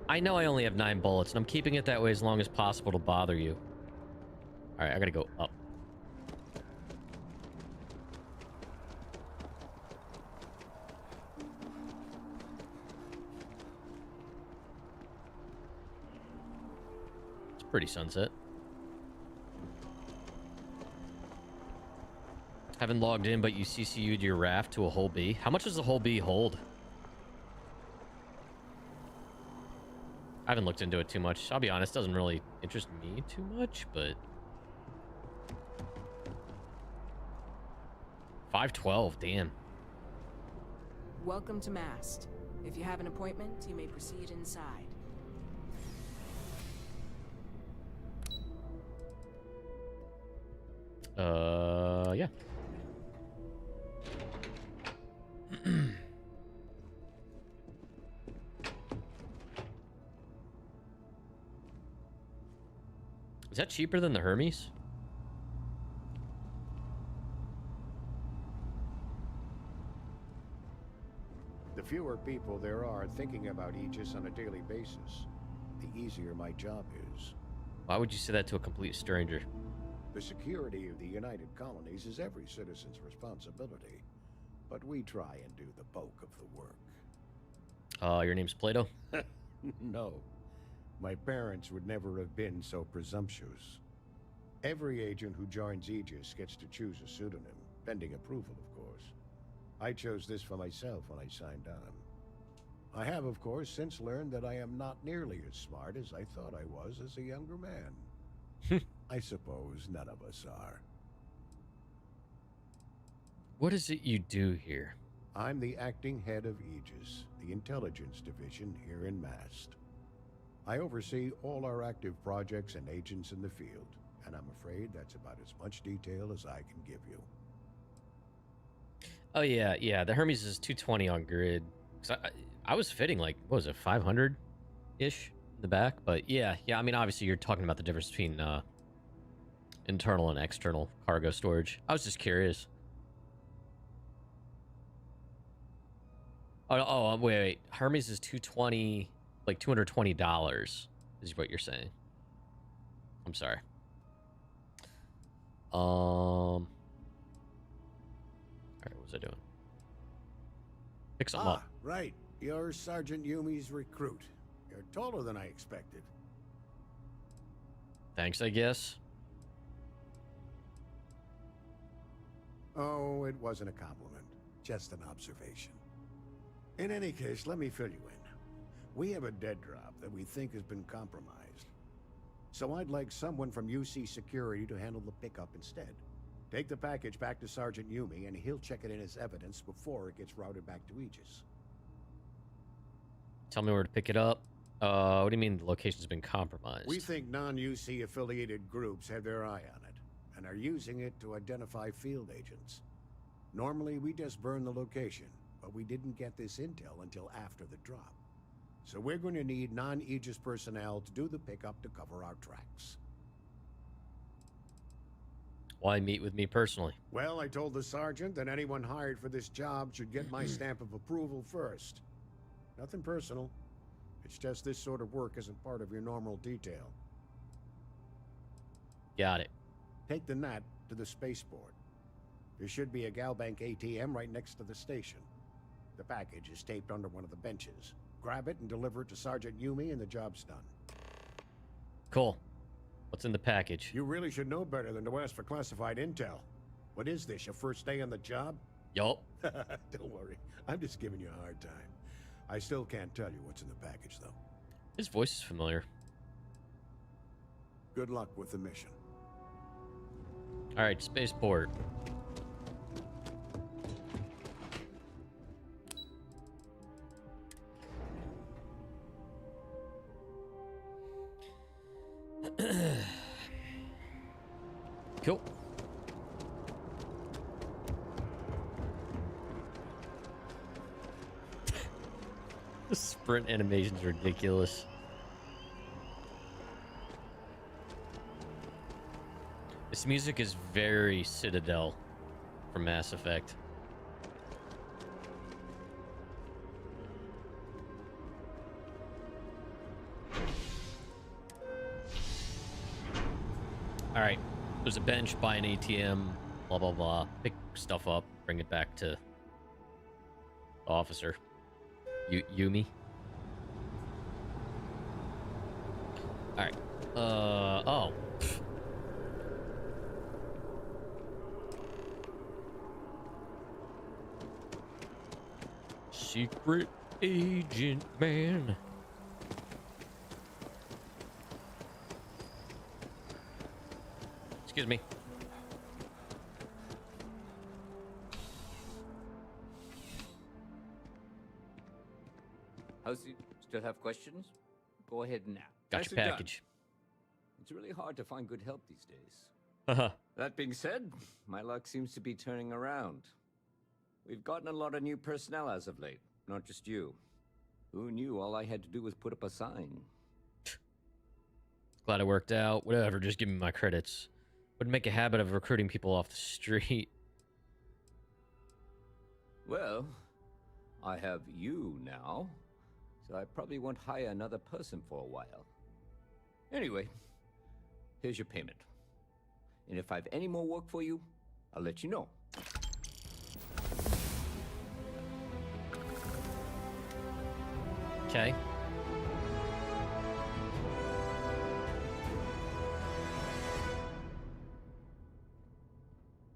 I know I only have 9 bullets, and I'm keeping it that way as long as possible to bother you. Alright, I gotta go up. Pretty sunset. Haven't logged in, but you CCU'd your raft to a whole B. How much does the whole B hold? I haven't looked into it too much. I'll be honest, doesn't really interest me too much, but 512, damn. Welcome to Mast. If you have an appointment, you may proceed inside. Yeah. Is that cheaper than the Hermes? The fewer people there are thinking about Aegis on a daily basis, the easier my job is. Why would you say that to a complete stranger? The security of the United Colonies is every citizen's responsibility, but we try and do the bulk of the work. Your name's Plato? No. My parents would never have been so presumptuous. Every agent who joins Aegis gets to choose a pseudonym, pending approval, of course. I chose this for myself when I signed on. I have, of course, since learned that I am not nearly as smart as I thought I was as a younger man. I suppose none of us are. What is it you do here? I'm the acting head of Aegis, the intelligence division here in Mast. I oversee all our active projects and agents in the field, and I'm afraid that's about as much detail as I can give you. Oh, yeah. The Hermes is 220 on grid. I was fitting like, what was it, 500-ish in the back? But yeah, I mean, obviously you're talking about the difference between internal and external cargo storage. I was just curious. Oh, wait. Hermes is 220, like $220 is what you're saying. I'm sorry. All right, what was I doing? Pick something up. Right. You're Sergeant Yumi's recruit. You're taller than I expected. Thanks, I guess. Oh, it wasn't a compliment. Just an observation. In any case, let me fill you in. We have a dead drop that we think has been compromised. So I'd like someone from UC Security to handle the pickup instead. Take the package back to Sergeant Yumi, and he'll check it in as evidence before it gets routed back to Aegis. Tell me where to pick it up. What do you mean the location's been compromised? We think non-UC affiliated groups have their eye on it, and are using it to identify field agents. Normally, we just burn the location, but we didn't get this intel until after the drop. So we're going to need non-Aegis personnel to do the pickup to cover our tracks. Why meet with me personally? Well, I told the sergeant that anyone hired for this job should get my stamp of approval first. Nothing personal. It's just this sort of work isn't part of your normal detail. Got it. Take the Nat to the spaceport. There should be a Galbank ATM right next to the station. The package is taped under one of the benches. Grab it and deliver it to Sergeant Yumi and the job's done. Cool. What's in the package? You really should know better than to ask for classified intel. What is this, your first day on the job? Yup. Don't worry. I'm just giving you a hard time. I still can't tell you what's in the package, though. His voice is familiar. Good luck with the mission. All right, spaceport. Cool. The sprint animation's ridiculous. This music is very Citadel from Mass Effect. All right, there's a bench by an ATM, blah, blah, blah. Pick stuff up, bring it back to the officer. Yumi. All right. Oh. Secret agent man. Excuse me. How's you still have questions? Go ahead now. Got Nicely your done. package. It's really hard to find good help these days. Uh-huh. That being said, my luck seems to be turning around. We've gotten a lot of new personnel as of late, not just you. Who knew all I had to do was put up a sign? Glad it worked out. Whatever, just give me my credits. Wouldn't make a habit of recruiting people off the street. Well, I have you now, so I probably won't hire another person for a while. Anyway, here's your payment. And if I have any more work for you, I'll let you know. Okay.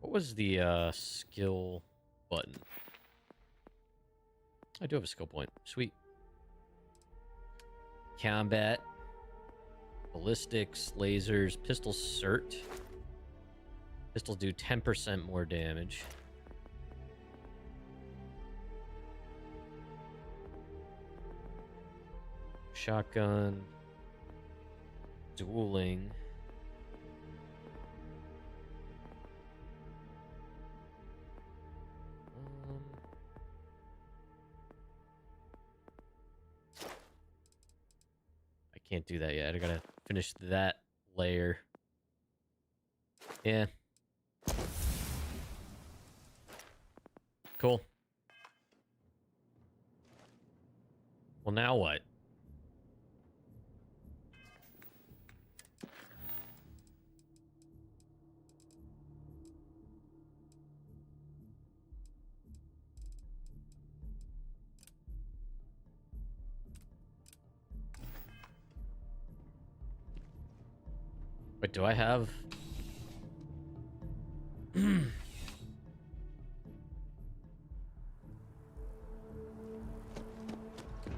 What was the skill button? I do have a skill point. Sweet. Combat. Ballistics, lasers, pistol cert. Pistols do 10% more damage. Shotgun. Dueling. I can't do that yet. I gotta finish that layer. Yeah. Cool. Well, now what? Wait, do I have...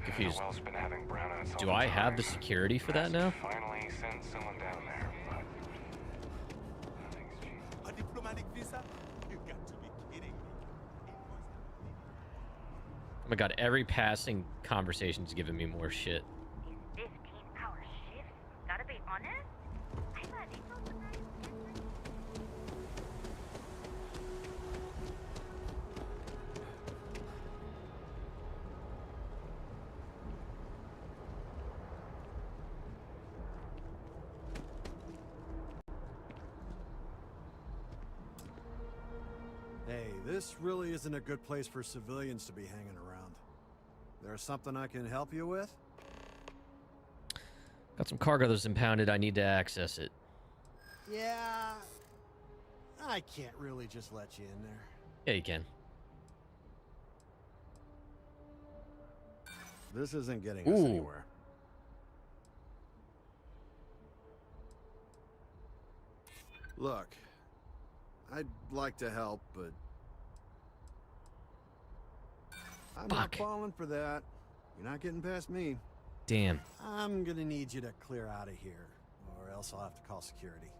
Confused. Noel's been having Brown on its Do own I have the time. security for that now? Finally sent someone down there, but nothing's changed. A diplomatic visa? You got to be kidding me. Oh my god, every passing conversation's giving me more shit. Is 15-hour shift? Gotta be honest. I thought they told the guys. Hey, this really isn't a good place for civilians to be hanging around. There's something I can help you with? Got some cargo that's impounded. I need to access it. Yeah, I can't really just let you in there. Yeah, you can. This isn't getting us anywhere. Look, I'd like to help, but I'm not falling for that. You're not getting past me. Damn. I'm gonna need you to clear out of here, or else I'll have to call security.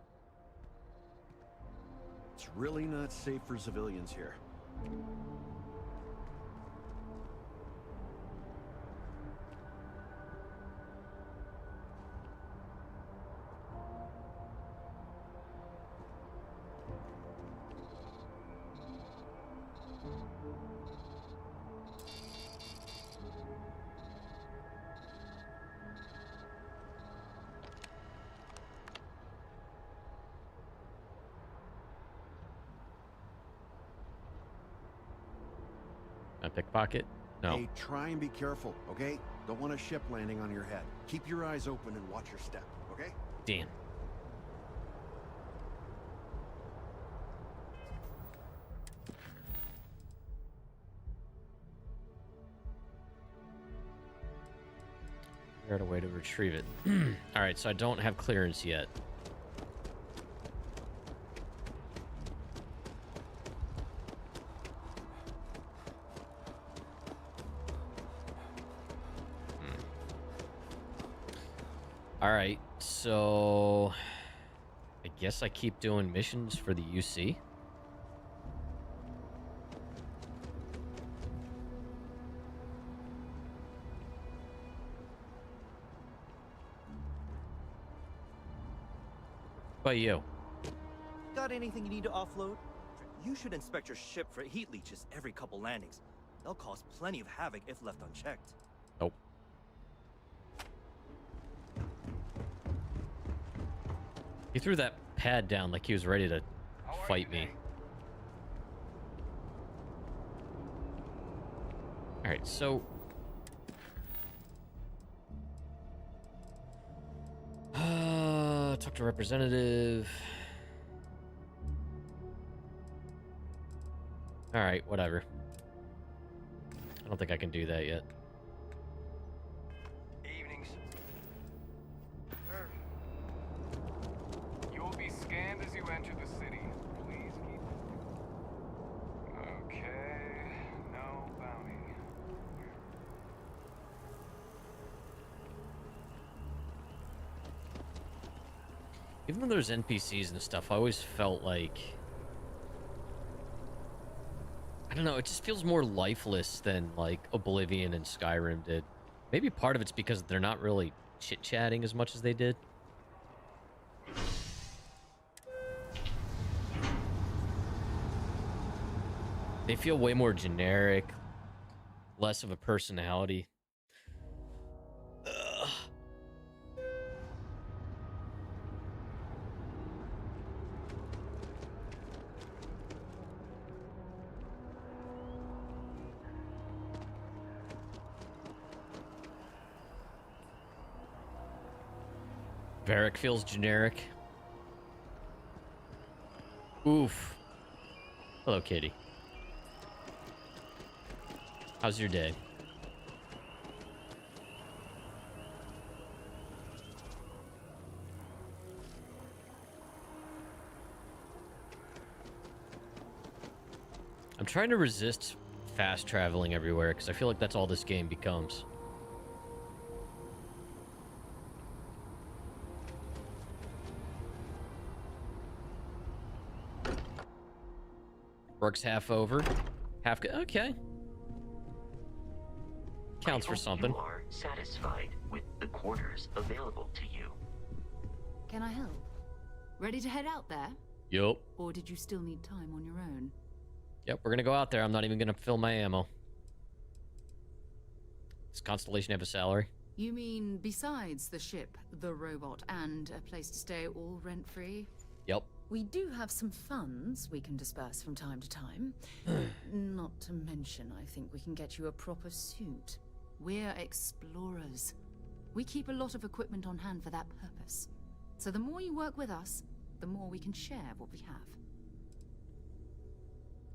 It's really not safe for civilians here. A pickpocket? No. Hey, try and be careful, okay? Don't want a ship landing on your head. Keep your eyes open and watch your step, okay? Damn. Figure out a way to retrieve it. Alright, so I don't have clearance yet. Alright, so I guess I keep doing missions for the UC. What about you? Got anything you need to offload? You should inspect your ship for heat leeches every couple landings. They'll cause plenty of havoc if left unchecked. Nope. He threw that pad down like he was ready to fight me. Alright, so... talk to representative. Alright, whatever. I don't think I can do that yet. Evenings. Sir. You'll be scanned as you enter the city. Please keep... Okay. No bounty. Even though there's NPCs and stuff, I always felt like... I don't know, it just feels more lifeless than, like, Oblivion and Skyrim did. Maybe part of it's because they're not really chit-chatting as much as they did. They feel way more generic, less of a personality. Ugh. Varric feels generic. Oof. Hello, kitty. How's your day? I'm trying to resist fast traveling everywhere because I feel like that's all this game becomes. Works half over. Half good. Okay. Counts for something. You are satisfied with the quarters available to you. Can I help? Ready to head out there? Yup. Or did you still need time on your own? Yep, we're gonna go out there. I'm not even gonna fill my ammo. Does Constellation have a salary? You mean besides the ship, the robot, and a place to stay all rent-free? Yep. We do have some funds we can disperse from time to time. Not to mention, I think we can get you a proper suit. We're explorers. We keep a lot of equipment on hand for that purpose. So the more you work with us, the more we can share what we have.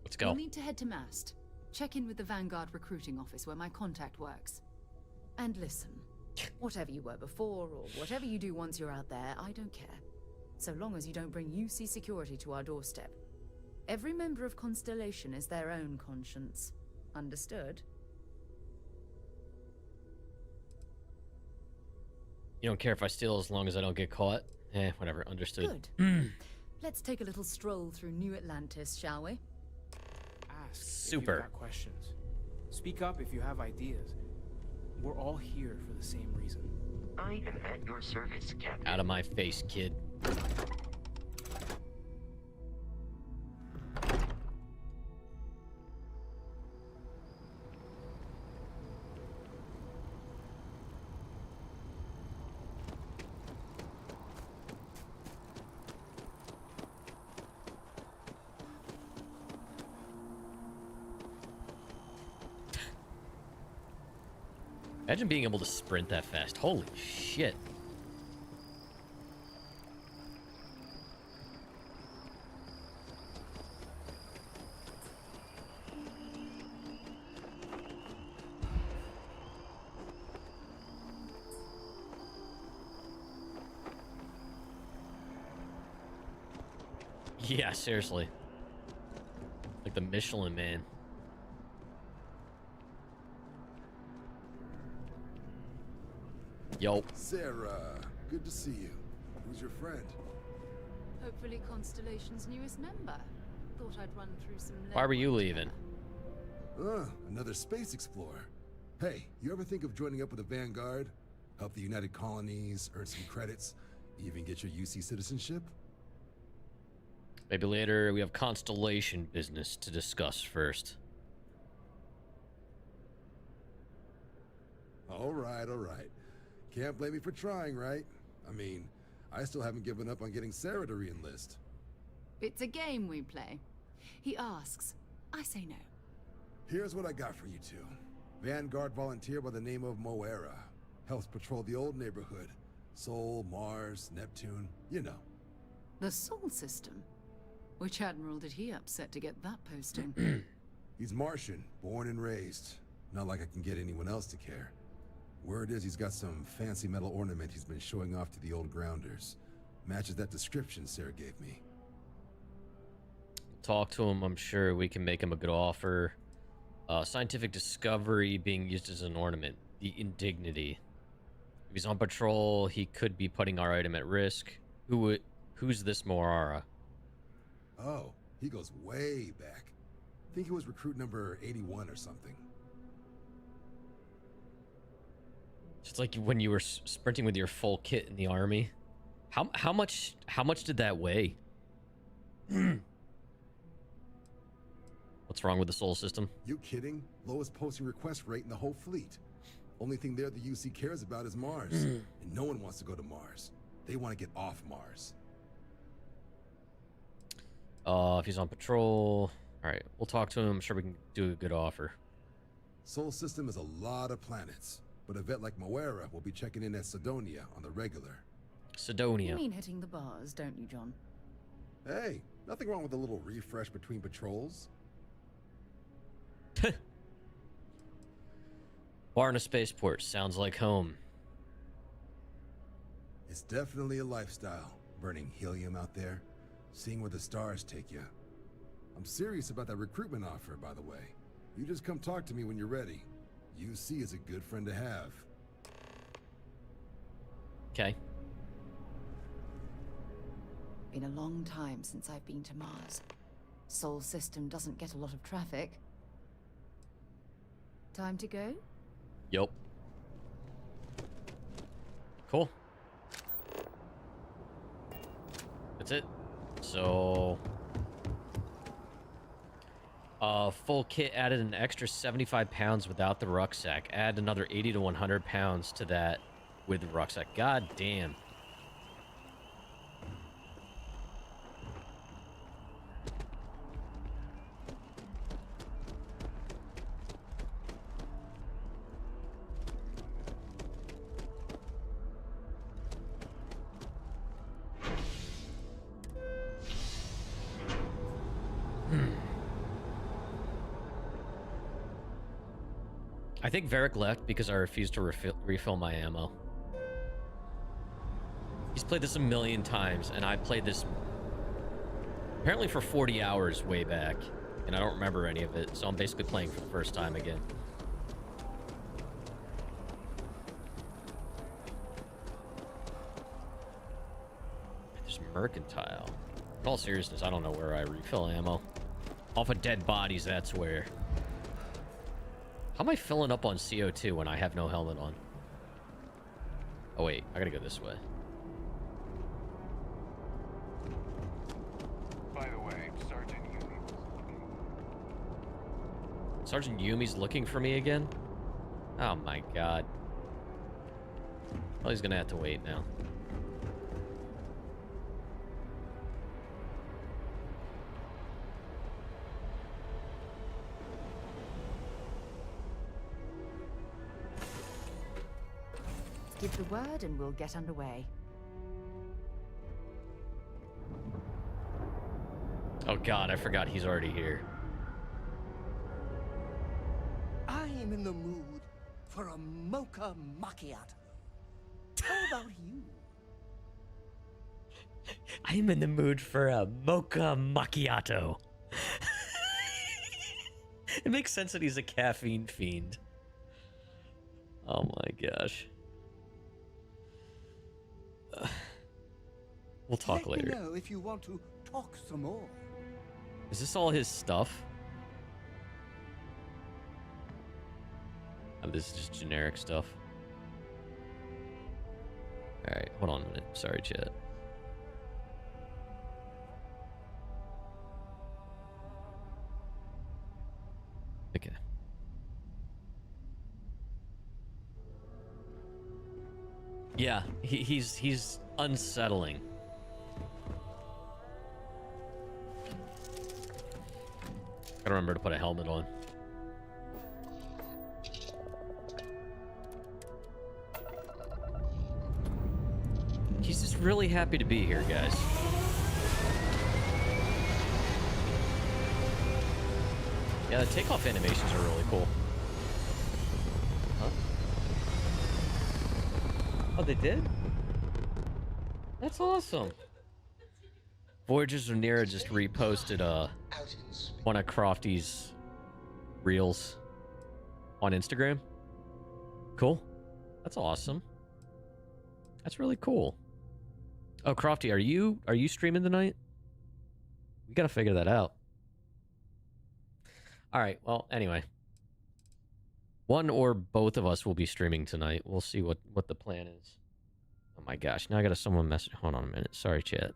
Let's go. You'll need to head to Mast. Check in with the Vanguard recruiting office where my contact works. And listen, whatever you were before or whatever you do once you're out there, I don't care. So long as you don't bring UC security to our doorstep. Every member of Constellation is their own conscience. Understood? You don't care if I steal as long as I don't get caught? Eh, whatever. Understood. Good. Let's take a little stroll through New Atlantis, shall we? Ask Super. if you've got questions. Speak up if you have ideas. We're all here for the same reason. I am at your service, Captain. Out of my face, kid. Imagine being able to sprint that fast. Holy shit. Yeah, seriously. Like the Michelin Man. Yo. Sarah, good to see you. Who's your friend? Hopefully Constellation's newest member. Thought I'd run through some... Why were you leaving? Another space explorer. Hey, you ever think of joining up with the Vanguard? Help the United Colonies, earn some credits, even get your UC citizenship? Maybe later. We have Constellation business to discuss first. All right. Can't blame me for trying, right? I mean, I still haven't given up on getting Sarah to re-enlist. It's a game we play. He asks. I say no. Here's what I got for you two. Vanguard volunteer by the name of Moera. Helps patrol the old neighborhood. Sol, Mars, Neptune, you know. The Sol system? Which admiral did he upset to get that posting? He's Martian, born and raised. Not like I can get anyone else to care. Word is he's got some fancy metal ornament he's been showing off to the old grounders. Matches that description Sarah gave me. Talk to him. I'm sure we can make him a good offer. Scientific discovery being used as an ornament. The indignity. If he's on patrol, he could be putting our item at risk. Who's this Moara? Oh, he goes way back. I think he was recruit number 81 or something. It's like when you were sprinting with your full kit in the army. How much did that weigh? What's wrong with the Sol system? You kidding? Lowest posting request rate in the whole fleet. Only thing there the UC cares about is Mars. And no one wants to go to Mars. They want to get off Mars. If he's on patrol... Alright, we'll talk to him. I'm sure we can do a good offer. Sol system is a lot of planets. But a vet like Moera will be checking in at Sidonia on the regular. Sidonia. You mean hitting the bars, don't you, John? Hey, nothing wrong with a little refresh between patrols. Bar in a spaceport. Sounds like home. It's definitely a lifestyle, burning helium out there, seeing where the stars take you. I'm serious about that recruitment offer, by the way. You just come talk to me when you're ready. UC is a good friend to have. Okay. Been a long time since I've been to Mars. Sol system doesn't get a lot of traffic. Time to go? Yup. Cool. That's it. So... full kit added an extra 75 pounds without the rucksack. Add another 80 to 100 pounds to that with the rucksack. God damn. I think Varric left because I refused to refill my ammo. He's played this a million times, and I played this apparently for 40 hours way back, and I don't remember any of it, so I'm basically playing for the first time again. There's Mercantile. In all seriousness, I don't know where I refill ammo. Off of dead bodies, that's where. How am I filling up on CO2 when I have no helmet on? Oh wait, I gotta go this way. By the way, Sergeant Yumi's looking for me again? Oh my god. Well, he's gonna have to wait now. Give the word and we'll get underway. Oh god, I forgot he's already here. I'm in the mood for a mocha macchiato. How about you? I'm in the mood for a mocha macchiato. It makes sense that he's a caffeine fiend. Oh my gosh. We'll talk Let later. me know if you want to talk some more. Is this all his stuff? Oh, this is just generic stuff. Alright, hold on a minute. Sorry, chat. Okay. Yeah, he's unsettling. Gotta remember to put a helmet on. He's just really happy to be here, guys. Yeah, the takeoff animations are really cool. Huh? Oh, they did? That's awesome. Voyagers of Nira just reposted one of Crofty's reels on Instagram. Cool. That's awesome. That's really cool. Oh, Crofty, are you streaming tonight? We gotta figure that out. All right. Well, anyway, one or both of us will be streaming tonight. We'll see what the plan is. Oh my gosh! Now I got someone message. Hold on a minute. Sorry, chat.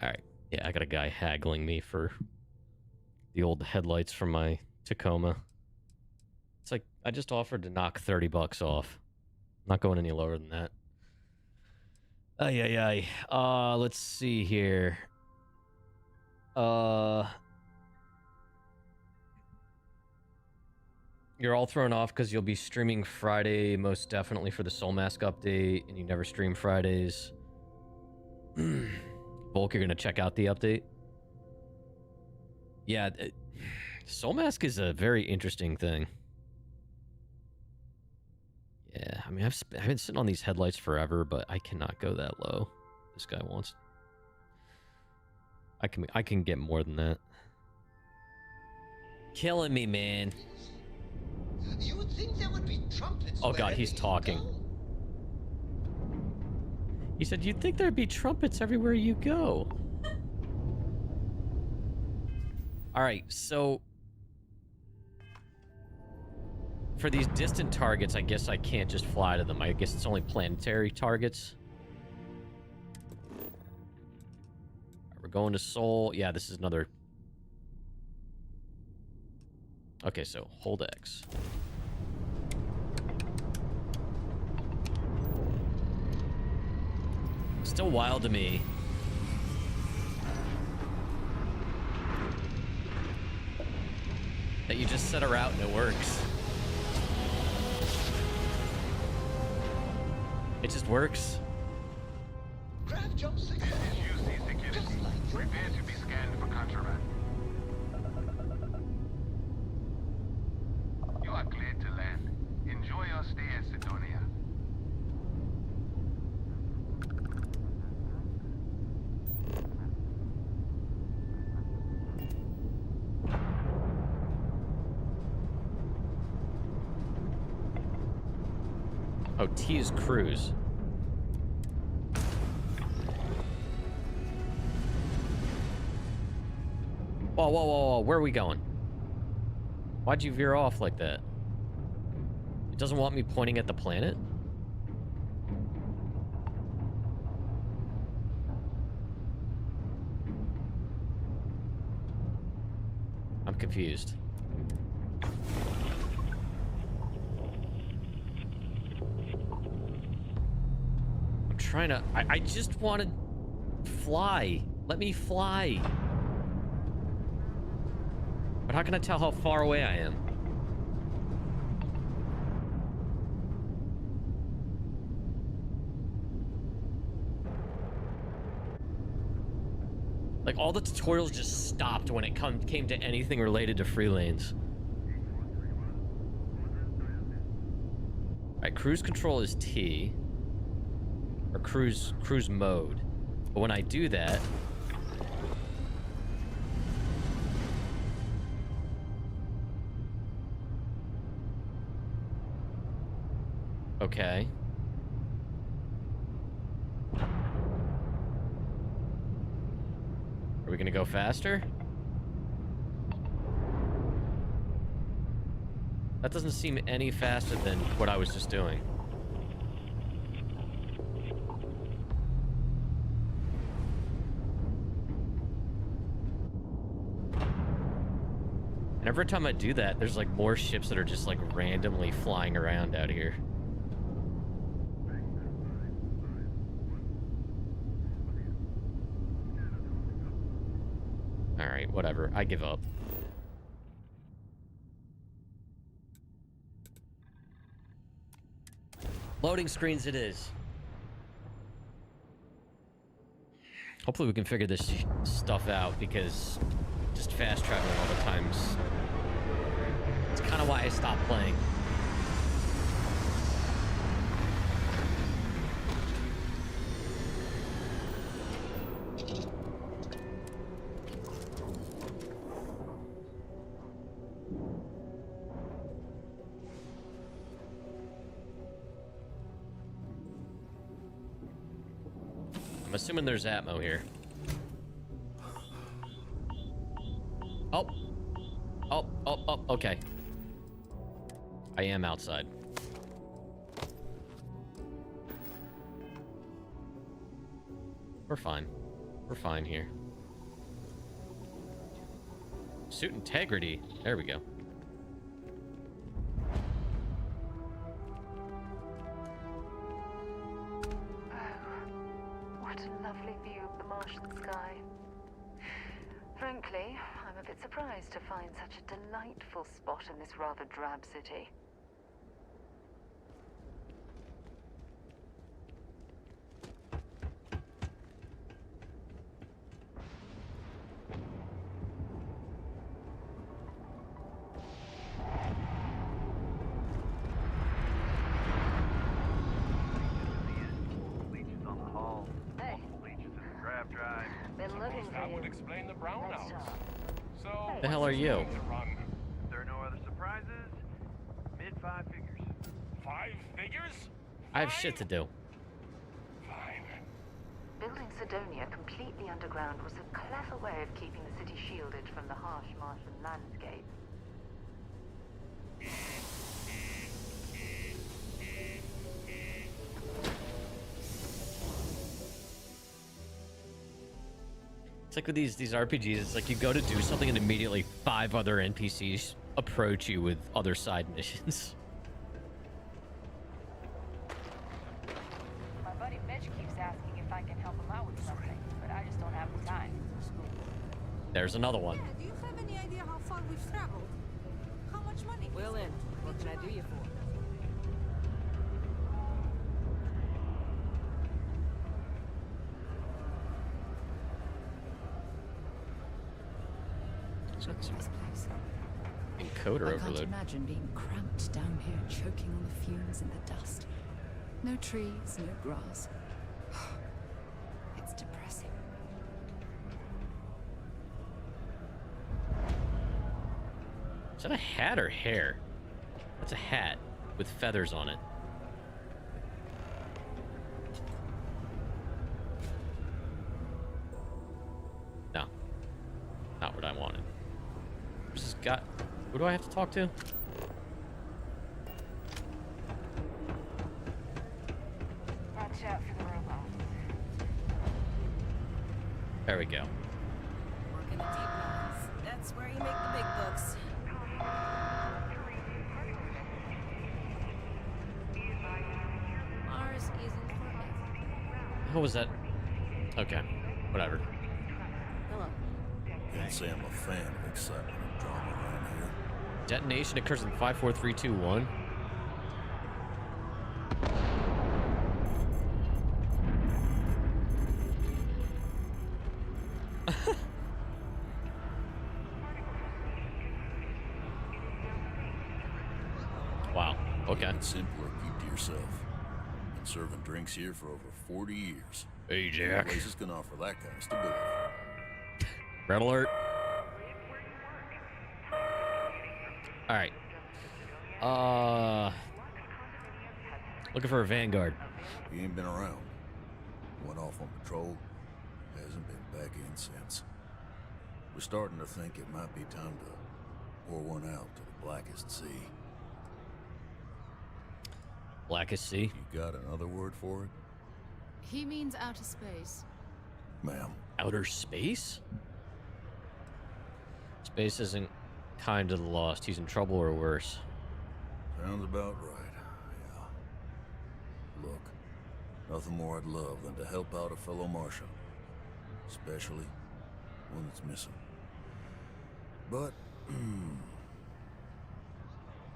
All right. Yeah, I got a guy haggling me for the old headlights from my Tacoma. It's like, I just offered to knock $30 off. I'm not going any lower than that. Let's see here. You're all thrown off because you'll be streaming Friday, most definitely, for the Soul Mask update, and you never stream Fridays. Volk, you're going to check out the update? Yeah, Soul Mask is a very interesting thing. Yeah, I mean, I've been sitting on these headlights forever, but I cannot go that low. This guy wants... I can get more than that. Killing me, man. You would think there would be trumpets. Oh god, he's talking. He said, you'd think there'd be trumpets everywhere you go. Alright, so... for these distant targets, I guess I can't just fly to them. I guess it's only planetary targets. Right, we're going to Seoul. Yeah, this is another... okay, so hold X. Still wild to me. That you just set a route and it works. It just works. Craft jump 6. This is UC security. Prepare to be scanned for contraband. Oh, T is cruise. Whoa, whoa, whoa, whoa. Where are we going? Why'd you veer off like that? It doesn't want me pointing at the planet? I'm confused. I'm trying to... I just want to fly. Let me fly. But how can I tell how far away I am? Like, all the tutorials just stopped when it came to anything related to free lanes. Alright, cruise control is T. Or cruise mode. But when I do that... Okay. Are we gonna go faster? That doesn't seem any faster than what I was just doing. And every time I do that, there's like more ships that are just like randomly flying around out here. Alright, whatever. I give up. Loading screens it is. Hopefully we can figure this stuff out, because just fast traveling all the times. It's kind of why I stopped playing. I'm assuming there's Atmo here. Oh, okay. I am outside. We're fine. We're fine here. Suit integrity. There we go. What a lovely view of the Martian sky. Frankly, I'm a bit surprised to find such a delightful spot in this rather drab city. The hell are you? There are no other surprises. Mid-5 figures. 5 figures? I have shit to do. Fine. Building Sidonia completely underground was a clever way of keeping the city shielded from the harsh Martian landscape. It's like with these RPGs, it's like you go to do something and immediately 5 other NPCs approach you with other side missions. My buddy Mitch keeps asking if I can help him out with something, but I just don't have the time. There's another one. Yeah, do you have any idea how far we've traveled? How much money? Well, in. What can I do you for? Look at this place. Encoder I can't overload. imagine being cramped down here, choking on the fumes and the dust. No trees, no grass. It's depressing. Is that a hat or hair? That's a hat with feathers on it. No. Not what I wanted. Where's this guy? Who do I have to talk to? Watch out for the robots. There we go. Working the deep mines. That's where you make the big bucks. Mars isn't forever. How was that? Okay. Whatever. Hello. Can't say I'm a fan of excitement and drama around here. Detonation occurs in 5, 4, 3, 2, 1. Wow. Okay. Keep it simple or keep to yourself. Been serving drinks here for over 40 years. Hey, Jack. No place is gonna offer that kind of stability. Red alert. All right. Looking for a Vanguard. He ain't been around. Went off on patrol. Hasn't been back in since. We're starting to think it might be time to pour one out to the Blackest Sea. Blackest Sea? You got another word for it? He means outer space. Ma'am. Outer space? Space isn't kind to the lost. He's in trouble or worse. Sounds about right, yeah. Look, nothing more I'd love than to help out a fellow Martian. Especially one that's missing. But,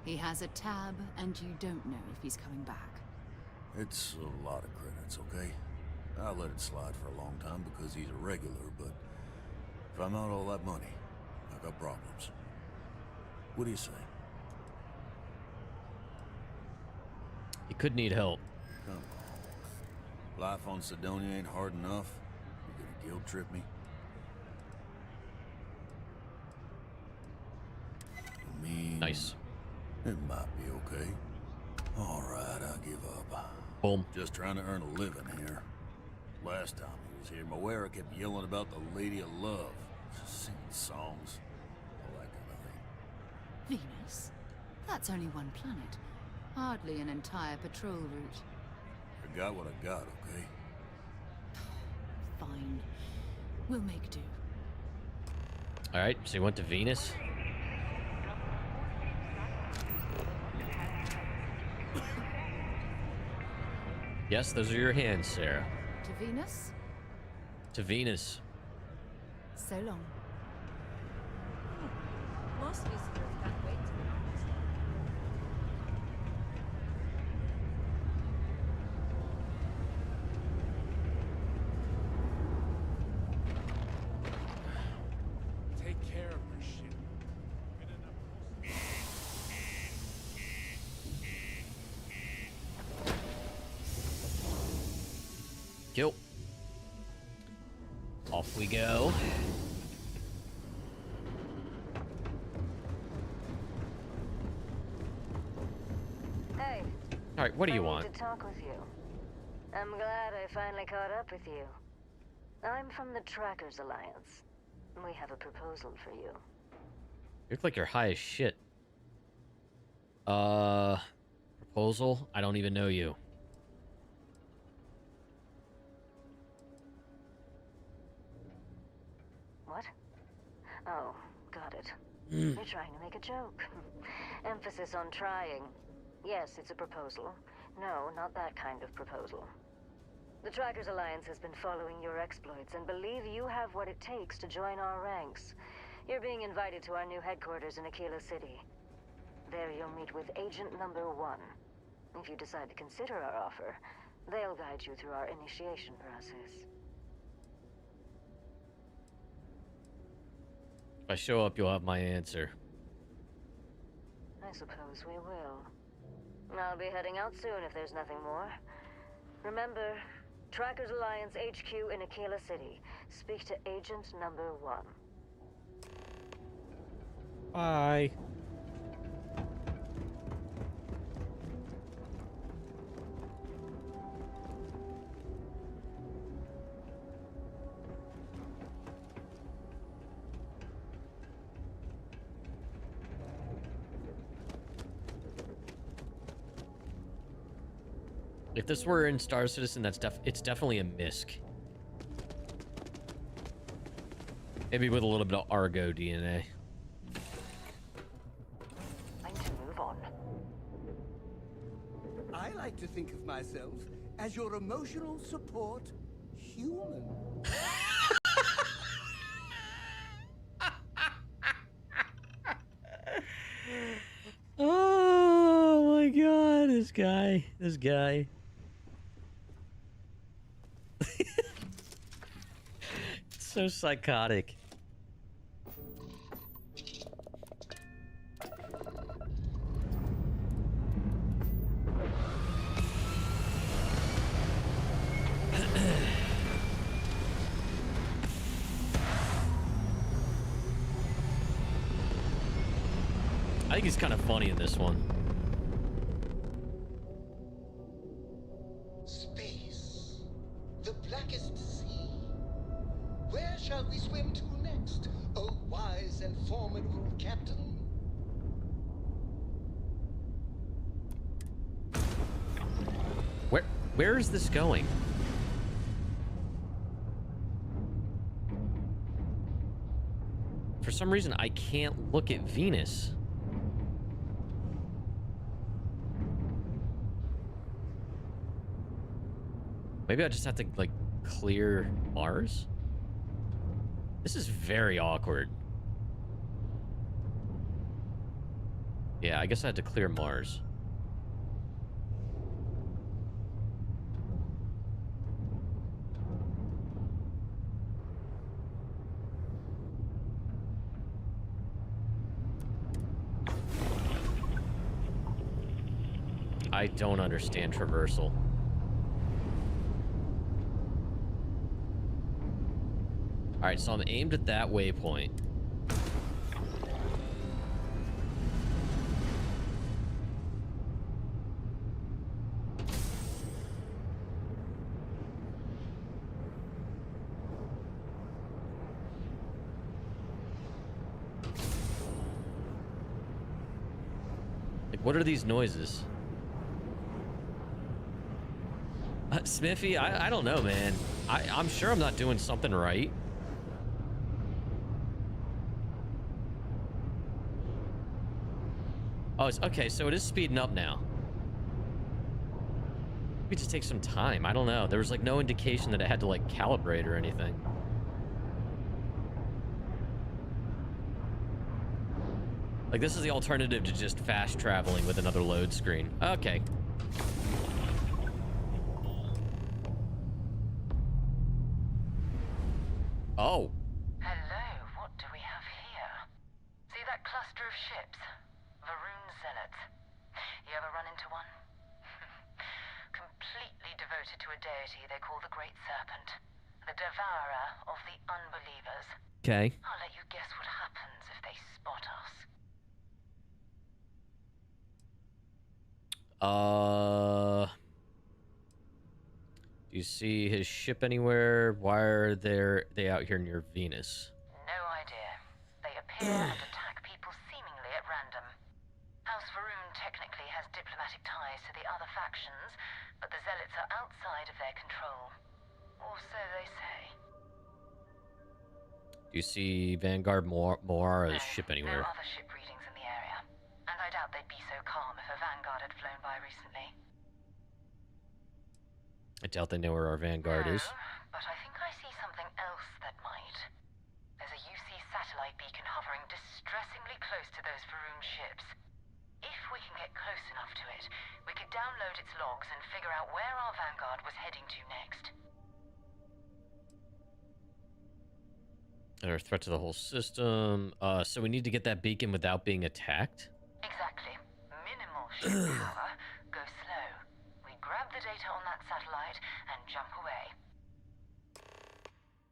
He has a tab, and you don't know if he's coming back. it's a lot of credits, okay? I'll let it slide for a long time because he's a regular, but if I'm out all that money, I got problems. What do you say? He could need help. Come on. Life on Sidonia ain't hard enough. You gonna guilt trip me? I mean, Nice. It might be okay. All right, I'll give up. Boom. Just trying to earn a living here. Last time he was here, Moera kept yelling about the Lady of Love, singing songs, all that kind of thing. Venus? That's only one planet. Hardly an entire patrol route. I got what I got, okay? Fine. We'll make do. All right, so you went to Venus? Yes, those are your hands, Sarah. To Venus? To Venus. So long. Most visitors can't wait to be honest. Take care of your ship. Kill. Off we go. Hey. All right, what do you I want? need to talk with you. I'm glad I finally caught up with you. I'm from the Trackers Alliance. We have a proposal for you. You look like you're high as shit. Proposal? I don't even know you. What? Oh, got it. Mm. You're trying to make a joke. Emphasis on trying. Yes, it's a proposal. No, not that kind of proposal. The Trackers Alliance has been following your exploits and believe you have what it takes to join our ranks. You're being invited to our new headquarters in Aquila City. There you'll meet with Agent Number 1. If you decide to consider our offer, they'll guide you through our initiation process. If I show up, you'll have my answer. I suppose we will. I'll be heading out soon if there's nothing more. Remember, Trackers Alliance HQ in Aquila City. Speak to Agent Number 1. Bye. If this were in Star Citizen, it's definitely a misc. Maybe with a little bit of Argo DNA. I need to move on. I like to think of myself as your emotional support human. Oh my god, this guy. So psychotic. I think he's kind of funny in this one. Space. The blackest sea. Where shall we swim to next, oh wise and formidable captain? Where is this going? For some reason, I can't look at Venus. Maybe I just have to, like, clear Mars? This is very awkward. Yeah, I guess I had to clear Mars. I don't understand traversal. All right, so I'm aimed at that waypoint. Like, what are these noises? Smithy, I don't know, man. I'm sure I'm not doing something right. Oh, it's okay, so it is speeding up now. Maybe just take some time. I don't know. There was like no indication that it had to like calibrate or anything. Like, this is the alternative to just fast traveling with another load screen. Okay. Oh. Hello, what do we have here? See that cluster of ships? Varun Zealots. You ever run into one? Completely devoted to a deity they call the Great Serpent. The devourer of the unbelievers. Okay. I'll let you guess what happens if they spot us. Do you see his ship anywhere? Why are they out here near Venus? No idea. They appear and attack people seemingly at random. House Varun technically has diplomatic ties to the other factions, but the Zealots are outside of their control. Or so they say. Do you see Vanguard Moara's ship anywhere? No other ship readings in the area. And I doubt they'd be so calm if a Vanguard had flown by recently. I doubt they know where our Vanguard is. But I think I see something else that might. There's a UC satellite beacon hovering distressingly close to those Varun ships. If we can get close enough to it, we could download its logs and figure out where our Vanguard was heading to next. And our threat to the whole system. So we need to get that beacon without being attacked? Exactly. Minimal ship power. Go slow. We grab the data on that satellite and jump away.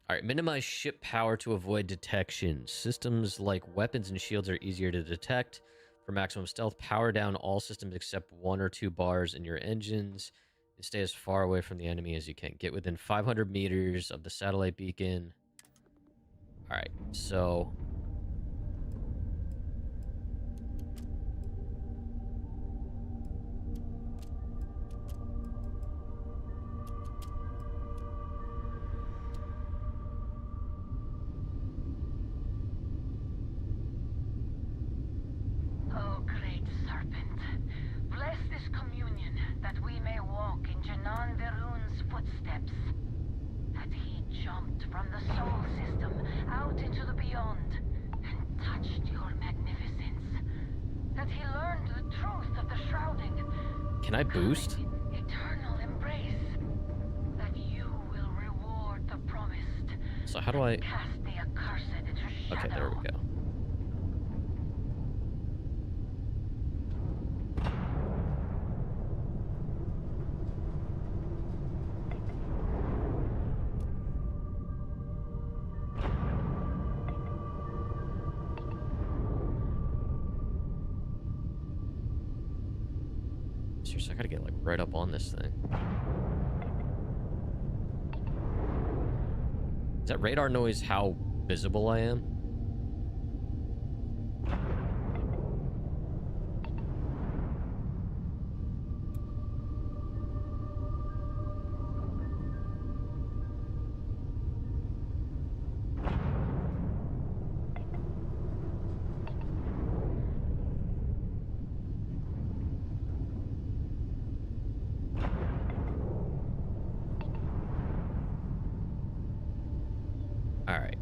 All right, minimize ship power to avoid detection. Systems like weapons and shields are easier to detect. For maximum stealth, power down all systems except 1 or 2 bars in your engines. And stay as far away from the enemy as you can. Get within 500 meters of the satellite beacon. All right, so... on Veroon's footsteps. That he jumped from the soul system out into the beyond and touched your magnificence. That he learned the truth of the shrouding. Can I boost? Eternal embrace. That you will reward the promised. So how do I... Cast the accursed into shadow. Okay, there we go. Seriously, I gotta get like right up on this thing. Is that radar noise how visible I am? All right.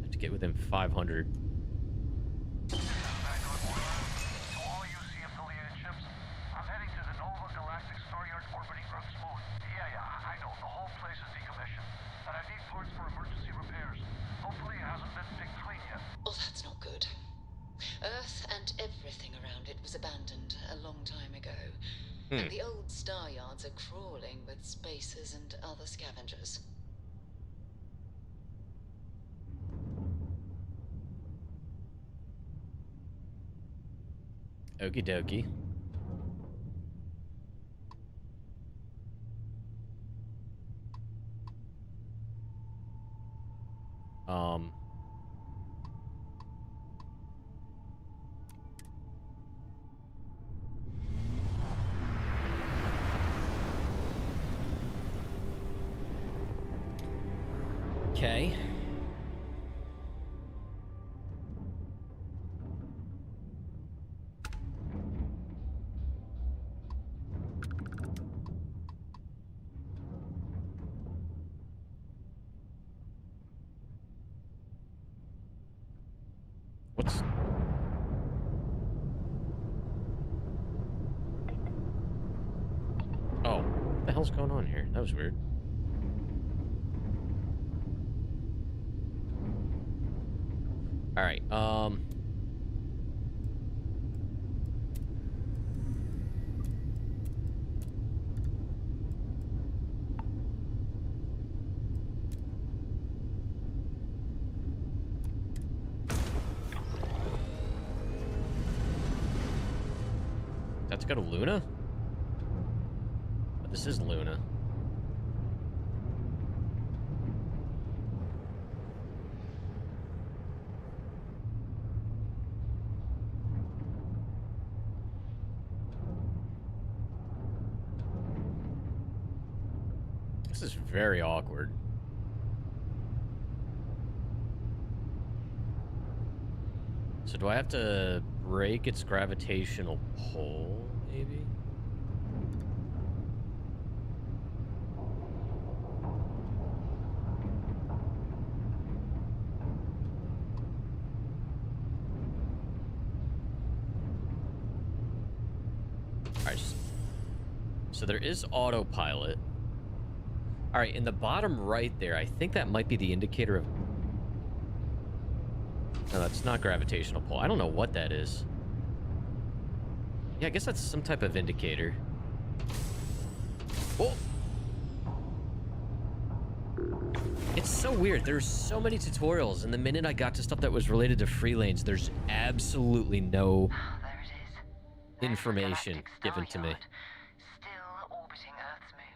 Have to get within 500. Oh, that's not good. Earth and everything around it was abandoned a long time ago. And the old star yards are crawling with spacers and other scavengers. Okie dokie. Okay. What's... Oh, what the hell's going on here? That was weird. All right, that's go to Luna? But this is Luna. This is very awkward. So do I have to break its gravitational pull, maybe? Alright, so there is autopilot. Alright, in the bottom right there, I think that might be the indicator of... No, that's not gravitational pull. I don't know what that is. Yeah, I guess that's some type of indicator. Oh! It's so weird. There's so many tutorials, and the minute I got to stuff that was related to free lanes, there's absolutely no information given to me. Still orbiting Earth's moon.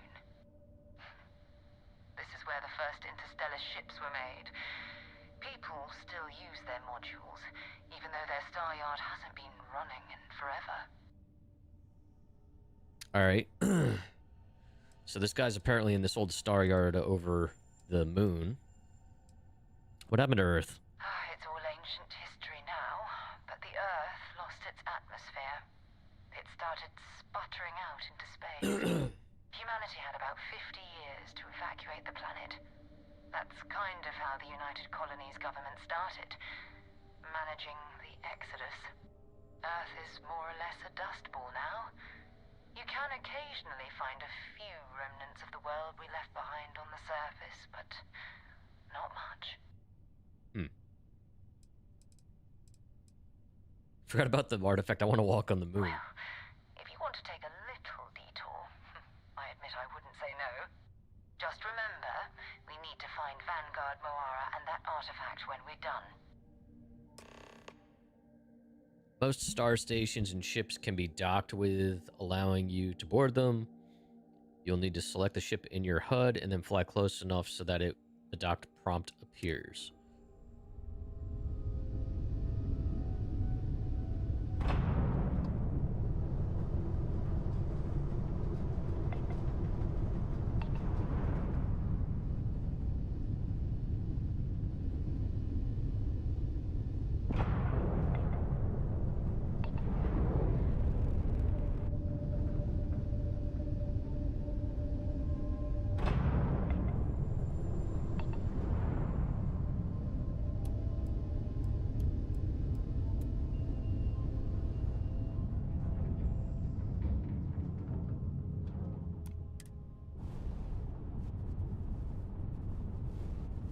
This is where the first interstellar ships were made. People still use their modules, even though their star yard hasn't been running in forever. Alright. So this guy's apparently in this old star yard over the moon. What happened to Earth? atmosphere. It started sputtering out into space. Humanity had about 50 years to evacuate the planet. That's kind of how the United Colonies government started, managing the exodus. Earth is more or less a dust ball now. You can occasionally find a few remnants of the world we left behind on the surface, but not much. Forgot about the artifact. I want to walk on the moon. Well, if you want to take a little detour, I admit I wouldn't say no. Just remember, we need to find Vanguard Moara and that artifact when we're done. Most star stations and ships can be docked with, allowing you to board them. You'll need to select the ship in your HUD and then fly close enough so that the docked prompt appears.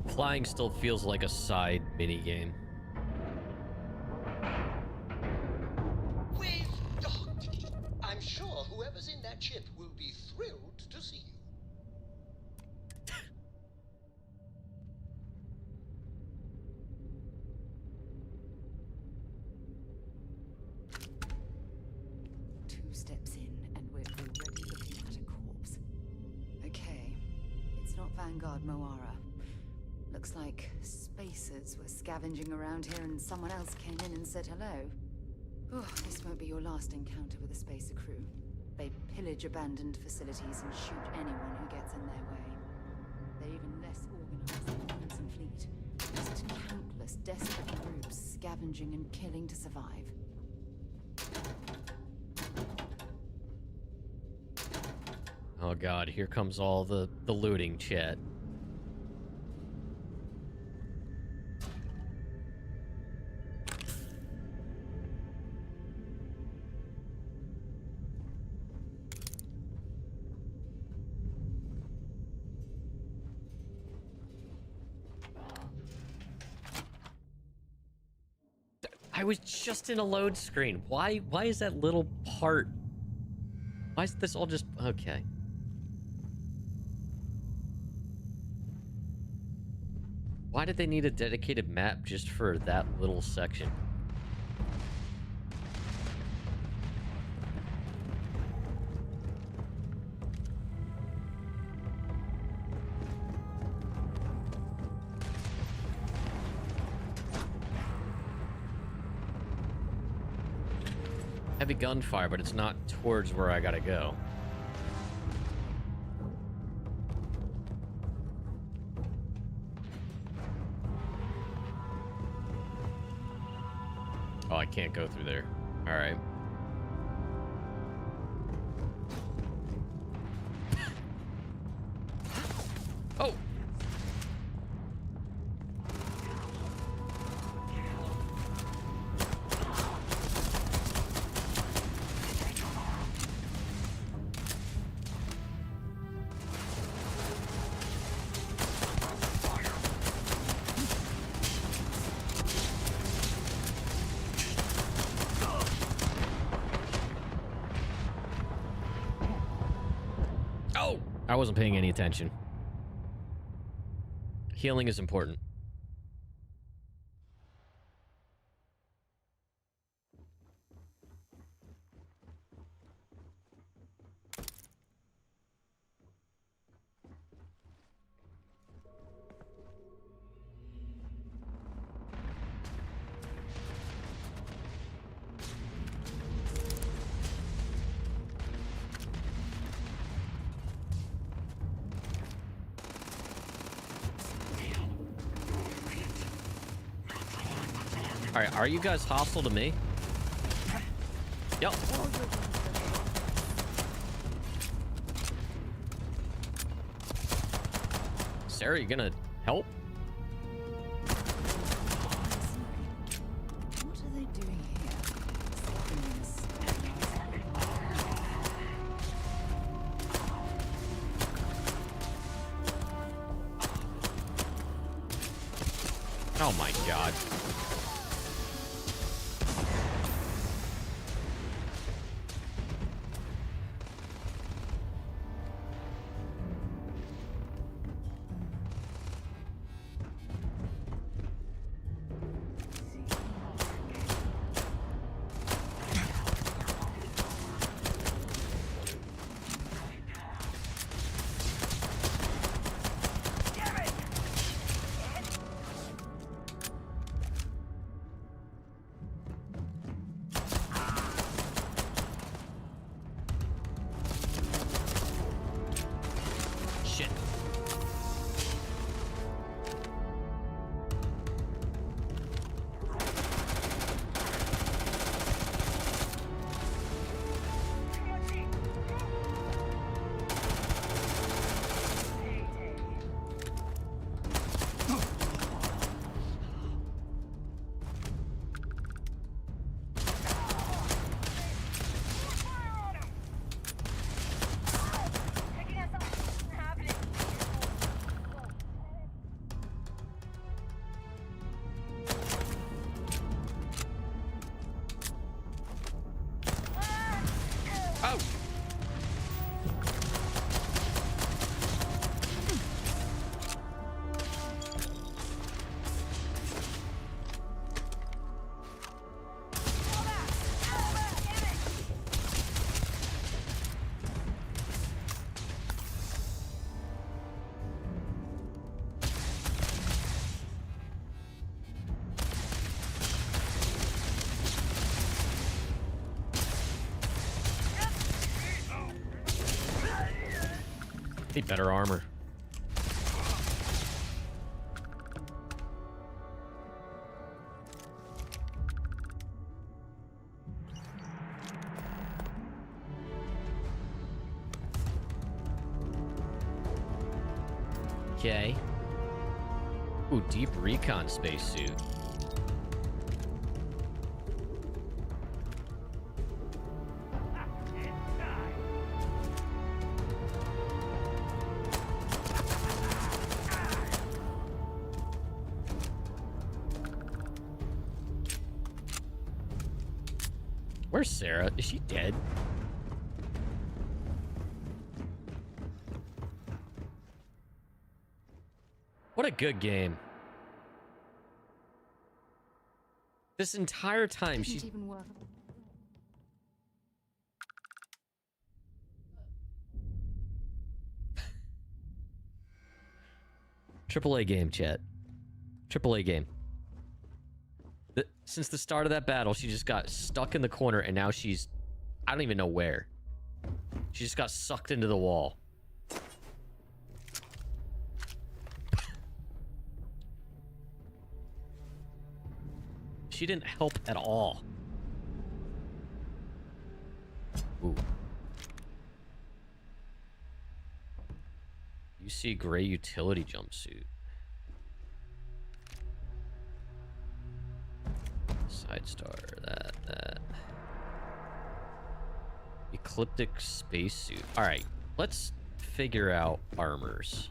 Flying still feels like a side minigame. With dog teeth. I'm sure whoever's in that ship will be thrilled to see you. Two steps in, and we're already looking at a corpse. Okay, it's not Vanguard Moara. Looks like spacers were scavenging around here and someone else came in and said hello. Oh, this won't be your last encounter with a spacer crew. They pillage abandoned facilities and shoot anyone who gets in their way. They're even less organized than the Crimson Fleet. Just countless desperate groups scavenging and killing to survive. Oh god, here comes all the looting, chat. I was just in a load screen. Why is that little part? Why is this all just okay? Why did they need a dedicated map just for that little section? Heavy gunfire, but it's not towards where I gotta go. Oh, I can't go through there. All right. Oh! I wasn't paying any attention. Healing is important. Alright, are you guys hostile to me? Yup. Sarah, you gonna help? What are they doing here? Oh my god. Shit. Oh! Need better armor. Okay. Ooh, deep recon spacesuit. Where's Sarah? Is she dead? What a good game. This entire time she's even work. AAA game, chat. AAA game. Since the start of that battle, she just got stuck in the corner, and now she's... I don't even know where. She just got sucked into the wall. She didn't help at all. Ooh. You see gray utility jumpsuit. Side star, that. Ecliptic spacesuit. Alright, let's figure out armors.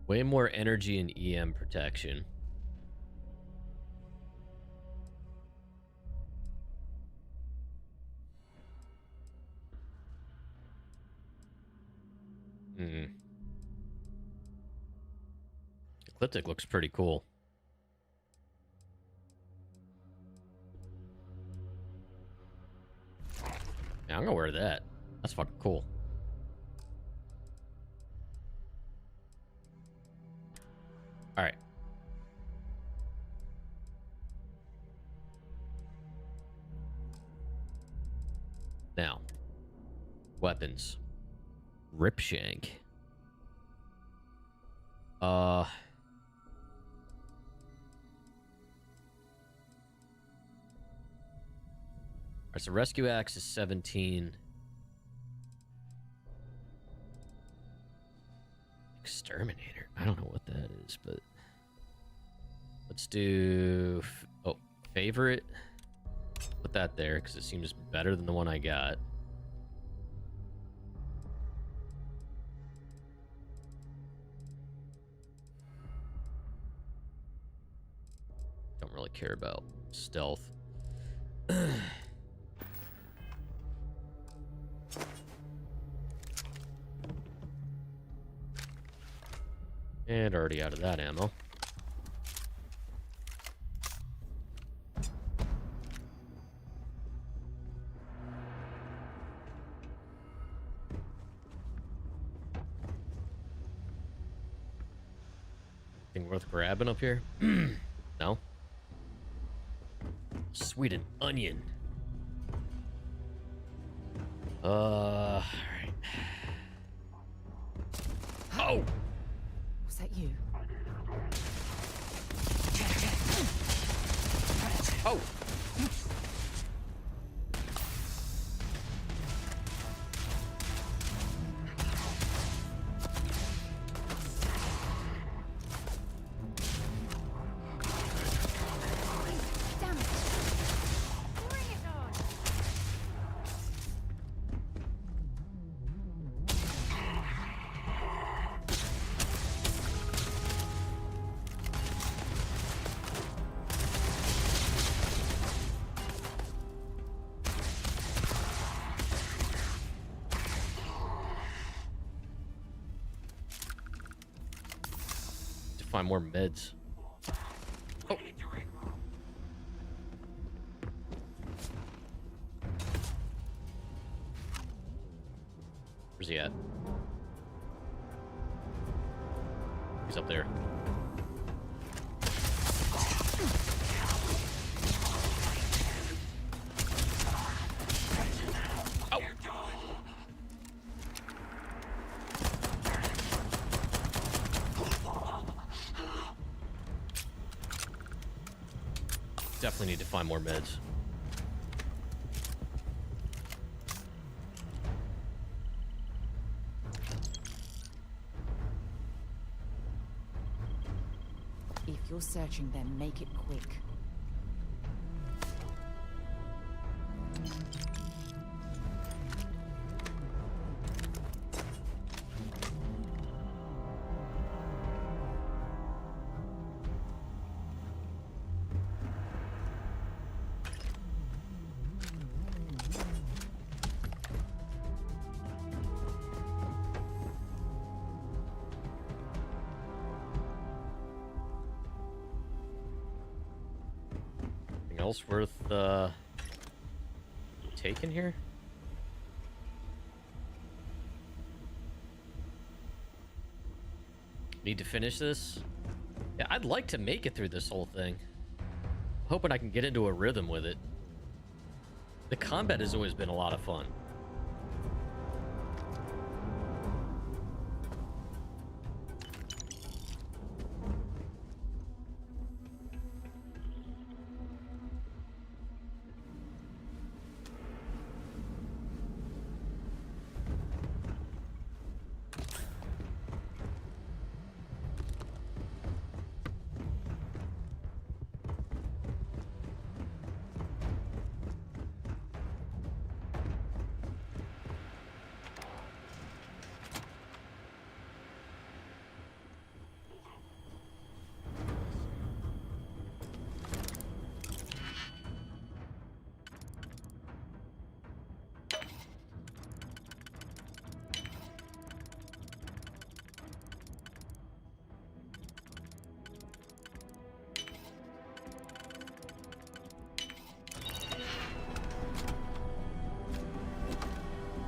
Way more energy and EM protection. Ecliptic looks pretty cool. Yeah, I'm gonna wear that. That's fucking cool. All right. Now, weapons. Ripshank. Alright, so rescue axe is 17. Exterminator. I don't know what that is, but let's do favorite. Put that there because it seems better than the one I got. Don't really care about stealth. And already out of that ammo. Anything worth grabbing up here? No? Sweet an onion. Alright. Oh! Was that you? Oh! Damn it! Bring it on! To find more meds. Oh. Where's he at? He's up there. Oh. Definitely need to find more meds. If you're searching, then make it quick. Anything else worth taking here? Need to finish this? Yeah, I'd like to make it through this whole thing. Hoping I can get into a rhythm with it. The combat has always been a lot of fun.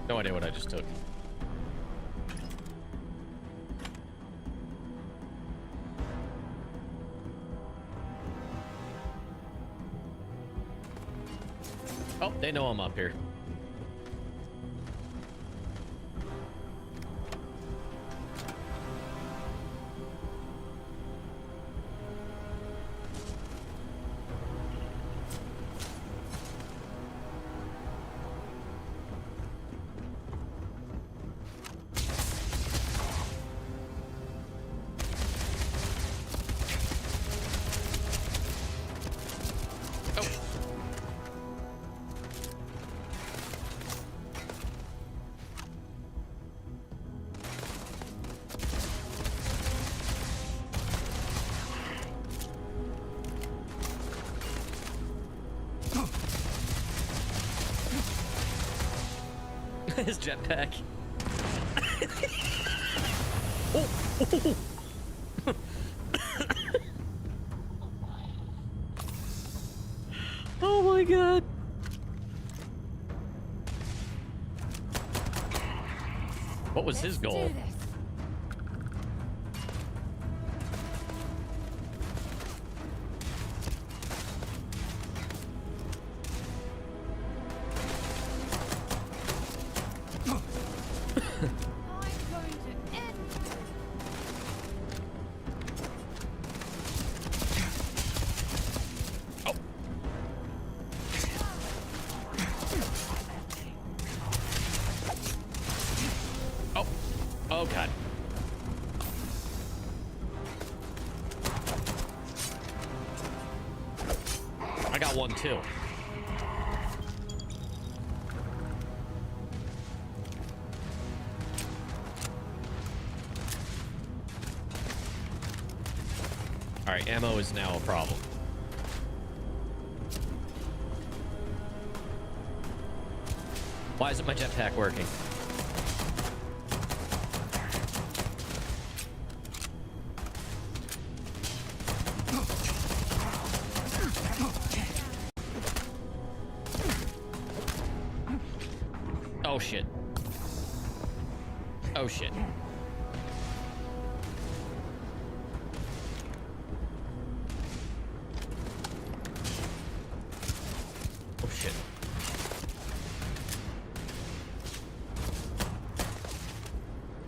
No idea what I just took. Oh, they know I'm up here. His jetpack. Oh. Oh my god. What was his goal? Oh god. I got one too. All right, ammo is now a problem. Why isn't my jetpack working? Oh shit. Oh shit. Oh shit.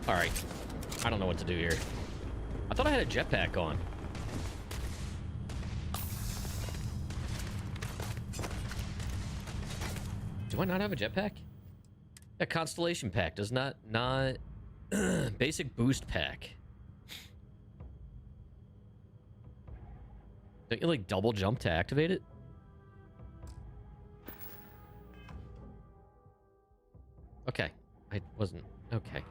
All right. I don't know what to do here. I thought I had a jetpack on. Do I not have a jetpack? A Constellation pack does not basic boost pack. Don't you like double jump to activate it? Okay, I wasn't okay.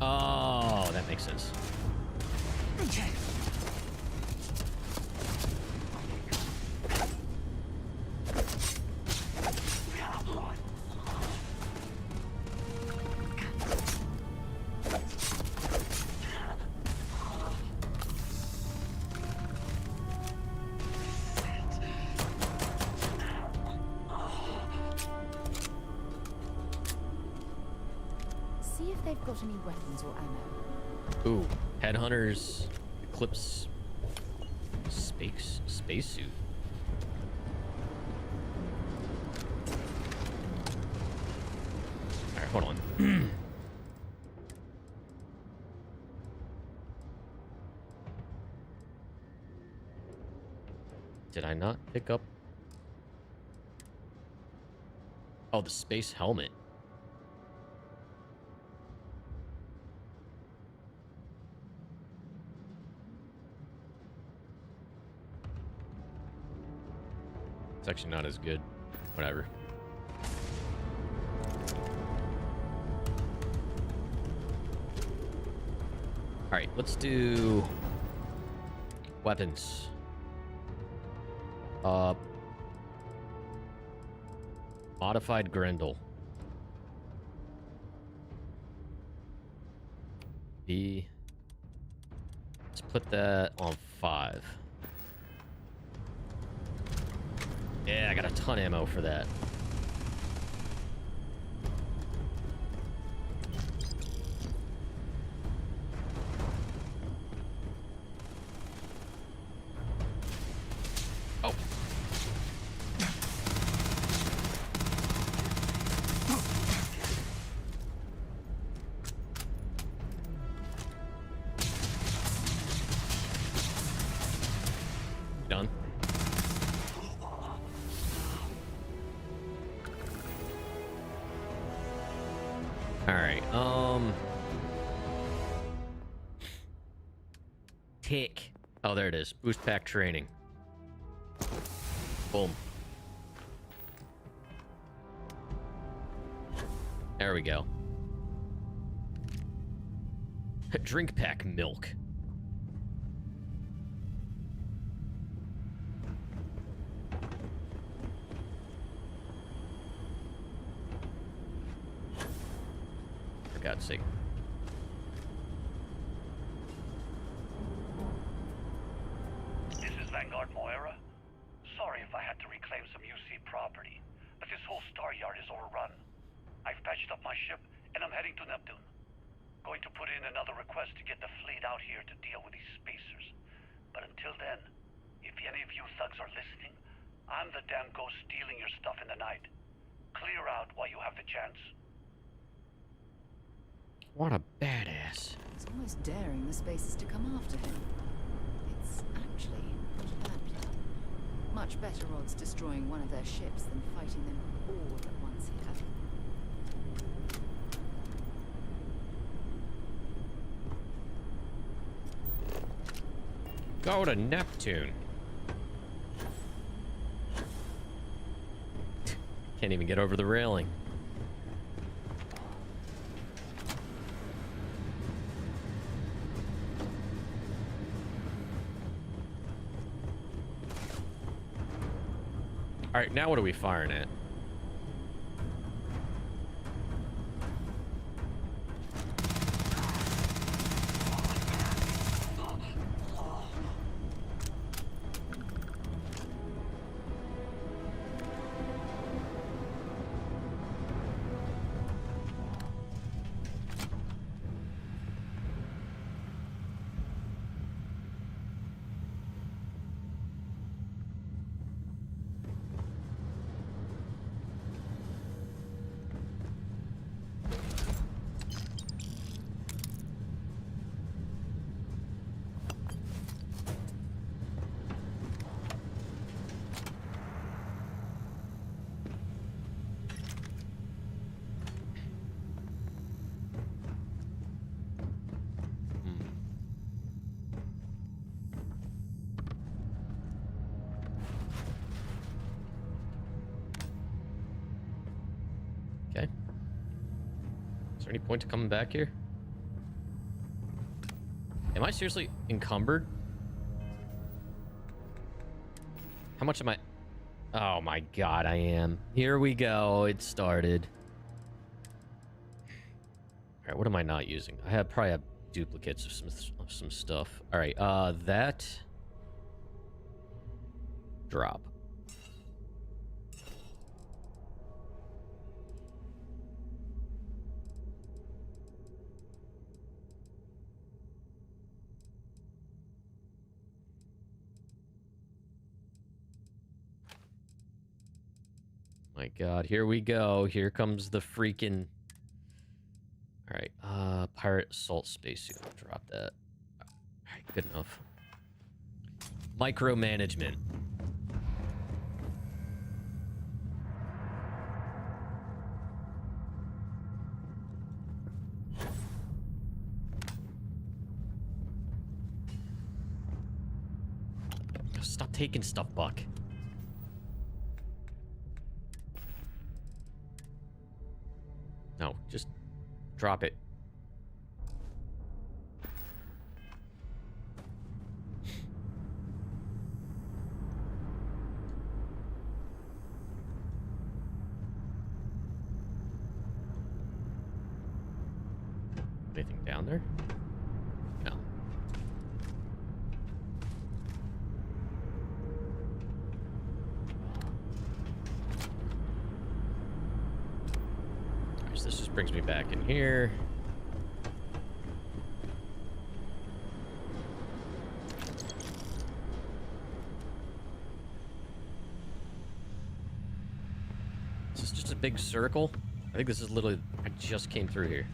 Oh, that makes sense. See if they've got any weapons or ammo. Ooh, Headhunter's Eclipse spacesuit. All right, hold on. Did I not pick up? Oh, the space helmet. It's actually not as good. Whatever. All right, let's do weapons. Modified Grendel. Let's put that on 5. Yeah, I got a ton of ammo for that. Alright, Tick. Oh, there it is. Boost pack training. Boom. There we go. Drink pack milk. For God's sake. This is Vanguard Moira. Sorry if I had to reclaim some UC property, but this whole star yard is overrun. I've patched up my ship, and I'm heading to Neptune. Going to put in another request to get the fleet out here to deal with these spacers. But until then, if any of you thugs are listening, I'm the damn ghost stealing your stuff in the night. Clear out while you have the chance. What a badass. He's almost daring the spacers to come after him. It's actually not a bad plan. Much better odds destroying one of their ships than fighting them all at once here. Go to Neptune. Can't even get over the railing. All right, now what are we firing at? Okay. Is there any point to coming back here? Am I seriously encumbered? How much am I? Oh my god, I am. Here we go. It started. All right, what am I not using? I probably have duplicates of some stuff. All right, that drop. My god, here we go. Here comes the freaking... Alright, pirate assault spacesuit. I'll drop that. Alright, good enough. Micromanagement. Stop taking stuff, Buck. No, just drop it. Anything down there? No. Alright, so this just brings me back in here. Is this just a big circle? I think this is literally... I just came through here.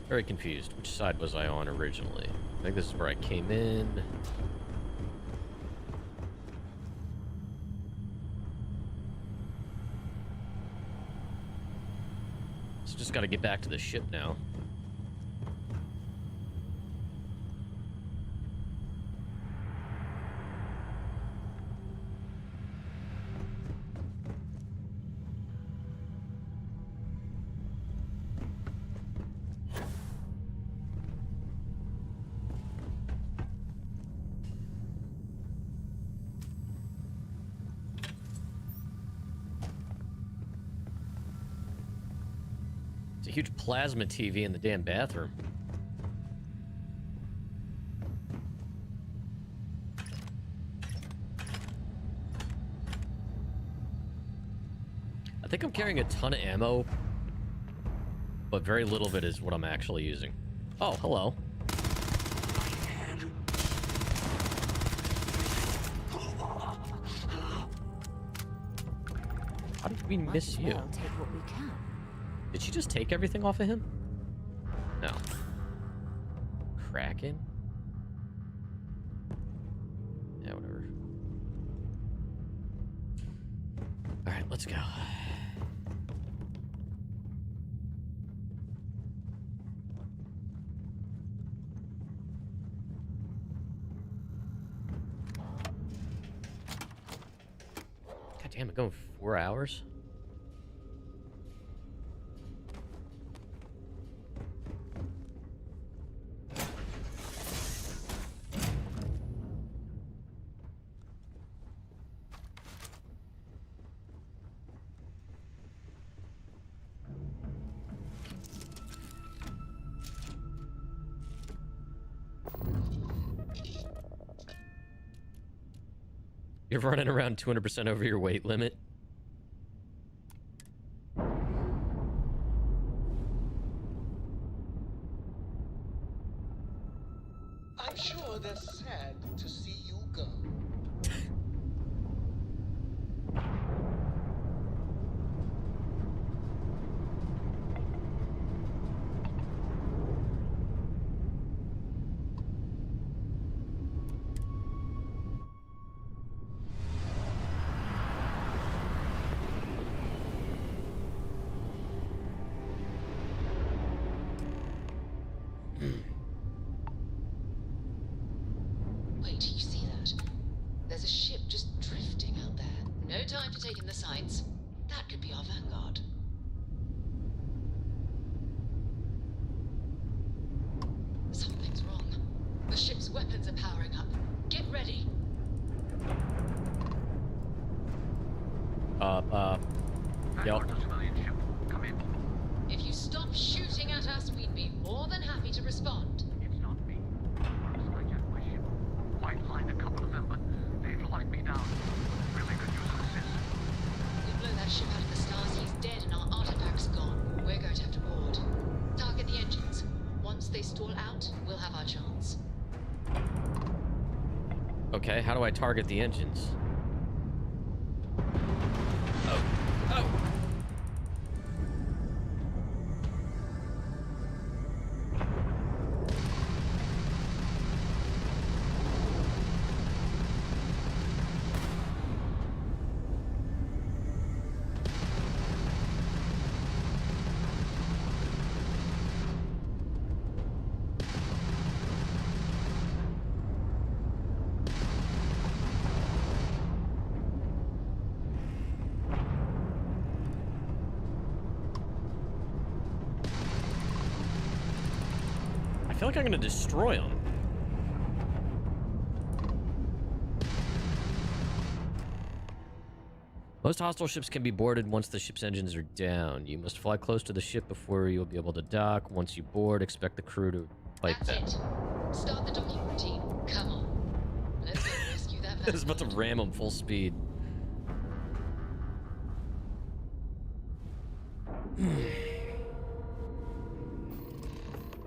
Very confused. Which side was I on originally? I think this is where I came in. So just gotta get back to the ship now. It's a huge plasma TV in the damn bathroom. I think I'm carrying a ton of ammo, but very little of it is what I'm actually using. Oh, hello. How did we miss you? Well, take what we can. Did she just take everything off of him? No. Kraken? Yeah, whatever. Alright, let's go. God damn it, going 4 hours? You're running around 200% over your weight limit. I'm sure they're sad to see you go. Wait, you see that? There's a ship just drifting out there. No time to take in the sights. That could be our vanguard. Something's wrong. The ship's weapons are powering up. Get ready. Yep. If you stop shooting at us, we'd be more than happy to respond. It's not me. Might find a couple of them, but they've locked me down. Really could use an assist. We blow that ship out of the stars, he's dead and our artifacts gone. We're going to have to board. Target the engines. Once they stall out, we'll have our chance. Okay, how do I target the engines? Oh. Oh! I feel like I'm gonna destroy them. Most hostile ships can be boarded once the ship's engines are down. You must fly close to the ship before you'll be able to dock. Once you board, expect the crew to fight back. That's it. Start the docking routine. Come on. Let's go rescue that I was about to ram them full speed.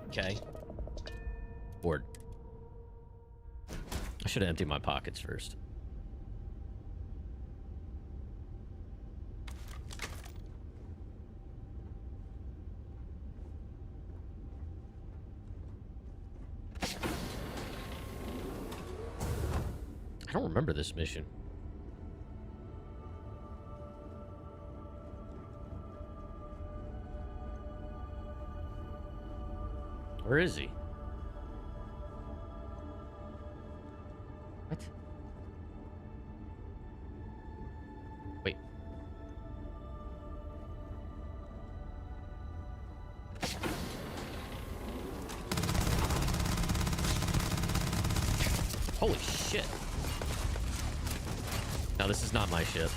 Okay. Board. I should have emptied my pockets first. I don't remember this mission. Where is he? What? Wait. Holy shit. No, this is not my ship.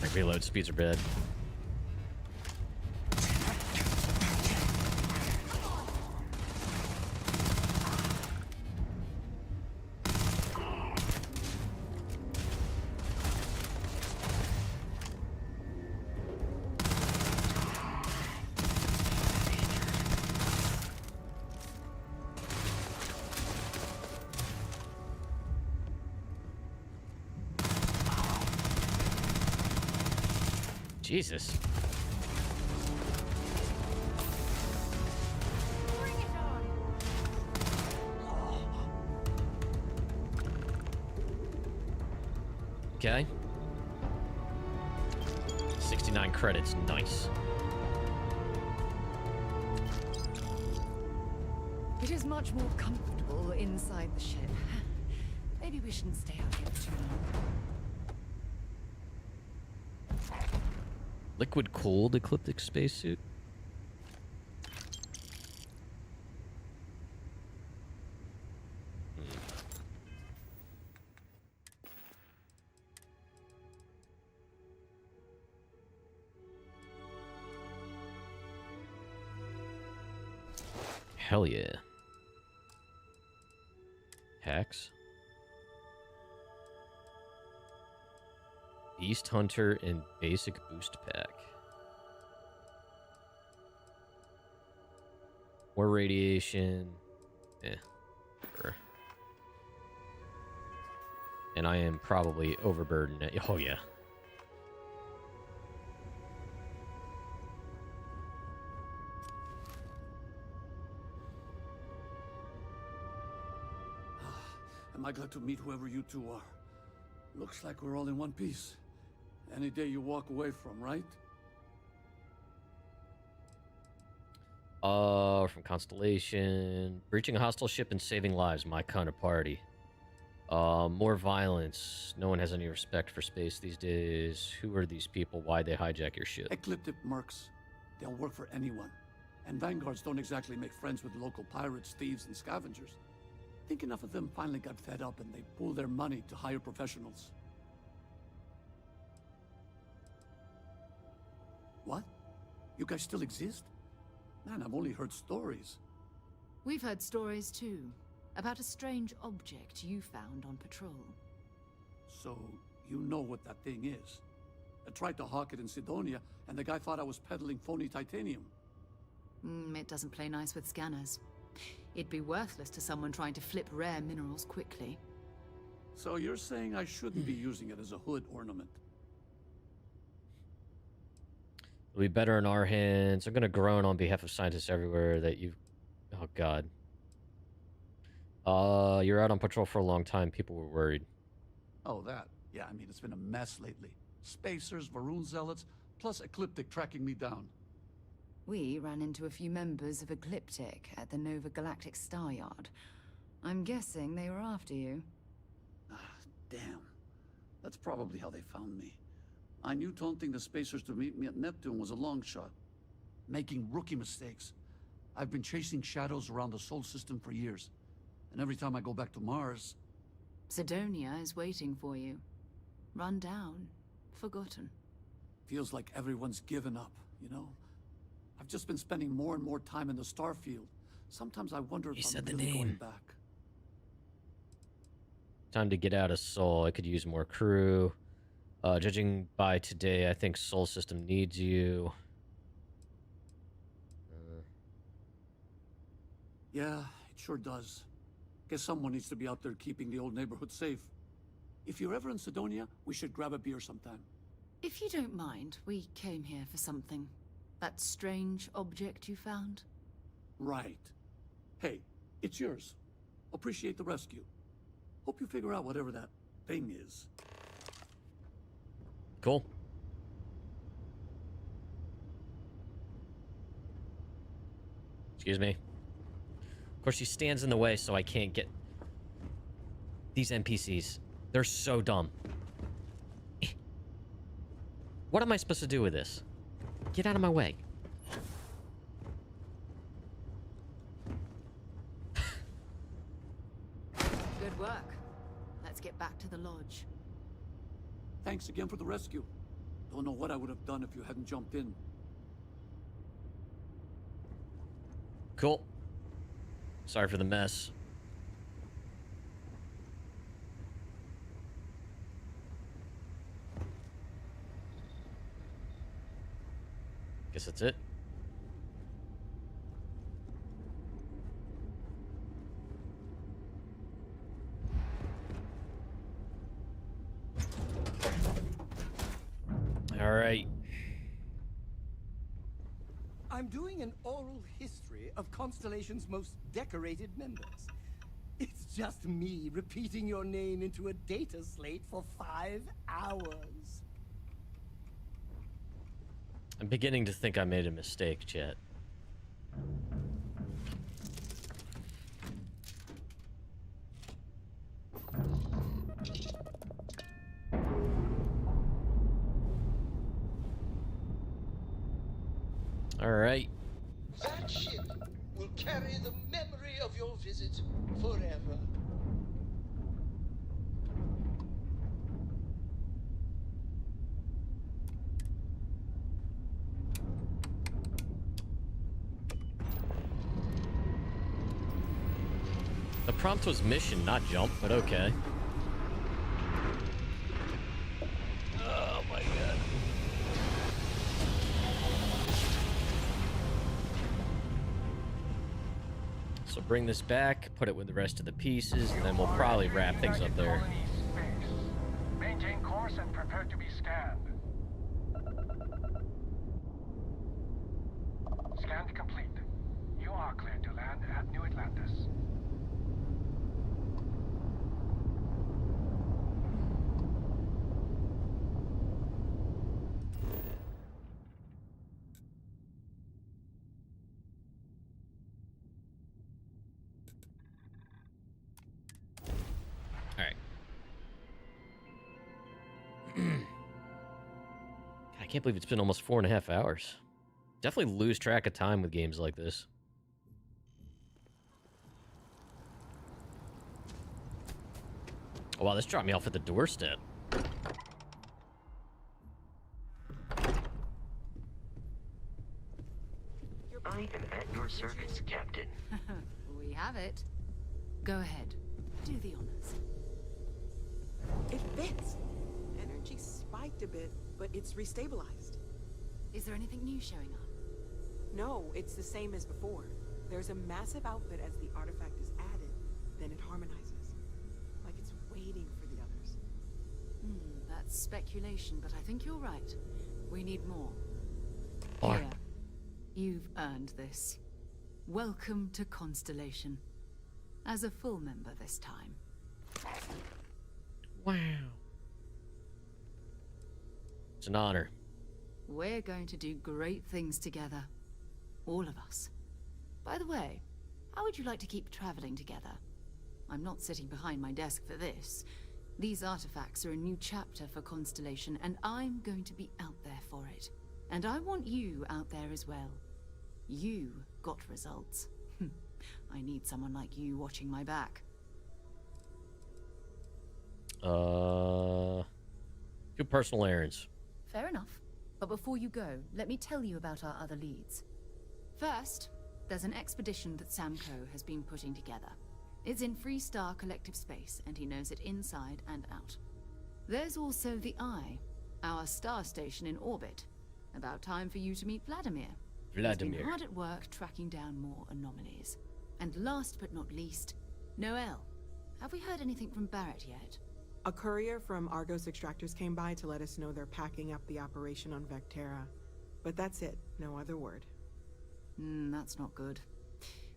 My reload speeds are bad. Jesus. Okay. 69 credits, nice. It is much more comfortable inside the ship. Maybe we shouldn't stay out here for too long. Liquid cooled ecliptic spacesuit. Hell yeah. Hacks. Beast Hunter and basic boost pack. More radiation. Sure. And I am probably overburdened. Oh yeah. Am I glad to meet whoever you two are. Looks like we're all in one piece. Any day you walk away from, right? From Constellation. Breaching a hostile ship and saving lives, my kind of party. More violence. No one has any respect for space these days. Who are these people? Why'd they hijack your ship? Ecliptic mercs. They'll work for anyone. And vanguards don't exactly make friends with local pirates, thieves, and scavengers. Think enough of them finally got fed up and they pooled their money to hire professionals. What? You guys still exist? Man, I've only heard stories. We've heard stories too, about a strange object you found on patrol. So, you know what that thing is? I tried to hawk it in Sidonia, and the guy thought I was peddling phony titanium. It doesn't play nice with scanners. It'd be worthless to someone trying to flip rare minerals quickly. So you're saying I shouldn't be using it as a hood ornament? It'll be better in our hands. I'm gonna groan on behalf of scientists everywhere that you've... Oh, God. You're out on patrol for a long time. People were worried. Oh, that. Yeah, I mean, it's been a mess lately. Spacers, Varun zealots, plus Ecliptic tracking me down. We ran into a few members of Ecliptic at the Nova Galactic Star Yard. I'm guessing they were after you. Damn. That's probably how they found me. I knew taunting the Spacers to meet me at Neptune was a long shot. Making rookie mistakes. I've been chasing shadows around the Sol system for years. And every time I go back to Mars... Sidonia is waiting for you. Run down. Forgotten. Feels like everyone's given up, you know? I've just been spending more and more time in the Starfield. Sometimes I wonder if I'm really going back. Time to get out of Sol. I could use more crew. Judging by today, I think Sol system needs you. Yeah, it sure does. Guess someone needs to be out there keeping the old neighborhood safe. If you're ever in Sidonia, we should grab a beer sometime. If you don't mind, we came here for something. That strange object you found? Right. Hey, it's yours. Appreciate the rescue. Hope you figure out whatever that thing is. Cool. Excuse me. Of course, she stands in the way, so I can't get... These NPCs. They're so dumb. What am I supposed to do with this? Get out of my way. Good work. Let's get back to the lodge. Thanks again for the rescue. Don't know what I would have done if you hadn't jumped in. Cool. Sorry for the mess. Guess that's it. All right. I'm doing an oral history of Constellation's most decorated members. It's just me repeating your name into a data slate for 5 hours. I'm beginning to think I made a mistake, chat. All right. That ship will carry the memory of your visit forever. The prompt was mission, not jump, but okay. Oh my god. So bring this back, put it with the rest of the pieces, and then we'll probably wrap things up there. Maintain course and prepare to be scanned. Scan complete. You are cleared to land at New Atlantis. I can't believe it's been almost 4.5 hours. Definitely lose track of time with games like this. Oh, wow, this dropped me off at the doorstep. I am at your service, Captain. We have it. Go ahead. Do the honors. It fits. Energy spiked a bit, but it's restabilized. Is there anything new showing up? No, it's the same as before. There's a massive output as the artifact is added, then it harmonizes. Like it's waiting for the others. That's speculation, but I think you're right. We need more. Or. Here. You've earned this. Welcome to Constellation. As a full member this time. Wow. It's an honor. We're going to do great things together. All of us. By the way, how would you like to keep traveling together? I'm not sitting behind my desk for this. These artifacts are a new chapter for Constellation, and I'm going to be out there for it. And I want you out there as well. You got results. I need someone like you watching my back. Do personal errands. Fair enough. But before you go, let me tell you about our other leads. First, there's an expedition that Samco has been putting together. It's in Freestar Collective Space, and he knows it inside and out. There's also the Eye, our star station in orbit. About time for you to meet Vladimir. He's been hard at work tracking down more anomalies. And last but not least, Noel. Have we heard anything from Barrett yet? A courier from Argos Extractors came by to let us know they're packing up the operation on Vectera. But that's it, no other word. That's not good.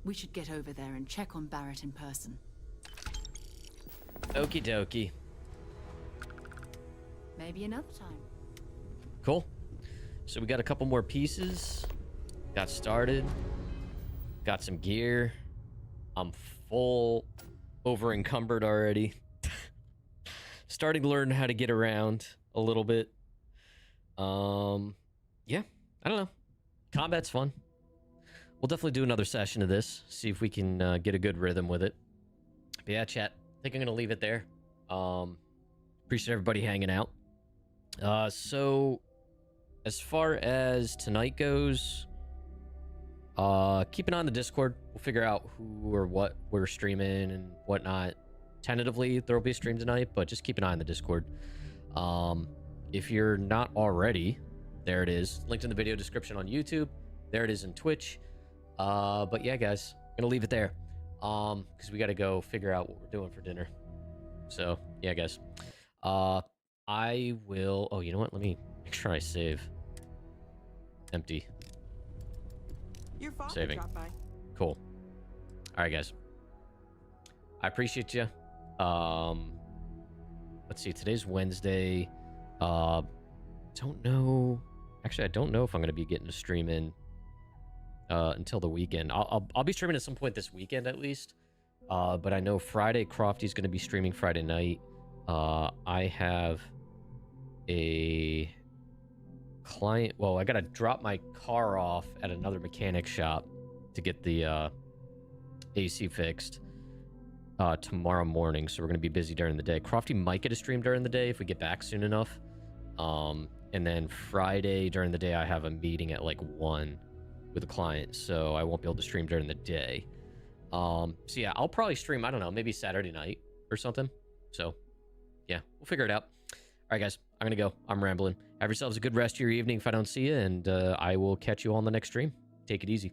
We should get over there and check on Barrett in person. Okie dokie. Maybe another time. Cool. So we got a couple more pieces. Got started. Got some gear. I'm full over encumbered already. Starting to learn how to get around a little bit. Yeah, I don't know. Combat's fun. We'll definitely do another session of this. See if we can get a good rhythm with it. But yeah, chat. I think I'm gonna leave it there. Appreciate everybody hanging out. So as far as tonight goes, keep an eye on the Discord. We'll figure out who or what we're streaming and whatnot. Tentatively, there will be a stream tonight, but just keep an eye on the Discord. If you're not already, there it is. Linked in the video description on YouTube. There it is in Twitch. But yeah, guys, I'm gonna leave it there. Because we got to go figure out what we're doing for dinner. So yeah, guys. I will. Oh, you know what? Let me make sure I save. Empty. Your father Saving. dropped by. Cool. All right, guys. I appreciate you. Let's see. Today's Wednesday. Don't know. Actually, I don't know if I'm gonna be getting a stream in until the weekend. I'll be streaming at some point this weekend at least. But I know Friday Crofty's gonna be streaming Friday night. I have a client. Well, I gotta drop my car off at another mechanic shop to get the AC fixed tomorrow morning. So we're gonna be busy during the day. Crofty might get a stream during the day if we get back soon enough. And then Friday during the day, I have a meeting at like 1 with a client, so I won't be able to stream during the day. So yeah, I'll probably stream, I don't know, maybe Saturday night or something. So yeah, we'll figure it out. All right, guys, I'm gonna go. I'm rambling. Have yourselves a good rest of your evening if I don't see you, and I will catch you on the next stream. Take it easy.